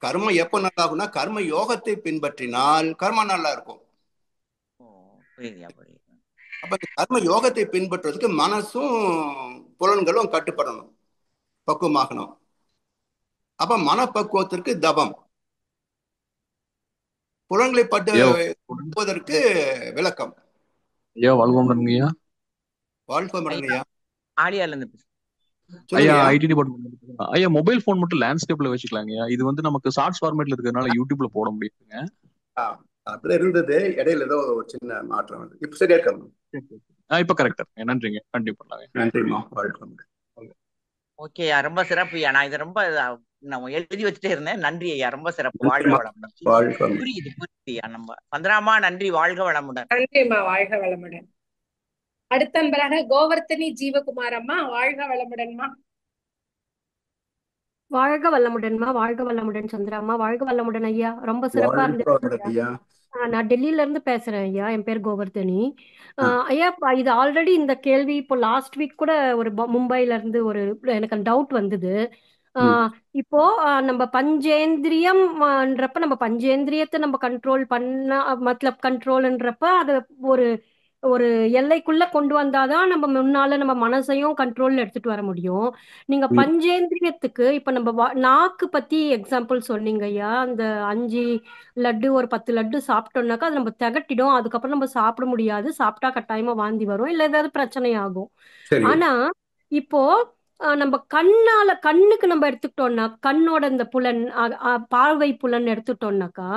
கர்மம் எப்ப நல்லா ஆகும்னா கர்ம யோகத்தை பின்பற்றினால் கர்மம் நல்லா இருக்கும். புரியுதுயா, புரியுது. அப்ப இந்த கர்ம யோகத்தை பின்பற்றுவதற்கு மனசும் புலன்களும் கட்டுப்படணும், பக்குவமாகணும். அப்ப மனப்பக்குவத்திற்கு தபம், புலன்களை பட்டுவதற்கு விளக்கம். ஐயா வாழ்க்கை வாழ்க்கை ஆலியால இருந்து ஐயா ஐடி டிபார்ட்மெண்ட். ஐயா மொபைல் போன் மட்டும் லேண்ட்ஸ்கேப்ல வச்சுக்கலாங்க. இது நமக்கு ஷார்ட்ஸ் ஃபார்மேட்ல இருக்கிறதுனால யூடியூப்ல போட முடியுதுங்க. அப்படிதான் இருந்தது, இடையில ஏதோ ஒரு சின்ன மாற்றம் வந்து இப்ப சரியா இருக்கணும். இப்ப கரெக்டா நன்றிங்க. கண்டிப்பா நன்றிமா. வாழ்க்கை. ஓகே ஐயா, ரொம்ப சிறப்பு ஐயா. நான் இதை ரொம்ப நான் எழுதி வச்சுட்டே இருந்தேன். நன்றி ஐயா, ரொம்ப சிறப்பு. வாழ்க வளமுடன். புரியுது ஐயா. நம்ம சந்திராமா நன்றி. வாழ்க வளமுடன். நன்றிம்மா. வாழ்க வளமுடன். அடுத்த நண்பராக கோவர்த்தனி ஜீவகுமார் அம்மா, வாழ்க வளமுடன்மா. வாழ்க வளமுடன்மா. வாழ்க வளமுடன் சந்திராமா. வாழ்க வளமுடன் ஐயா. ரொம்ப சிறப்பா இருந்துச்சு. நான் டெல்லியில இருந்து பேசுறேன் ஐயா. என் பேர் கோவர்தனி. ஐயா இது ஆல்ரெடி இந்த கேள்வி இப்போ லாஸ்ட் வீக் கூட ஒரு மும்பைல இருந்து எனக்கு டவுட் வந்தது. இப்போ நம்ம பஞ்சேந்திரியம்ன்றப்ப நம்ம பஞ்சேந்திரியத்தை நம்ம கண்ட்ரோல் பண்ண மத்தலப் கண்ட்ரோல்ன்றப்ப அது ஒரு ஒரு எல்லைக்குள்ள கொண்டு வந்தாதான் நம்ம முன்னால நம்ம மனசையும் கண்ட்ரோல்ல எடுத்துட்டு வர முடியும். நீங்க பஞ்சேந்திரியத்துக்கு இப்ப நம்ம நாக்கு பத்தி எக்ஸாம்பிள் சொன்னீங்க ஐயா. அந்த 5 லட்டு ஒரு 10 லட்டு சாப்பிட்டோம்னாக்கா அது நம்ம திகட்டிடும். அதுக்கப்புறம் நம்ம சாப்பிட முடியாது. சாப்பிட்டா கட்டாயமா வாந்தி வரும், இல்ல ஏதாவது பிரச்சனை ஆகும். ஆனா இப்போ நம்ம கண்ணுக்கு நம்ம எடுத்துக்கிட்டோம்னா கண்ணோட இந்த புலன் பார்வை புலன் எடுத்துட்டோம்னாக்கா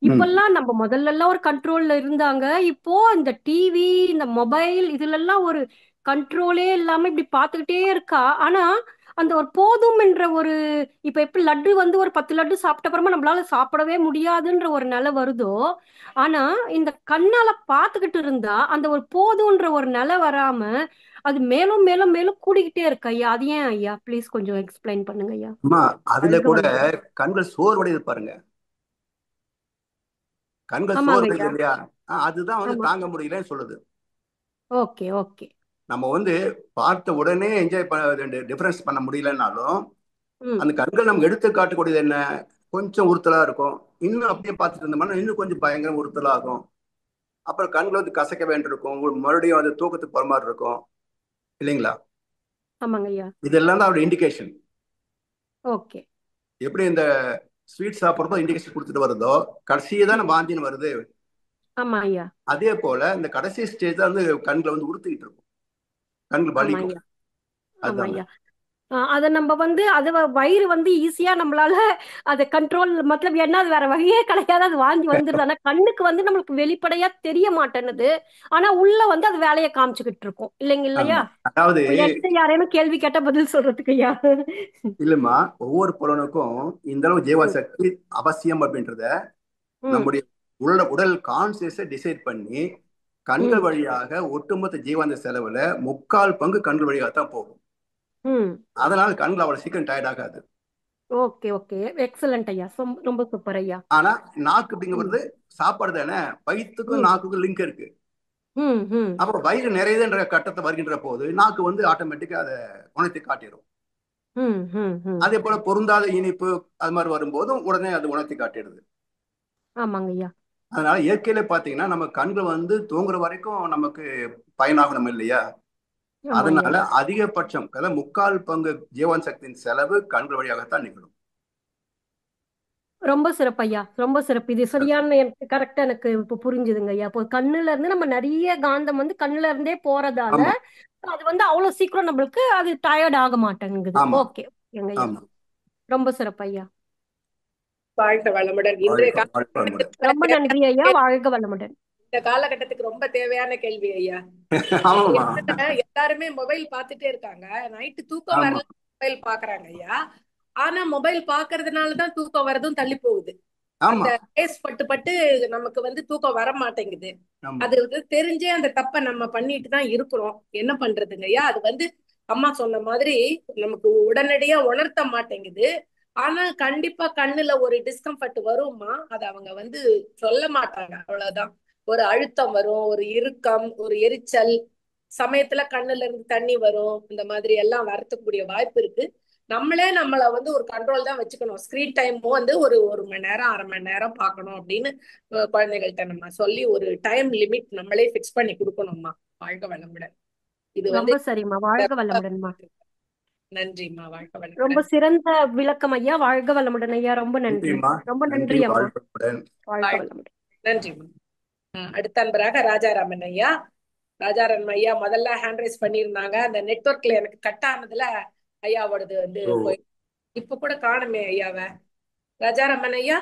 இப்பெல்லாம் நம்ம முதல்ல எல்லாம் ஒரு கண்ட்ரோல்ல இருந்தாங்க. இப்போ இந்த டிவி இந்த மொபைல் இதுல எல்லாம் ஒரு கண்ட்ரோலே இல்லாம இப்படி பார்த்துக்கிட்டே இருக்கா. ஆனா அந்த ஒரு போதும் என்ற இப்ப எப்படி லட்டு ஒரு 10 லட்டு சாப்பிட்ட அப்புறமா நம்மளால சாப்பிடவே முடியாதுன்ற ஒரு நிலை வருதோ, ஆனா இந்த கண்ணால பார்த்துக்கிட்டு இருந்தா அந்த ஒரு போதும்ன்ற ஒரு நிலை வராம அது மேலும் மேலும் மேலும் கூடிக்கிட்டே இருக்கு ஐயா. அது ஏன் ஐயா? ப்ளீஸ் கொஞ்சம் எக்ஸ்பிளைன் பண்ணுங்க ஐயா. அதுல கூட கண்கள் சோர்வடைது பாருங்க. கண்கள் சோர்வடைது இல்லையா? அதுதான் தாங்க முடியலன்னு சொல்லுது. Okay okay. நம்ம பார்த்த உடனே என்ஜாய் டிஃபரன்ஸ் பண்ண முடியலன்னாலும் அந்த கண்கள் நமக்கு எடுத்து காட்டக்கூடியது என்ன? கொஞ்சம் உறுத்தலா இருக்கும். இன்னும் அப்படியே பார்த்துட்டு இருந்தோம்னா இன்னும் கொஞ்சம் பயங்கர உறுத்தலாகும். அப்புறம் கண்கள் கசக்க வேண்டியிருக்கும். மறுபடியும் அது தூக்கத்துக்கு போற மாதிரி இருக்கும் இல்லைங்களா? இதெல்லாம் தான் அவருடைய இண்டிகேஷன். ஓகே. எப்படி இந்த ஸ்வீட் சாப்பிட்றதோ இண்டிகேஷன் கொடுத்துட்டு வருதோ, கடைசியே தான் வாந்தின்னு வருது. அதே போல இந்த கடைசி ஸ்டேஜ் தான் கண்களை உறுத்திக்கிட்டு இருக்கும். கண்கள் வலிக்கும். அத நம்ம அத வயிறு ஈஸியா நம்மளால அதை கண்ட்ரோல் மத்தலப் என்ன அது வேற வழியே கிடையாது. அது வாந்தி வந்துருது. ஆனா கண்ணுக்கு நம்மளுக்கு வெளிப்படையா தெரிய மாட்டேன்னுது. ஆனா உள்ள அது வேலையை காமிச்சுக்கிட்டு இருக்கும் இல்லையா? அதாவது யாரேனும் கேள்வி கேட்டா பதில் சொல்றதுக்கு ஐயா. இல்லம்மா, ஒவ்வொரு புலனுக்கும் இந்த அளவு ஜீவசக்தி அவசியம் அப்படின்றத நம்முடைய உடல் கான்சியஸை டிசைட் பண்ணி கண்கள் வழியாக ஒட்டுமொத்த ஜீவாந்த செலவுல 3/4 பங்கு கண்கள் வழியாக தான் போகும். அதனால கண்கள் அவ்வளவு சீக்கிரம் டயர்ட் ஆகாது. Okay okay. எக்ஸலென்ட் ஐயா. ரொம்ப சூப்பர் ஐயா. ஆனா நாக்கு அப்படிங்கிறது சாப்பாடு தானே, வயிற்றுக்கும் நாக்குக்கும் லிங்க் இருக்கு. அப்ப வயிறு நிறையதுன்ற கட்டத்தை வருகின்ற போது நாக்கு ஆட்டோமேட்டிக்கா அதை உணர்த்தி காட்டிடும். அதே போல பொருந்தாத இனிப்பு அது மாதிரி வரும்போதும் உடனே அது உணர்த்தி காட்டிடுது. ஆமாங்க ஐயா. அதனால இயற்கையில பாத்தீங்கன்னா நம்ம கண்கள் வந்து தூங்குற வரைக்கும் நமக்கு பயனாகணும் இல்லையா? ஆமா ஐயா. அதனால அதிகபட்சம் அதாவது 3/4 ஜீவன் சக்தியின் செலவு கண்கள் வழியாகத்தான் நிகழும். ரொம்ப சிறப்பு ஐயா, ரொம்ப சிறப்பு. இது சரியான எனக்கு கரெக்டா எனக்கு இப்போ புரிஞ்சுதுங்க ஐயா. இப்போ கண்ணுல இருந்து நம்ம நிறைய காந்தம் வந்து கண்ணுல இருந்தே போறதால ஆமா அது வந்து அவ்வளவு சீக்கிரம் நம்மளுக்கு அது டயர்ட் ஆக மாட்டேங்குது. ஆமா ஓகே ஓகேங்க ஐயா, ஆமா. ரொம்ப சிறப்பு ஐயா. வாழ்க வளமுடன். இன்றைய வாழ்க்கை வளமுடன். ரொம்ப காலகட்டத்துக்கு நன்றி ஐயா, வாழ்க வளமுடன். இந்த காலகட்டத்துக்கு ரொம்ப தேவையான கேள்வி ஐயா. ஆமாமா என்னன்னா, எல்லாருமே மொபைல் பார்த்துட்டே இருக்காங்க. நைட்டு தூக்கம் ஆமா வரல, மொபைல் பாக்குறாங்க ஐயா. ஆனா மொபைல் பாக்குறதுனாலதான் தூக்கம் வரதும் தள்ளி போகுது. ஆமா அந்த ரேஸ் பட்டு பட்டு நமக்கு வந்து தூக்கம் வர மாட்டேங்குது. ஆமா அது வந்து தெரிஞ்சே அந்த தப்பை நம்ம பண்ணிட்டு தான் இருக்கிறோம். என்ன பண்றதுங்க ஐயா? அது வந்து அம்மா சொன்ன மாதிரி நமக்கு உடனடியா உணர்த்த மாட்டேங்குது. ஆனா கண்டிப்பா கண்ணுல ஒரு டிஸ்கம்ஃபர்ட் வருமா, அது அவங்க வந்து சொல்ல மாட்டாங்க. அவ்வளவுதான். ஒரு அழுத்தம் வரும், ஒரு இறுக்கம், ஒரு எரிச்சல், சமயத்துல கண்ணுல இருந்து தண்ணி வரும். இந்த மாதிரி எல்லாம் வரத்துக்கூடிய வாய்ப்பு இருக்கு. நம்மளே நம்மள வந்து ஒரு கண்ட்ரோல் தான் வச்சுக்கணும். ஸ்கிரீன் டைமும் வந்து ஒரு 1 மணி நேரம் 1/2 மணி நேரம் பார்க்கணும் அப்படின்னு குழந்தைகள்கிட்ட நம்ம சொல்லி ஒரு டைம் லிமிட் நம்மளே ஃபிக்ஸ் பண்ணி கொடுக்கணும்மா. வாழ்க வளமுடன். இது வந்து ரொம்ப சரிம்மா, வாழ்க வளமுடன்மா. நன்றிம்மா. வாழ்க ரொம்ப வளமுடன். சிறந்த விளக்கம் ஐயா, வாழ்க வளமுடன் ஐயா. ரொம்ப நன்றி, நன்றிம்மா. ரொம்ப நன்றி. நன்றி அம்மா. வாழ்வுடன். வாழ்க வளமுடன். நன்றிம்மா. அடுத்த அன்பராக ராஜாராமன் ஐயா. ராஜாராமன் ஐயா முதல்ல ஹேண்ட் ரைஸ் பண்ணியிருந்தாங்க. அந்த நெட்வொர்க்ல எனக்கு கட் ஆனதுல ஐயாவோடது வந்து ஓ போய் இப்ப கூட காணுமே ஐயாவ. ராஜாராமன் ஐயா.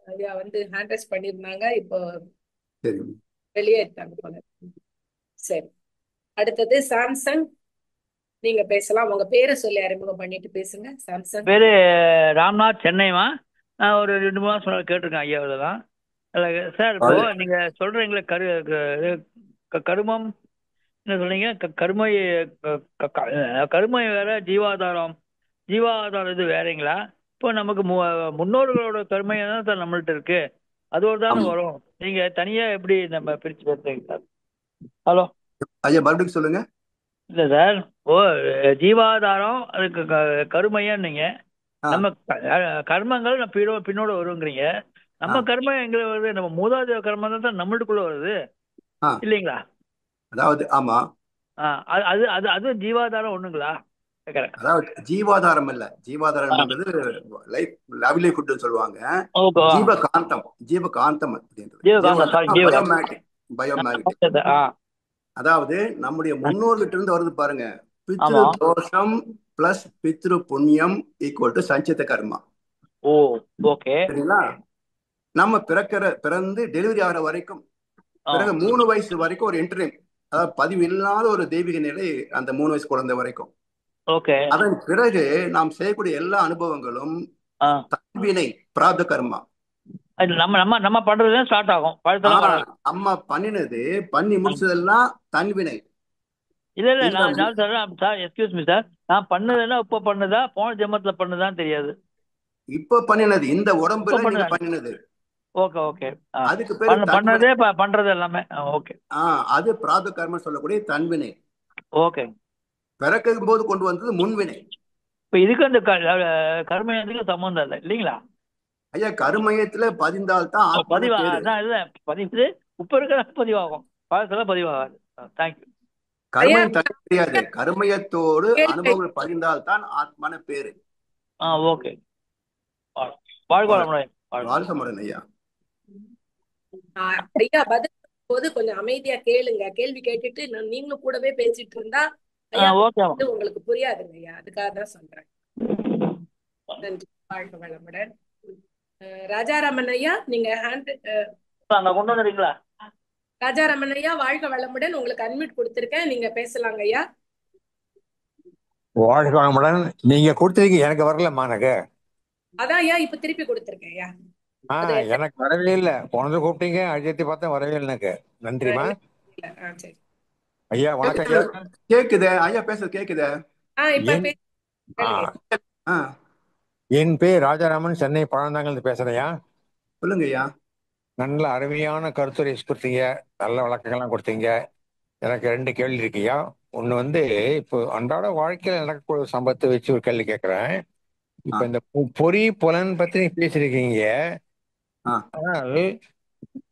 ஐயா வந்து ஹேண்ட் ரைஸ் பண்ணியிருந்தாங்க, இப்போ சரி வெளியேறிட்டாங்க போல. சரி, அடுத்தது சாம்சங். நீங்க பேசலாம். உங்க பேரை சொல்லி அறிமுகம் பண்ணிட்டு பேசுங்க. சாம்சங். பேரு ராம்நாத், சென்னைமா. நான் ஒரு 2 மாதம் கேட்டிருக்கேன் ஐயாவில் தான். சார் இப்போ நீங்க சொல்றீங்களே கருமம் என்ன சொல்றீங்க? கருமை கருமை வேற, ஜீவாதாரம் இது வேறங்களா? இப்போ நமக்கு முன்னோர்களோட கருமை தான் சார் நம்மள்ட்ட இருக்கு, அதோடு தானே ஆமா வரும். நீங்க தனியா எப்படி நம்ம பிரிச்சு பேசுறீங்க சார்? ஹலோ ஐயா மறுபடியும் சொல்லுங்க. இல்லை சார், ஓ ஜீவாதாரம் அதுக்கு கருமையான்னீங்க. ஆ நம்ம கர்மங்கள் நம்ம பின்னோட வருங்கிறீங்க. ஆ நம்ம கர்மம் எங்க வருது? நம்ம மூதாதைய கர்மம் தான் நம்மளுக்குள்ள வருது ஆ இல்லைங்களா? அதாவது ஆமா அது அது அது அது ஜீவாதாரம் ஒண்ணுங்களா கேட்கறேன். அதாவது ஜீவாதாரம் இல்ல, ஜீவாதாரம் என்பது லைஃப் லைவ்லிஹுட்னு சொல்லுவாங்க. ஓகே. ஜீவகாந்தம் ஜீவகாந்தம் அப்படின்றது ஜீவகாந்தம், சாரி, ஜீவகாந்தம். பயோமேட்டிக் பயோமேட்டிக். அதாவது நம்முடைய முன்னோர்கிட்ட இருந்து வருது பாருங்க. பித்ரு ஆமா. தோஷம் பிளஸ் பித்ரு புண்ணியம் ஈக்குவல் டு சஞ்சித கர்மா. ஓ ஓகே. சரிங்களா? நம்ம பிறந்து டெலிவரி ஆகிற வரைக்கும், பிறகு 3 வயசு வரைக்கும் ஒரு இன்டர்வியூ, அதாவது பதிவு இல்லாத ஒரு தெய்வீக நிலை அந்த 3 வயசு குழந்தை வரைக்கும். ஓகே. அதன் பிறகு நாம் செய்யக்கூடிய எல்லா அனுபவங்களும் தன்வினை பிராப்த கர்மா. நம்ம நம்ம நம்ம பண்றது ஸ்டார்ட் ஆகும். அம்மா பண்ணினது பண்ணி முடிச்சதெல்லாம் தன்வினை. இல்ல இல்ல, நான் சார் எக்ஸ்கியூஸ் மீ சார், நான் பண்ணதுன்னா இப்ப பண்ணதா போன ஜென்மத்துல பண்ணதான்னு தெரியாது. இப்ப பண்ணினது இந்த உடம்புல நீங்க பண்ணினது. Okay okay. அதுக்கு பேரு பண்ணதே பண்றது எல்லாமே. ஓகே. அது பிராப்த கர்மா சொல்லக்கூடிய தன்வினை. ஓகே. பிறக்கும் போது கொண்டு வந்தது முன்வினை. இப்ப இதுக்கு அந்த கர்மயத்துக்கு சம்பந்தம் இல்லை இல்லைங்களா ஐயா? கருமயத்துல பதிந்தால்தான் பதிவு இல்ல, பதிவு இப்ப இருக்கிற பதிவாகும், பழத்துல பதிவாகாது. தேங்க்யூ. கருமையம் தனி தெரியாது, கருமயத்தோடு அனுபவங்கள் பதிந்தால்தான் ஆத்மான பேரு. ஓகே. வாழ்க வளமுடன். வாழ்க வளமுடன் ஐயா. ஐயா பதில் போது கொஞ்சம் அமைதியா கேளுங்க. கேள்வி கேட்டுட்டு நீங்களும் கூடவே பேசிட்டு இருந்தா உங்களுக்கு புரியாதுங்க ஐயா, அதுக்காக தான் சொல்றேன். நன்றி. வாழ்க வளமுடன். ராஜாராமன் ஐயா, நீங்க கொண்டு வந்துறீங்களா? ராஜாராமன் ஐயா, வாழ்க வளமுடன். உங்களுக்கு அன்மியூட் கொடுத்திருக்கேன், நீங்க பேசலாங்க ஐயா. வாழ்க வளமுடன். நீங்க கொடுத்திருக்கீங்க, எனக்கு வரலம்மா. எனக்கு அதான் ஐயா இப்ப திருப்பி கொடுத்திருக்கேன் ஐயா. எனக்கு வரவே இல்ல. போனது கூப்பிட்டீங்க, அழைத்தி பார்த்தா வரவே இல்லை எனக்கு. நன்றிமா ஐயா. வணக்கம் ஐயா. கேக்குதே ஐயா, பேச கேக்குதே. என் பேர் ராஜாராமன், சென்னை பழந்தாங்கல் பேசுறேயா. சொல்லுங்க ஐயா. நல்ல அருமையான கருத்துரை கொடுத்தீங்க, நல்ல விளக்கங்கள்லாம் கொடுத்தீங்க. எனக்கு 2 கேள்வி இருக்குய்யா. ஒண்ணு வந்து இப்போ அன்றாட வாழ்க்கையில நடக்கக்கூடிய சம்பவத்தை வச்சு ஒரு கேள்வி கேட்கிறேன். இப்ப இந்த பொறி புலன் பத்தி நீங்க பேசிருக்கீங்க. ஆனால்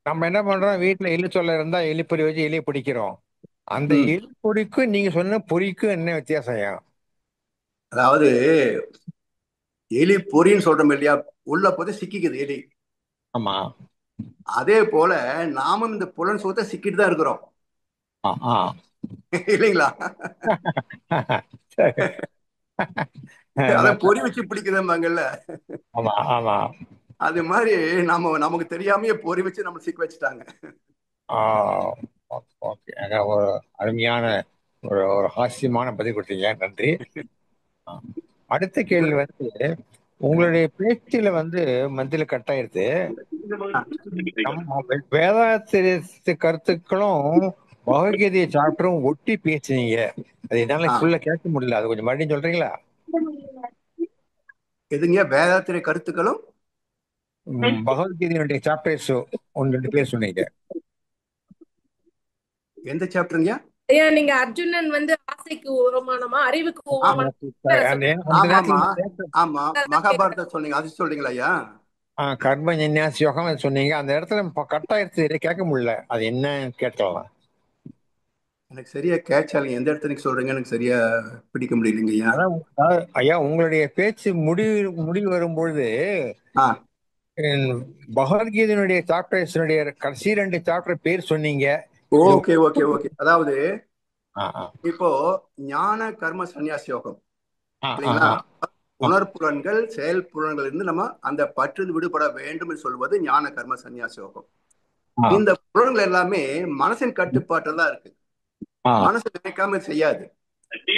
நம்ம என்ன பண்றோம், வீட்டுல எலி தொல்லை இருந்தா எலிப்பொறி வச்சு எலியை பிடிக்கிறோம். அந்த எலிப்பொறிக்கும் நீங்க சொன்ன பொறிக்கும் என்ன வித்தியாசம்? அதாவது எலி பொறின்னு சொல்றோம் இல்லையா, உள்ள போது சிக்கிக்குது எலி. ஆமா. அதே போல நாமும் இந்த புலன் சுகத்தை சிக்கிட்டு தான் இருக்கிறோம் இல்லைங்களா? அத பொறி வச்சு பிடிக்குதும்பாங்கல்ல. ஆமா ஆமா. அது மாதிரி நமக்கு தெரியாமயே பொறி வச்சு நம்ம சிக்க வச்சுட்டாங்க. ஒரு அருமையான ஒரு ஹாஸ்யமான பதில் கொடுத்தீங்க, நன்றி. அடுத்த கேள்வி வந்து, உங்களுடைய பேச்சில வந்து மத்தியில கட் ஆயிருது. வேதாத்திரிய கருத்துக்களும் பகவத்கீதை சாப்டரும் ஒட்டி பேசுனீங்க. அது என்னால ஃபுல்லா கேட்க முடியல. அது கொஞ்சம் மறுபடியும் சொல்றீங்களா? எதுங்க வேதாத்திரிய கருத்துக்களும் பகவத்கீதையினுடைய சாப்டர்ஸ் 1-2 பேர் சொன்னீங்க. எந்த சாப்டருங்க? ஐயா நீங்க அர்ஜுனன் வந்து ஆசைக்கு உவமானமா அறிவுக்கு ஆமா மகாபாரதம் சொன்னீங்க, அது சொல்றீங்களா ஐயா? கர்ம நின்யாச யோகம் சொன்னீங்க. அந்த இடத்துல கட்டாயத்து கேட்க முடியல. அது என்ன கேட்கலாம்? எனக்கு சரியா கேட்சாலிங்க. எந்த இடத்துல சொல்றீங்க எனக்கு சரியா பிடிக்க முடியலைங்க ஐயா. ஐயா உங்களுடைய பேச்சு முடிவு வரும்பொழுது பகவத்கீதையினுடைய சாப்டர்ஸினுடைய கடைசி 2 சாப்டர் பேர் சொன்னீங்க. Okay okay okay. அதாவது இப்போ ஞான கர்ம சந்நியாச யோகம் இல்லைங்களா, உணர்ப்புலன்கள் செயல்புலன்கள் இருந்து நம்ம அந்த பற்றில் விடுபட வேண்டும் என்று சொல்வது ஞான கர்ம சந்நியாச யோகம். இந்த புலன்கள் எல்லாமே மனசின் கட்டுப்பாட்டில் தான் இருக்கு. மனசு நினைக்காம செய்யாது.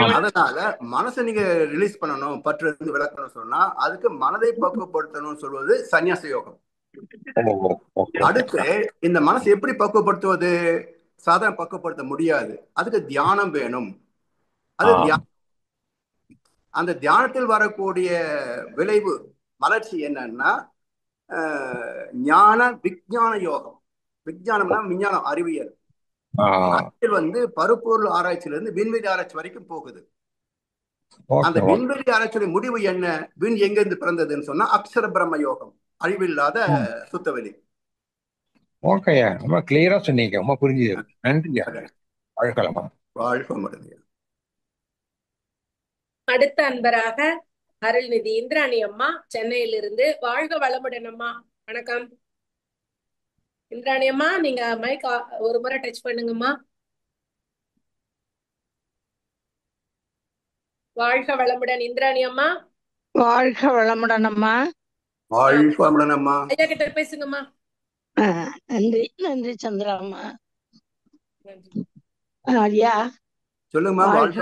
அதனால மனசை நீங்க ரிலீஸ் பண்ணணும், பற்று இருந்து விளக்கணும் சொன்னா அதுக்கு மனதை பக்குவப்படுத்தணும் சொல்வது சந்நியாச யோகம். அடுத்து இந்த மனசை எப்படி பக்குவப்படுத்துவது? சாதாரண பக்குவப்படுத்த முடியாது, அதுக்கு தியானம் வேணும். அது அந்த தியானத்தில் வரக்கூடிய விளைவு மலர்ச்சி என்னன்னா ஞான விஞ்ஞான யோகம். விஞ்ஞானம்னா விஞ்ஞானம், அறிவியல். அறிவியல் வந்து பருப்பொருள் ஆராய்ச்சியிலிருந்து விண்வெளி ஆராய்ச்சி வரைக்கும் போகுது. அந்த விண்வெளி ஆராய்ச்சியுடைய முடிவு என்ன? விண் எங்கிருந்து பிறந்ததுன்னு சொன்னா அக்ஷர பிரம்ம யோகம், அழிவில்லாத சுத்தவெளி. ஓகேயா, ரொம்ப கிளியரா சொன்னீங்க, ரொம்ப புரிஞ்சுது. நன்றியா. வாழ்க்கலாமா? வாழ்க்கை. அடுத்த அன்பராக அருள்நிதி இந்திராணி அம்மா சென்னையிலிருந்து. வாழ்க வளமுடன் அம்மா. வணக்கம் இந்திராணி அம்மா, நீங்க மைக் ஒரு முறை டச் பண்ணுங்கம்மா. வாழ்க வளமுடன் இந்திராணி அம்மா. வாழ்க வளமுடன் அம்மா. வாழ்க வளமுடன் அம்மா. ஐயா கிட்ட பேசுங்கம்மா. நன்றி நன்றி சந்திரா அம்மா. ஐயா சொல்லுங்கம்மா. வாழ்க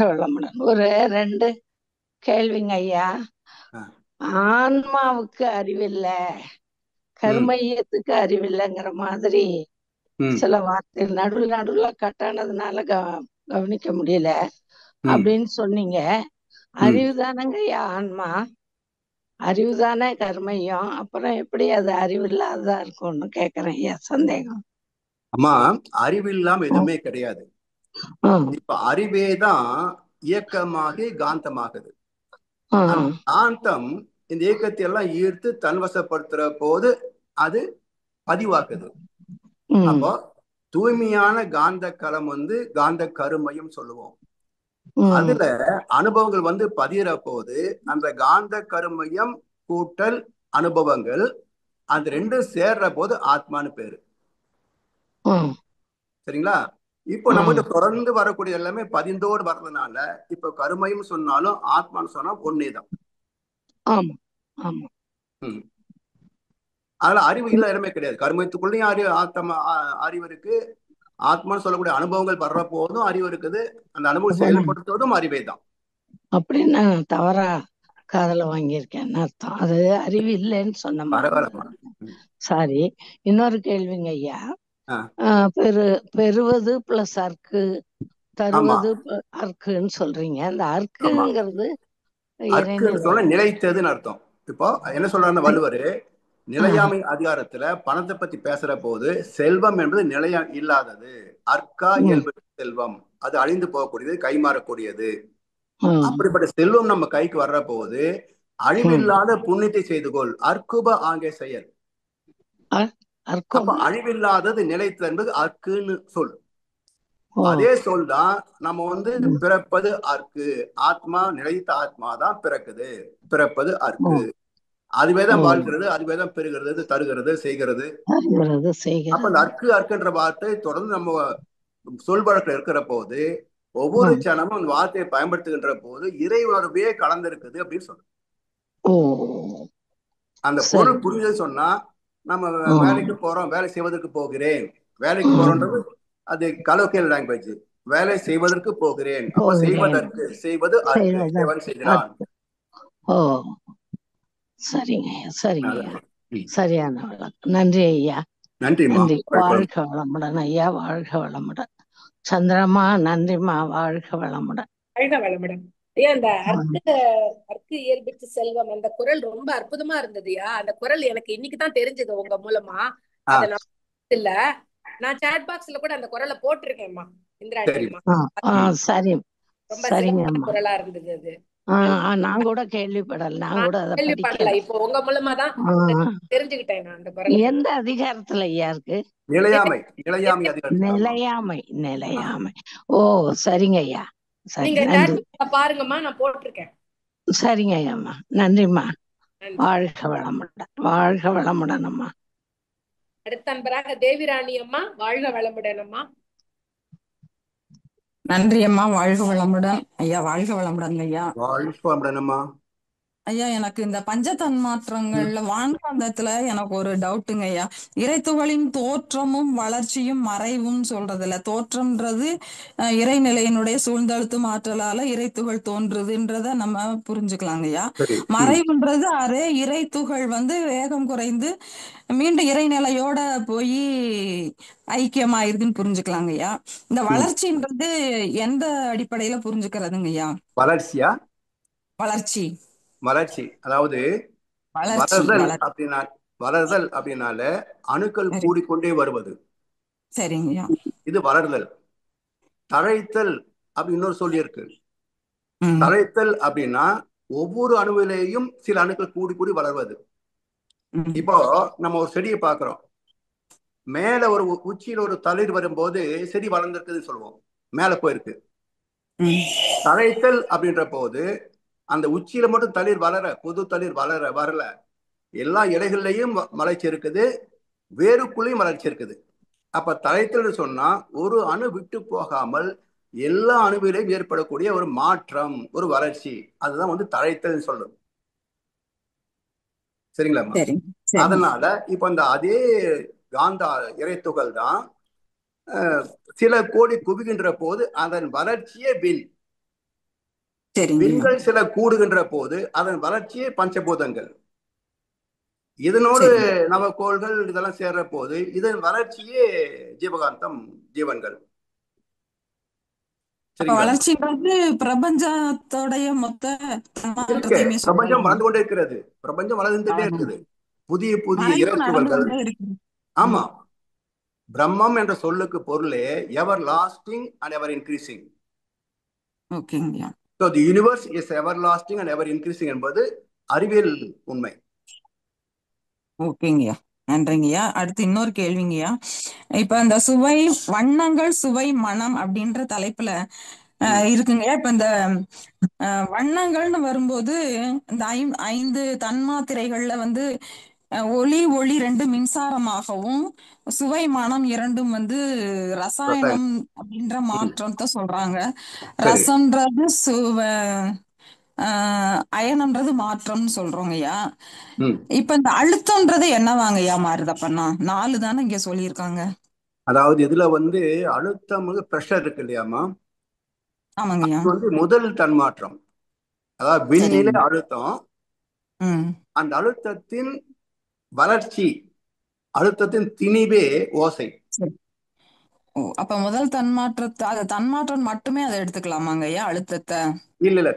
வளமுடன். ஒரு 2 கேள்விங்க ஐயா. ஆன்மாவுக்கு அறிவில்ல, கர்மயத்துக்கு அறிவில்லைங்கிற மாதிரி சில வார்த்தை நடுவுல கட்டானதுனால கவனிக்க முடியல அப்படின்னு சொன்னீங்க. அறிவுதானங்க ஐயா ஆன்மா? அறிவுதானே கர்மையும்? அப்புறம் எப்படி அது அறிவில்லாததா இருக்கும்னு கேக்குறேன் ஐயா, சந்தேகம். அம்மா, அறிவில்லாம எதுவுமே கிடையாது. இப்ப அறிவேதான் இயக்கமாகி காந்தமாகுது. காந்தம் இந்த இயக்கத்தை எல்லாம் ஈர்த்து தன்வசப்படுத்துற போது அது பதிவாக்குது. அப்போ தூய்மையான காந்த களம் வந்து காந்த கருமையும் சொல்லுவோம். அதுல அனுபவங்கள் வந்து பதிகிற போது அந்த காந்த கருமையம் கூட்டல் அனுபவங்கள் அந்த 2 சேர்ற போது ஆத்மான்னு பேரு. சரிங்களா? இப்போ நம்மகிட்ட தொடர்ந்து வரக்கூடிய எல்லாமே பதிந்தோடு வர்றதுனால இப்ப கருமையும் சொன்னாலும் ஆத்மான்னு சொன்னா ஒன்னேதான். அதனால அறிவு இல்ல இடமே கிடையாது. கருமத்துக்குள்ளேயும் அறிவு இருக்கு. ஆத்மான்னு சொல்லக்கூடிய அனுபவங்கள் வர்ற போதும் அறிவு இருக்குது. அந்த அனுபவம் செயல்படுத்துவதும் அறிவே தான். அப்படின்னா தவறா காதல வாங்கியிருக்கேன் அர்த்தம். அது அறிவு இல்லைன்னு சொன்ன. சாரி. இன்னொரு கேள்விங்க ஐயா. பெறுவது பிளஸ் அர்க்கு, தருவது அர்க்குன்னு சொல்றீங்க. அந்த அர்க்குங்கிறது நிலைத்ததுன்னு அர்த்தம். இப்போ என்ன சொல்றாங்க வள்ளுவர், நிலையாமை அதிகாரத்துல பணத்தை பத்தி பேசுற போது செல்வம் என்பது நிலையா இல்லாதது, அர்க்கா ம், இயல்பு செல்வம், அது அழிந்து போகக்கூடியது, கைமாறக்கூடியது. ம், அப்படிப்பட்ட செல்வம் நம்ம கைக்கு வர்ற போது ம். அழிவில்லாத புண்ணியத்தை செய்து கொள், அற்குப ஆங்கே செயல். அப்ப அர்க்கம். அழிவில்லாதது நிலைத்து என்பது அர்க்குன்னு சொல். ஓ. அதே சொல் தான் நம்ம ம், பிறப்பது அர்க்கு, ஆத்மா நிலைத்த ஆத்மா தான் பிறக்குது, பிறப்பது ஓ, அர்க்கு. அதுவே ஓ. தான் வாழ்கிறது, அதுவே தான் பெறுகிறது, தருகிறது, செய்கிறது. அறிகிறது அப்ப செய்கிறது. அந்த அர்க்கு அர்க்குன்ற வார்த்தை தொடர்ந்து நம்ம சொல் வழக்கில் இருக்கிற போது ஒவ்வொரு ம். சனமும் அந்த வார்த்தையை பயன்படுத்துகின்ற போது இறை உணர்வே கலந்திருக்குது அப்படின்னு சொல்றோம். ஓ. அந்த சரி. பொருள் புரியுது சொன்னா நம்ம ம், வேலைக்கு போறோம், வேலை செய்வதற்கு போகிறேன். வேலைக்கு ம். போறோன்றது அது கலோக்கியல் லாங்குவேஜ். வேலை செய்வதற்கு போகிறேன், அப்ப போகிறேன். செய்வதற்கு, செய்வது அர்க்கு, செய்வது இறைவன் செய்கிறான். அர்த்தம். ஓ. சரிங்க ஐயா, சரிங்க ஐயா. சரியான விளக்கம். நன்றி ஐயா. நன்றிம்மா. நன்றி. வாழ்க வளமுடன் ஐயா, வாழ்க வளமுடன். சந்திரம்மா, நன்றிம்மா, வாழ்க வளமுடன். வாழ்க வளமுடன். ஐயா, அந்த அர்க்கு இயல்பித்து செல்வம் அந்த குரல் ரொம்ப அற்புதமா இருந்ததுயா. அந்த குரல் எனக்கு இன்னைக்குதான் தெரிஞ்சது உங்க மூலமா. அத நான் இல்ல, நான் சாட் பாக்ஸ்ல கூட அந்த குரலை போட்டிருக்கேன்மா இந்திராணி அம்மா. சரி. ரொம்ப சரிங்க சிறப்பான அம்மா. குரலா இருந்தது அது. நான் கூட கேள்விப்படல, நான் கூட அதை கேள்விப்படல. படிக்கல. இப்போ உங்க மூலமா தான் தெரிஞ்சுக்கிட்டேன் நான் அந்த குரலை. எந்த அதிகாரத்துல ஐயா இருக்கு? நிலையாமை, நிலையாமை அதிகாரம். நிலையாமை, நிலையாமை. ஓ, சரிங்க ஐயா. சரி, நீங்க நன்றி. பாருங்கம்மா, நான் போட்டிருக்கேன். சரிங்க ஐயாம்மா, நன்றிம்மா. நன்றி. வாழ்க வளமுடன், வாழ்க வளமுடன் அம்மா. அடுத்த அன்பராக தேவிராணி அம்மா, வாழ்க வளமுடன் அம்மா. நன்றி அம்மா, வாழ்க வளமுடன் ஐயா. வாழ்க வளமுடன் ஐயா. வாழ்க வளமுடன் அம்மா. ஐயா, எனக்கு இந்த பஞ்சதன்மாற்றங்கள்ல வான்காந்தத்துல எனக்கு ஒரு டவுட்டுங்க ஐயா. இறைத்துகளின் தோற்றமும் வளர்ச்சியும் மறைவும் சொல்றதுல, தோற்றம்ன்றது இறைநிலையினுடைய சூழ்ந்தழுத்தும் ஆற்றலால இறைத்துகள் தோன்றுதுன்றத நம்ம புரிஞ்சுக்கலாங்க ஐயா. மறைவுன்றது அரே இறைத்துகள் வேகம் குறைந்து மீண்டும் இறைநிலையோட போய் ஐக்கியமாயிருதுன்னு புரிஞ்சுக்கலாங்க ஐயா. இந்த வளர்ச்சின்றது எந்த அடிப்படையில புரிஞ்சுக்கிறதுங்க ஐயா? வளர்ச்சியா? வளர்ச்சி, வளர்ச்சி அதாவது வளர்தல் அப்படின்னால அணுக்கள் கூடிக்கொண்டே வருவது. சரிங்கய்யா. இது வளர்தல். தழைத்தல் அப்படி இன்னொரு சொல்லி இருக்கு. தழைத்தல் அப்படின்னா ஒவ்வொரு அணுவிலேயும் சில அணுக்கள் கூடி கூடி வளர்வது. இப்போ நம்ம ஒரு செடியை பார்க்கிறோம், மேல ஒரு உச்சியில ஒரு தளிர் வரும்போது செடி வளர்ந்துருக்குதுன்னு சொல்லுவோம், மேல போயிருக்கு. தழைத்தல் அப்படின்ற போது அந்த உச்சியில மட்டும் தளிர் வளர, புது தளிர் வரல, எல்லா இலைகள்லையும் வளர்ச்சி இருக்குது, வேருக்குள்ளேயும் வளர்ச்சி இருக்குது. அப்ப தழைத்தல் சொன்னா ஒரு அணு விட்டு போகாமல் எல்லா அணுவிலையும் ஏற்படக்கூடிய ஒரு மாற்றம், ஒரு வளர்ச்சி, அதுதான் தழைத்தல் சொல்லும். சரிங்களா? அதனால இப்ப அந்த அதே காந்த இறைத்துகள் தான் சில கோடி குவிகின்ற போது அதன் வளர்ச்சியே விண். விண்கள் சில கூடுகின்ற போது அதன் வளர்ச்சியே பஞ்சபூதங்கள். இதனோடு நவக்கோள்கள் இதெல்லாம் சேர்ற போது இதன் வளர்ச்சியே ஜீவகாந்தம், ஜீவன்கள். வளர்ச்சின்றது பிரபஞ்சத்தோடைய மொத்த பிரபஞ்சம் வளர்ந்து கொண்டே இருக்கிறது, பிரபஞ்சம் வளர்ந்துட்டே இருக்குது, புதிய புதிய இறைத்துகள்கள். ஆமா, பிரம்மம் என்ற சொல்லுக்கு பொருளே எவர் lasting and ever increasing. So the universe is everlasting and ever increasing என்பது அறிவியல் உண்மை. ஓகேங்கய்யா, நன்றிங்கய்யா. அடுத்து இன்னொரு கேள்விங்கய்யா. இப்ப இந்த சுவை, வண்ணங்கள், சுவை, மனம் அப்படின்ற தலைப்புல இருக்குங்கய்யா. இப்ப இந்த வண்ணங்கள்னு வரும்போது இந்த 5 தன்மாத்திரைகள்ல ஒளி ரெண்டு மின்சாரமாகவும், சுவை, மனம் இரண்டும் ரசாயனம் அப்படின்ற மாற்றத்தை சொல்றாங்க. ரசம்ன்றது அயனம்ன்றது மாற்றம்னு சொல்றோங்கய்யா. இப்ப இந்த அழுத்தம்ன்றது என்னவாங்கய்யா மாறுது? அப்பன்னா 4 தானே இங்க சொல்லியிருக்காங்க. அதாவது இதுல அழுத்தம் பிரஷர் இருக்கு இல்லையாமா? ஆமாங்கய்யா. முதல் தன்மாற்றம், அதாவது விண்ணிலை அழுத்தம். அந்த அழுத்தத்தின் வளர்ச்சி, அழுத்தத்தின் திணிவே ஓசை. அப்ப முதல் தன்மாற்றத்தை, அது தன்மாற்றம் மட்டுமே அதை எடுத்துக்கலாமாங்கய்யா அழுத்தத்தை? இல்ல,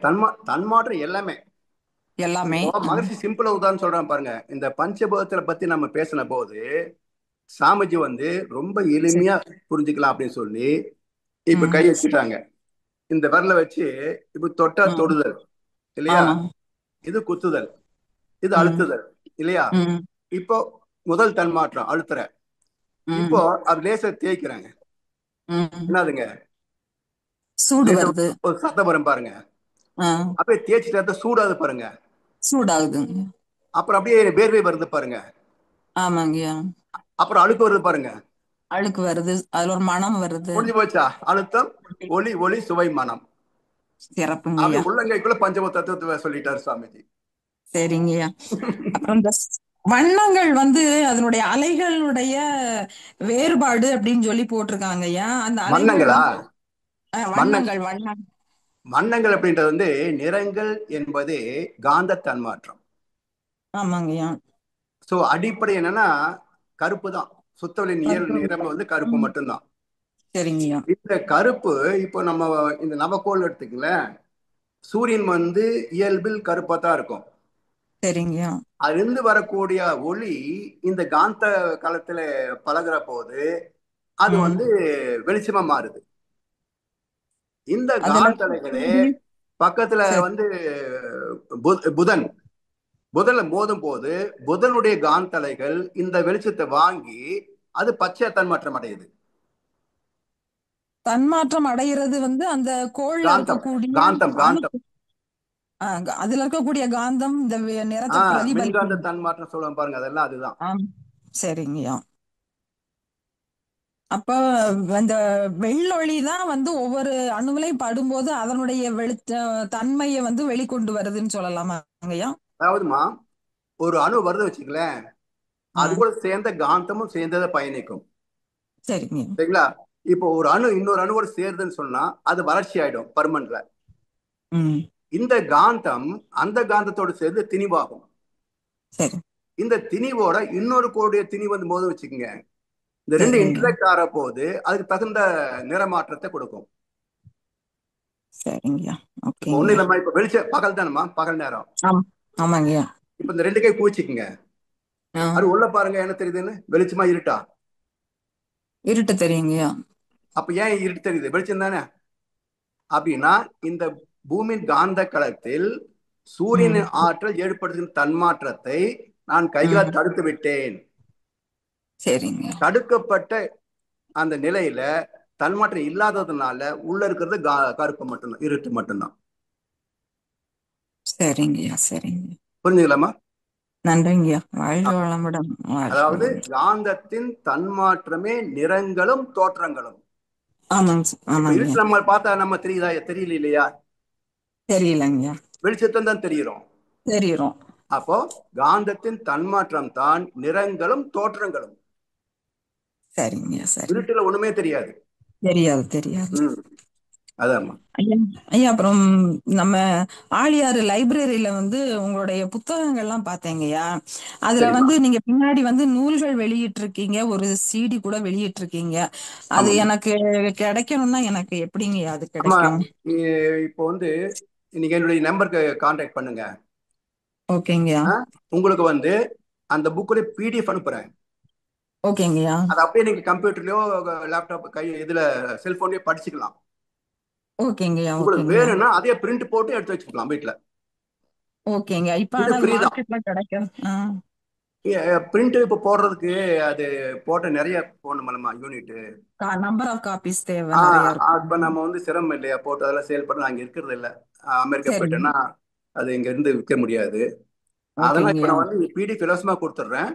தன்மாற்றம் எல்லாமே. மகிழ்ச்சி சிம்பிளா உதாரணம் சொல்றேன் பாருங்க. இந்த பஞ்சபூதத்தை பத்தி நம்ம பேசின போது சாமிஜி வந்து ரொம்ப சரி. எளிமையா புரிஞ்சுக்கலாம் அப்படின்னு சொல்லி இப்ப ம் கை வச்சுட்டாங்க. இந்த விரல வச்சு இப்ப தொட்டா ம் தொடுதல் இல்லையா, ஆமா. இது குத்துதல், இது ம் அழுத்துதல் இல்லையா. ம் இப்போ முதல் தன்மாற்றம் அழுத்துற, இப்போ ம் அது லேசர் தேய்க்கிறாங்க, ம் என்னதுங்க சூடு லேசர் வருது. ஒரு சத்தம் வரும் பாருங்க, ஆ அப்படியே தேய்ச்சிட்டு சூடாது பாருங்க, சூடாகுதுங்க. அப்புறம் அப்படியே வேர்வை வருது பாருங்க, ஆமாங்கய்யா. அப்புறம் அழுக்கு வருது பாருங்க, அழுக்கு வருது, அதுல ஒரு மனம் வருது. முடிஞ்சு போச்சா. அழுத்தம், ஒளி, ஒளி, சுவை, மனம். அப்படி சிறப்புங்கய்யா. உள்ளங்கைக்குள்ள பஞ்சம தத்துவத்தை சொல்லிட்டாரு சுவாமிஜி. சரிங்கய்யா. அப்புறம் இந்த வண்ணங்கள் வந்து அதனுடைய அலைகளுடைய வேறுபாடு அப்படின்னு சொல்லி போட்டிருக்காங்கய்யா. அந்த அலைகள் வண்ணங்களா, வந்து வண்ண வண்ணங்கள் வண்ணம். வண்ணங்கள் அப்படின்றது வந்து நிறங்கள் என்பது காந்த தன்மாற்றம். ஆமாங்கய்யா. சோ அடிப்படை என்னன்னா கருப்பு தான். சுத்தவெளி நிறம் வந்து கருப்பு ம், மட்டும்தான். சரிங்கய்யா. இந்த கருப்பு இப்போ நம்ம இந்த நவக்கோள் எடுத்துக்கங்களேன், சூரியன் வந்து இயல்பில் கருப்பா தான் இருக்கும். சரிங்கய்யா. அதிலிருந்து வரக்கூடிய ஒளி இந்த காந்த களத்துல பழகுற போது அது ம் வந்து வெளிச்சமா மாறுது. இந்த அதுல காந்தலைகளே கூடி- பக்கத்துல சரி வந்து புதன் புதன்ல மோதும் போது புதனுடைய காந்தலைகள் இந்த வெளிச்சத்தை வாங்கி அது பச்சை தன்மாற்றம் அடையுது. தன்மாற்றம் அடைகிறது வந்து அந்த கோள்ல காந்தம், இருக்கக்கூடிய காந்தம், அணு காந்தம். அதுல இருக்கக்கூடிய காந்தம் இந்த நிறத்தை மின்காந்த பிரதிபலிக்கும். தன்மாற்றம் சொல்லுவோம் பாருங்க, அதெல்லாம் அதுதான். ஆம், சரிங்கய்யா. அப்ப அந்த வெள்ளொளி தான் வந்து ஒவ்வொரு அணுவிலையும் படும்போது அதனுடைய தன்மையை வந்து வெளிக்கொண்டு வருதுன்னு சொல்லலாமாங்கய்யா? அதாவதுமா ஒரு அணு வருது வச்சுக்கலேன், அது கூட சேர்ந்த காந்தமும் சேர்ந்ததை பயணிக்கும். சரிங்க. சரிங்களா. இப்போ ஒரு அணு இன்னொரு அணுவோட சேருதுன்னு சொன்னா அது வளர்ச்சி ஆயிடும் பர்மனன்ட்ல. இந்த காந்தம் அந்த காந்தத்தோடு சேர்ந்து திணிவாகும். சரி. இந்த திணிவோட இன்னொரு கோடைய திணிவு வந்து போது வச்சுக்கோங்க, இந்த ரெண்டு இன்டராக்ட் ஆற போது அதுக்கு தகுந்த நிறமாற்றத்தை கொடுக்கும். சரிங்கய்யா. இப்போ ஒண்ணு இல்லம்மா, இப்ப வெளிச்ச பகல் தானம்மா, பகல் நேரம். ஆமாங்கய்யா. இப்ப இந்த ரெண்டு கை பூச்சிக்குங்க, அது உள்ள பாருங்க என்ன தெரியுதுன்னு, வெளிச்சமா இருட்டா? இருட்டு தெரியுங்கய்யா. அப்ப ஏன் இருட்டு தெரியுது? வெளிச்சம் தானே. அப்படின்னா இந்த பூமியின் காந்த களத்தில் சூரியனின் ஆற்றல் ஏற்படுத்துகின்ற தன்மாற்றத்தை நான் கைகளால் தடுத்து விட்டேன். சரிங்க. தடுக்கப்பட்ட அந்த நிலையில தன்மாற்றம் இல்லாததுனால உள்ள இருக்கிறது கருப்பு மட்டும்தான், இருட்டு மட்டும்தான். சரிங்கய்யா. சரிங்க. புரிஞ்சுக்கலாமா? நன்றிங்கய்யா. வாழ்க வளமுடன். அதாவது காந்தத்தின் தன்மாற்றமே நிறங்களும் தோற்றங்களும். இருட்டு நம்ம பார்த்தா நம்ம தெரியுதா? தெரியல இல்லையா? தெரியலங்கய்யா. வெளிச்சத்தம் தான் தெரியும். தெரியும். அப்போ காந்தத்தின் தன்மாற்றம் தான் நிறங்களும் தோற்றங்களும். சரிங்க. சரி. இருட்டுல ஒண்ணுமே தெரியாது. தெரியாது தெரியாது. அதாம்மா. ஐயா அப்புறம் நம்ம ஆழியாறு லைப்ரரியில வந்து உங்களுடைய புத்தகங்கள்லாம் பார்த்தேங்கய்யா. அதுல வந்து நீங்க பின்னாடி வந்து நூல்கள் வெளியிட்டிருக்கீங்க, ஒரு சிடி கூட வெளியிட்டிருக்கீங்க. அது எனக்கு கிடைக்கணும்னா எனக்கு எப்படிங்கய்யா அது கிடைக்கும்? இப்போ வந்து நீங்க என்னுடைய நம்பருக்கு கான்டாக்ட் பண்ணுங்க. ஓகேங்கய்யா. உங்களுக்கு வந்து அந்த புக்குடைய பிடிஎஃப் அனுப்புறேன். ஓகேங்கய்யா. அது அப்படியே நீங்க கம்ப்யூட்டர்லயோ லேப்டாப் கை இதுல செல்போன்லயோ படிச்சுக்கலாம். ஓகேங்கய்யா. உங்களுக்கு வேணும்னா அதே பிரிண்ட் போட்டு எடுத்து வச்சுக்கலாம் வீட்டுல. ஓகேங்க. இப்ப ஆனா மார்க்கெட்ல கிடைக்கும். பிரிண்ட் இப்ப போடுறதுக்கு அது போட்ட நிறைய போடணுமா யூனிட், நம்பர் ஆஃப் காப்பீஸ் தேவை நிறைய இருக்கு. இப்ப நம்ம வந்து சிரமம் இல்லையா, போட்டு அதெல்லாம் சேல் பண்ண அங்க இருக்கிறது இல்ல. அமெரிக்கா போயிட்டேன்னா அது இங்க இருந்து விற்க முடியாது. அதெல்லாம் இப்ப நான் வந்து பிடிஎஃப் இலவசமா கொடுத்துட்றேன்.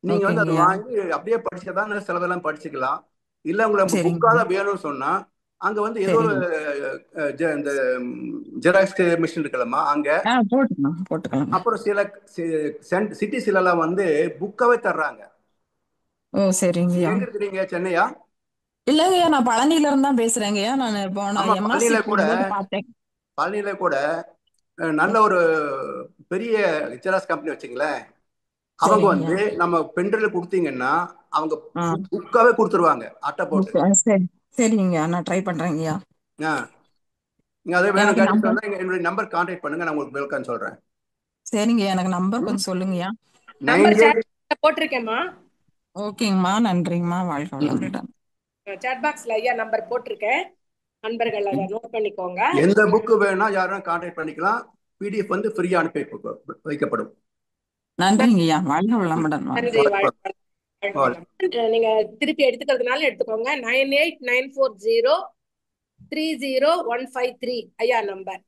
நீங்க வந்து அதை வாங்கி அப்படியே படிச்சதான் சிலதெல்லாம் படிச்சுக்கலாம். இல்ல உங்களுக்கு புக்காக வேணும்னு சொன்னா அங்க வந்து ஏதோ ஒரு இந்த ஜெராக்ஸ் மிஷின் இருக்கலாமா அங்க. அப்புறம் சில சிட்டிஸ்ல எல்லாம் வந்து புக்காவே தர்றாங்க. ஓ சரிங்க. எங்க இருக்கிறீங்க? சென்னையா? இல்லங்கய்யா, நான் பழனியில இருந்து தான் பேசுறேங்கய்யா. நான் பழனியில கூட நல்ல ஒரு பெரிய ஜெராக்ஸ் கம்பெனி வச்சுங்களேன், அவங்க வந்து நம்ம பென்ட்ரைவ்ல கொடுத்தீங்கன்னா அவங்க புக்காவே கொடுத்துருவாங்க அட்டை போட்டு. சரிங்க, நான் ட்ரை பண்றேங்கய்யா. நீங்க அதே வேணும் சொன்னா என்னுடைய நம்பர் கான்டாக்ட் பண்ணுங்க, நான் உங்களுக்கு வெல்கம் சொல்றேன். சரிங்க, எனக்கு நம்பர் கொஞ்சம் சொல்லுங்கய்யா. நம்பர் போட்டிருக்கேம்மா. ஓகேங்கம்மா, நன்றிங்கம்மா, வாழ்க வளமுடன். சாட் பாக்ஸ்ல ஐயா நம்பர் போட்டிருக்கேன், நண்பர்கள் அதை நோட் பண்ணிக்கோங்க. எந்த புக்கு வேணா யாரும் கான்டாக்ட் பண்ணிக்கலாம். PDF வந்து ஃப்ரீயா அனுப்பி வைக்கப்படும். நன்றிங்க ஐயா, வாழ்க வளமுடன். நன்றி, வாழ்க வளமுடன். நீங்க திருப்பி எடுத்துக்கிறதுனால எடுத்துக்கோங்க. 9894030153 ஐயா நம்பர்.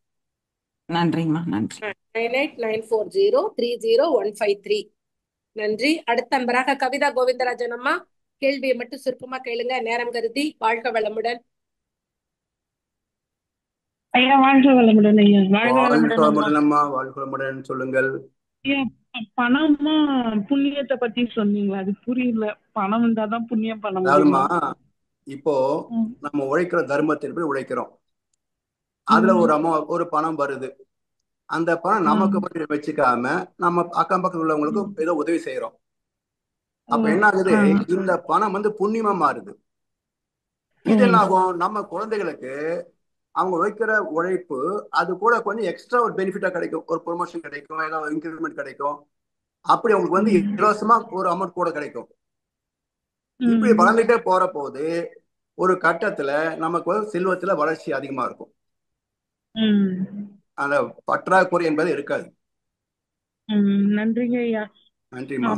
நன்றிங்கம்மா, நன்றி. 9894030153. நன்றி. அடுத்த நண்பராக கவிதா கோவிந்தராஜன் அம்மா, கேள்வியை மட்டும் சுருக்கமா கேளுங்க, நேரம் கருதி. வாழ்க வளமுடன். ஐயா வாழ்க வளமுடன். ஐயா வாழ்க வளமுடன் அம்மா, வாழ்க வளமுடன். சொல்லுங்கள் ஐயா. பணமா புண்ணியத்தை பத்தி சொன்னீங்களா? அது புரியல. பணம் இருந்தாதான் புண்ணியம் பண்ண முடியுமா? இப்போ நம்ம உழைக்கிற தர்மத்தின் போய் உழைக்கிறோம். அதுல ஒரு பணம் வருது. அந்த பணம் நமக்கு மட்டும் வச்சுக்காம நம்ம அக்கம் பக்கத்துல உள்ளவங்களுக்கும் ஏதோ உதவி செய்யறோம். அப்ப என்ன ஆகுது, இந்த பணம் வந்து புண்ணியமா மாறுது. இது என்ன ஆகும், நம்ம குழந்தைகளுக்கு அவங்க உழைக்கிற உழைப்பு அது கூட கொஞ்சம் எக்ஸ்ட்ரா ஒரு பெனிஃபிட்டா கிடைக்கும். ஒரு ப்ரொமோஷன் கிடைக்கும், ஏதாவது இன்கிரிமெண்ட் கிடைக்கும். அப்படி அவங்களுக்கு வந்து இலவசமா ஒரு அமௌண்ட் கூட கிடைக்கும். இப்படி வளர்ந்துட்டே போற போது ஒரு கட்டத்துல நமக்கு செல்வத்துல வளர்ச்சி அதிகமா இருக்கும். அந்த பற்றாக்குறை என்பது இருக்காது. நன்றிங்க ஐயா. நன்றிமா.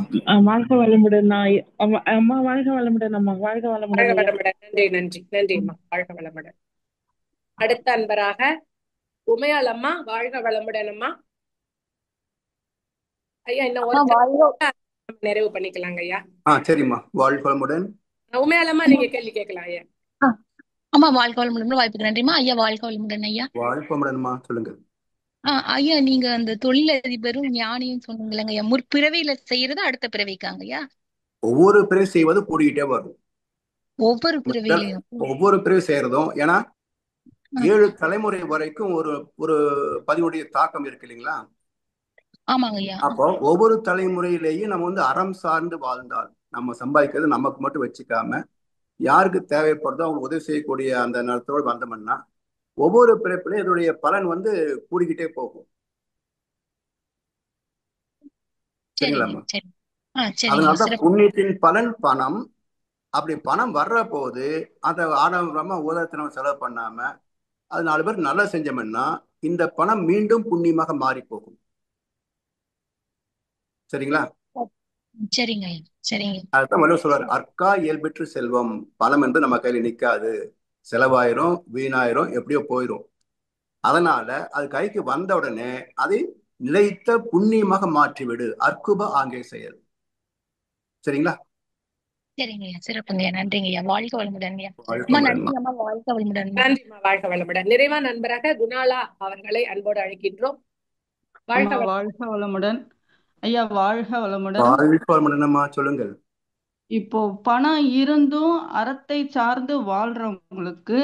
வாழ்க வளமுடன். அம்மா வாழ்க வளமுடன். அம்மா வாழ்க வளமுடன். நன்றி நன்றி நன்றி அம்மா, வாழ்க வளமுடன். அடுத்த அன்பராக உமையாள் அம்மா, வாழ்க வளமுடன் அம்மா. ஐயா இன்னும் ஒரு நிறைவு பண்ணிக்கலாங்க ஐயா. சரிம்மா, வாழ்க வளமுடன். உமையாள் அம்மா, நீங்க கேள்வி கேட்கலாம் ஐயா. அம்மா வாழ்க வளமுடன், வாய்ப்புக்கு நன்றிமா. ஐயா வாழ்க வளமுடன். ஐயா வாழ்க வளமுடன்மா, சொல்லுங்க. ஐயா நீங்க அந்த தொழிலதிபரும் ஞானியும் சொன்னீங்களங்க ஐயா, முற்பிறவியில செய்யறது அடுத்த பிறவிக்காங்க ஐயா? ஒவ்வொரு பிறவி செய்வது கூடிக்கிட்டே வரும். ஒவ்வொரு பிறவிலையும் ஒவ்வொரு பிறவி செய்யறதும், ஏன்னா 7 தலைமுறை வரைக்கும் ஒரு பதிவுடைய தாக்கம் இருக்கு இல்லைங்களா? ஆமாங்க ஐயா. அப்போ ஒவ்வொரு தலைமுறையிலேயும் நம்ம வந்து அறம் சார்ந்து வாழ்ந்தால், நம்ம சம்பாதிக்கிறது நமக்கு மட்டும் வச்சுக்காம யாருக்கு தேவைப்படுதோ அவங்க உதவி செய்யக்கூடிய அந்த நேரத்தோடு வந்தோம்னா ஒவ்வொரு பிறப்பிலும் இதனுடைய பலன் வந்து கூடிக்கிட்டே போகும். சரிங்களாம்மா? அதனாலதான் புண்ணியத்தின் பலன் பணம். அப்படி பணம் வர்ற போது அதை ஆடம்பரமா உலகத்தை நம்ம செலவு பண்ணாம அது 4 பேர் நல்லா செஞ்சோம்னா இந்த பணம் மீண்டும் புண்ணியமாக மாறி போகும். சரிங்களா? சரிங்க சரிங்க. அதுதான் வள்ளுவர் சொல்றாரு, அற்கா இயல்பெற்று செல்வம். பணம் என்று நம்ம கையில நிக்காது, செலவாயிரும், வீணாயிரும், எப்படியோ போயிரும். அதனால அது கைக்கு வந்த உடனே அதை நிலைத்த புண்ணியமாக மாற்றிவிடு. அற்குப ஆங்கே செயல். சரிங்களா? சரிங்க ஐயா, சிறப்புங்க ஐயா, நன்றிங்க ஐயா, வாழ்க வளமுடன் ஐயா. நன்றி அம்மா, வாழ்க வளமுடன். நன்றிமா, வாழ்க வளமுடன். நிறைவா நண்பராக குணாலா அவர்களை அன்போடு அழைக்கின்றோம். வாழ்க வளமுடன் ஐயா. வாழ்க வளமுடன். வாழ்க வளமுடன்மா, சொல்லுங்கள். இப்போ பணம் இருந்தும் அறத்தை சார்ந்து வாழ்றவங்களுக்கு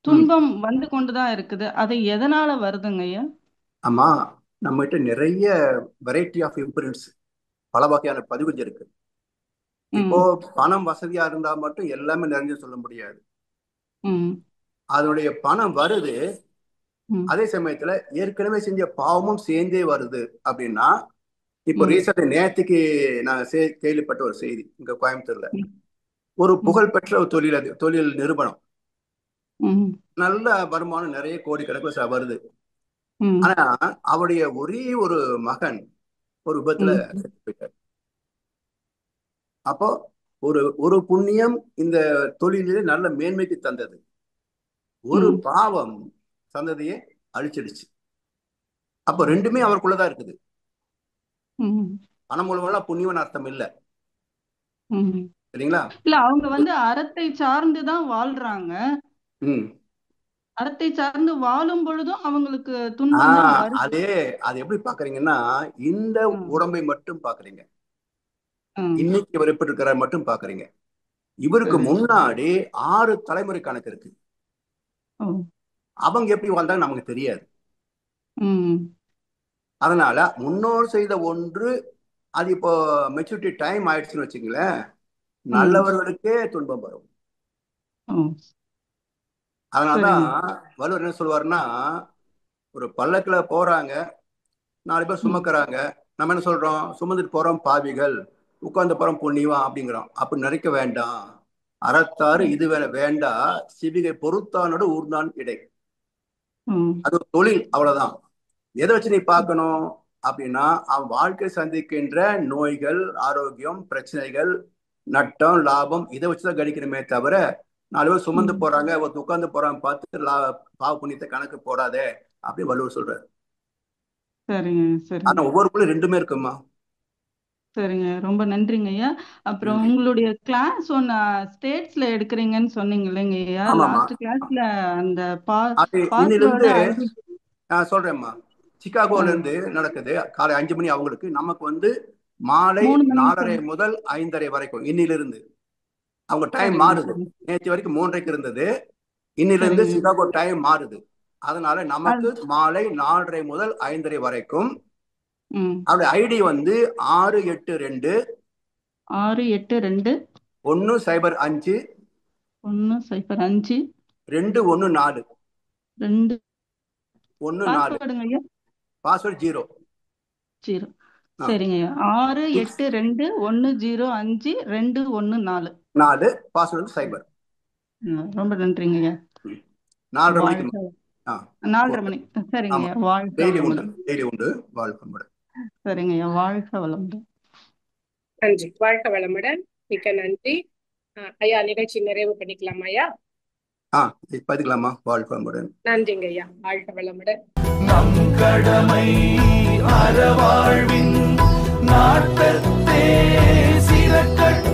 துன்பம் வந்து கொண்டுதான் இருக்குது. அது எதனால வருதுங்க ஐயா? ஆமா, நம்ம கிட்ட நிறைய வெரைட்டி ஆஃப் இம்பரன்ஸ், பல வகையான பதிவுகள் இருக்கு. இப்போ பணம் வசதியா இருந்தா மட்டும் எல்லாமே நிறைஞ்சு சொல்ல முடியாது. அதனுடைய பணம் வருது, அதே சமயத்துல ஏற்கனவே செஞ்ச பாவமும் சேர்ந்தே வருது. அப்படின்னா இப்போ ரீசெண்ட் நேற்றுக்கு நான் கேள்விப்பட்ட ஒரு செய்தி, இங்க கோயம்புத்தூர்ல ஒரு புகழ்பெற்ற ஒரு தொழில் நிறுவனம், நல்ல வருமானம், நிறைய கோடிக்கணக்கு வருது. ஆனா அவருடைய ஒரே ஒரு மகன் ஒரு விபத்துல போயிட்டார். அப்போ ஒரு புண்ணியம் இந்த தொழிலே நல்ல மேன்மைக்கு தந்தது, ஒரு பாவம் சந்ததியை அழிச்சிடுச்சு. அப்போ ரெண்டுமே அவருக்குள்ளதான் இருக்குது. பணம் மூலமெல்லாம் புண்ணியம்னு அர்த்தம் இல்ல. சரிங்களா? இல்ல, அவங்க வந்து அறத்தை சார்ந்துதான் வாழ்றாங்க. அறத்தை சார்ந்து வாழும் பொழுதும் அவங்களுக்கு துன்பம் தான் வருது. அது எப்படி பாக்குறீங்கன்னா, இந்த உடம்பை மட்டும் பாக்குறீங்க, இன்னைக்கு இவர் எப்படி இருக்கிறார் மட்டும் பாக்குறீங்க. இவருக்கு முன்னாடி 6 தலைமுறை கணக்கு இருக்கு. அவங்க எப்படி வாழ்ந்தாங்க நமக்கு தெரியாது. அதனால முன்னோர் செய்த ஒன்று அது இப்போ மெச்சூரிட்டி டைம் ஆயிடுச்சுன்னு வச்சுங்களேன், நல்லவர்களுக்கே துன்பம் வரும். அதனாலதான் வள்ளுவர் என்ன சொல்லுவாருன்னா, ஒரு பல்லக்குல போறாங்க, 4 பேர் சுமக்கிறாங்க, நம்ம என்ன சொல்றோம், சுமந்துட்டு போறோம் பாவிகள், உட்கார்ந்து போறோம் புண்ணியவா அப்படிங்கிறோம். அப்படி நினைக்க வேண்டாம். அறத்தாறு இது வேற வேண்டாம், சிவிகை பொறுத்தானோட ஊர்தான் இடை. அது ஒரு தொழில், அவ்வளவுதான். எதை வச்சு நீ பார்க்கணும் அப்படின்னா, அவன் வாழ்க்கை சந்திக்கின்ற நோய்கள், ஆரோக்கியம், பிரச்சனைகள், நட்டம், லாபம், இதை வச்சுதான் கணிக்கணுமே தவிர 4 பேர் சுமந்து போறாங்க, ஒருத்தர் உட்கார்ந்து போறாங்க பார்த்து பாவ புண்ணியத்தை கணக்கு போடாதே அப்படின்னு வள்ளுவர் சொல்றாரு. சரிங்க சரி. ஆனா ஒவ்வொருக்குள்ள ரெண்டுமே இருக்குமா. சரிங்க, ரொம்ப நன்றிங்க ஐயா. அப்புறம் உங்களுடைய கிளாஸ் ஒன்னு ஸ்டேட்ஸ்ல எடுக்கிறீங்கன்னு சொன்னீங்க இல்லைங்க ஐயா, லாஸ்ட் கிளாஸ்ல அந்த பாஸ்வேர்டு ஐடி சொல்றேன்மா. சிகாகோல இருந்து நடக்குது, காலை 5 மணி அவங்களுக்கு, நமக்கு வந்து மாலை 3 4:30 முதல் 5:30 வரைக்கும். இன்னிலிருந்து அவங்க டைம் மாறுது. நேற்று வரைக்கும் 3:30 இருந்தது, இன்னிலிருந்து சிகாகோ டைம் மாறுது. அதனால நமக்கு மாலை 4:30 முதல் 5:30 வரைக்கும். அவருடைய ஐடி வந்து 682 682 105 105 214 214. பாஸ்வேர்ட் 0. சரிங்க ஐயா. 682 105 214 பாஸ்வேர்ட் சைபர். ரொம்ப நன்றிங்க ஐயா. 4:30 மணிக்கு 4:30 மணி. சரிங்க ஐயா. வாழ்க வளமுடன். டெய்லி உண்டு. வாழ்க வளமுடன். சரிங்க ஐயா. வாழ்க வளமுடன். நன்றி. வாழ்க வளமுடன். மிக்க நன்றி ஐயா. நிகழ்ச்சி நிறைவு பண்ணிக்கலாமா ஐயா? பதிக்கலாமா? வாழ்க வளமுடன். நன்றிங்க ஐயா. வாழ்க வளமுடன். நம் கடமை அறவாழ்வின் நாட்டத்தே சிறக்கட்டும்.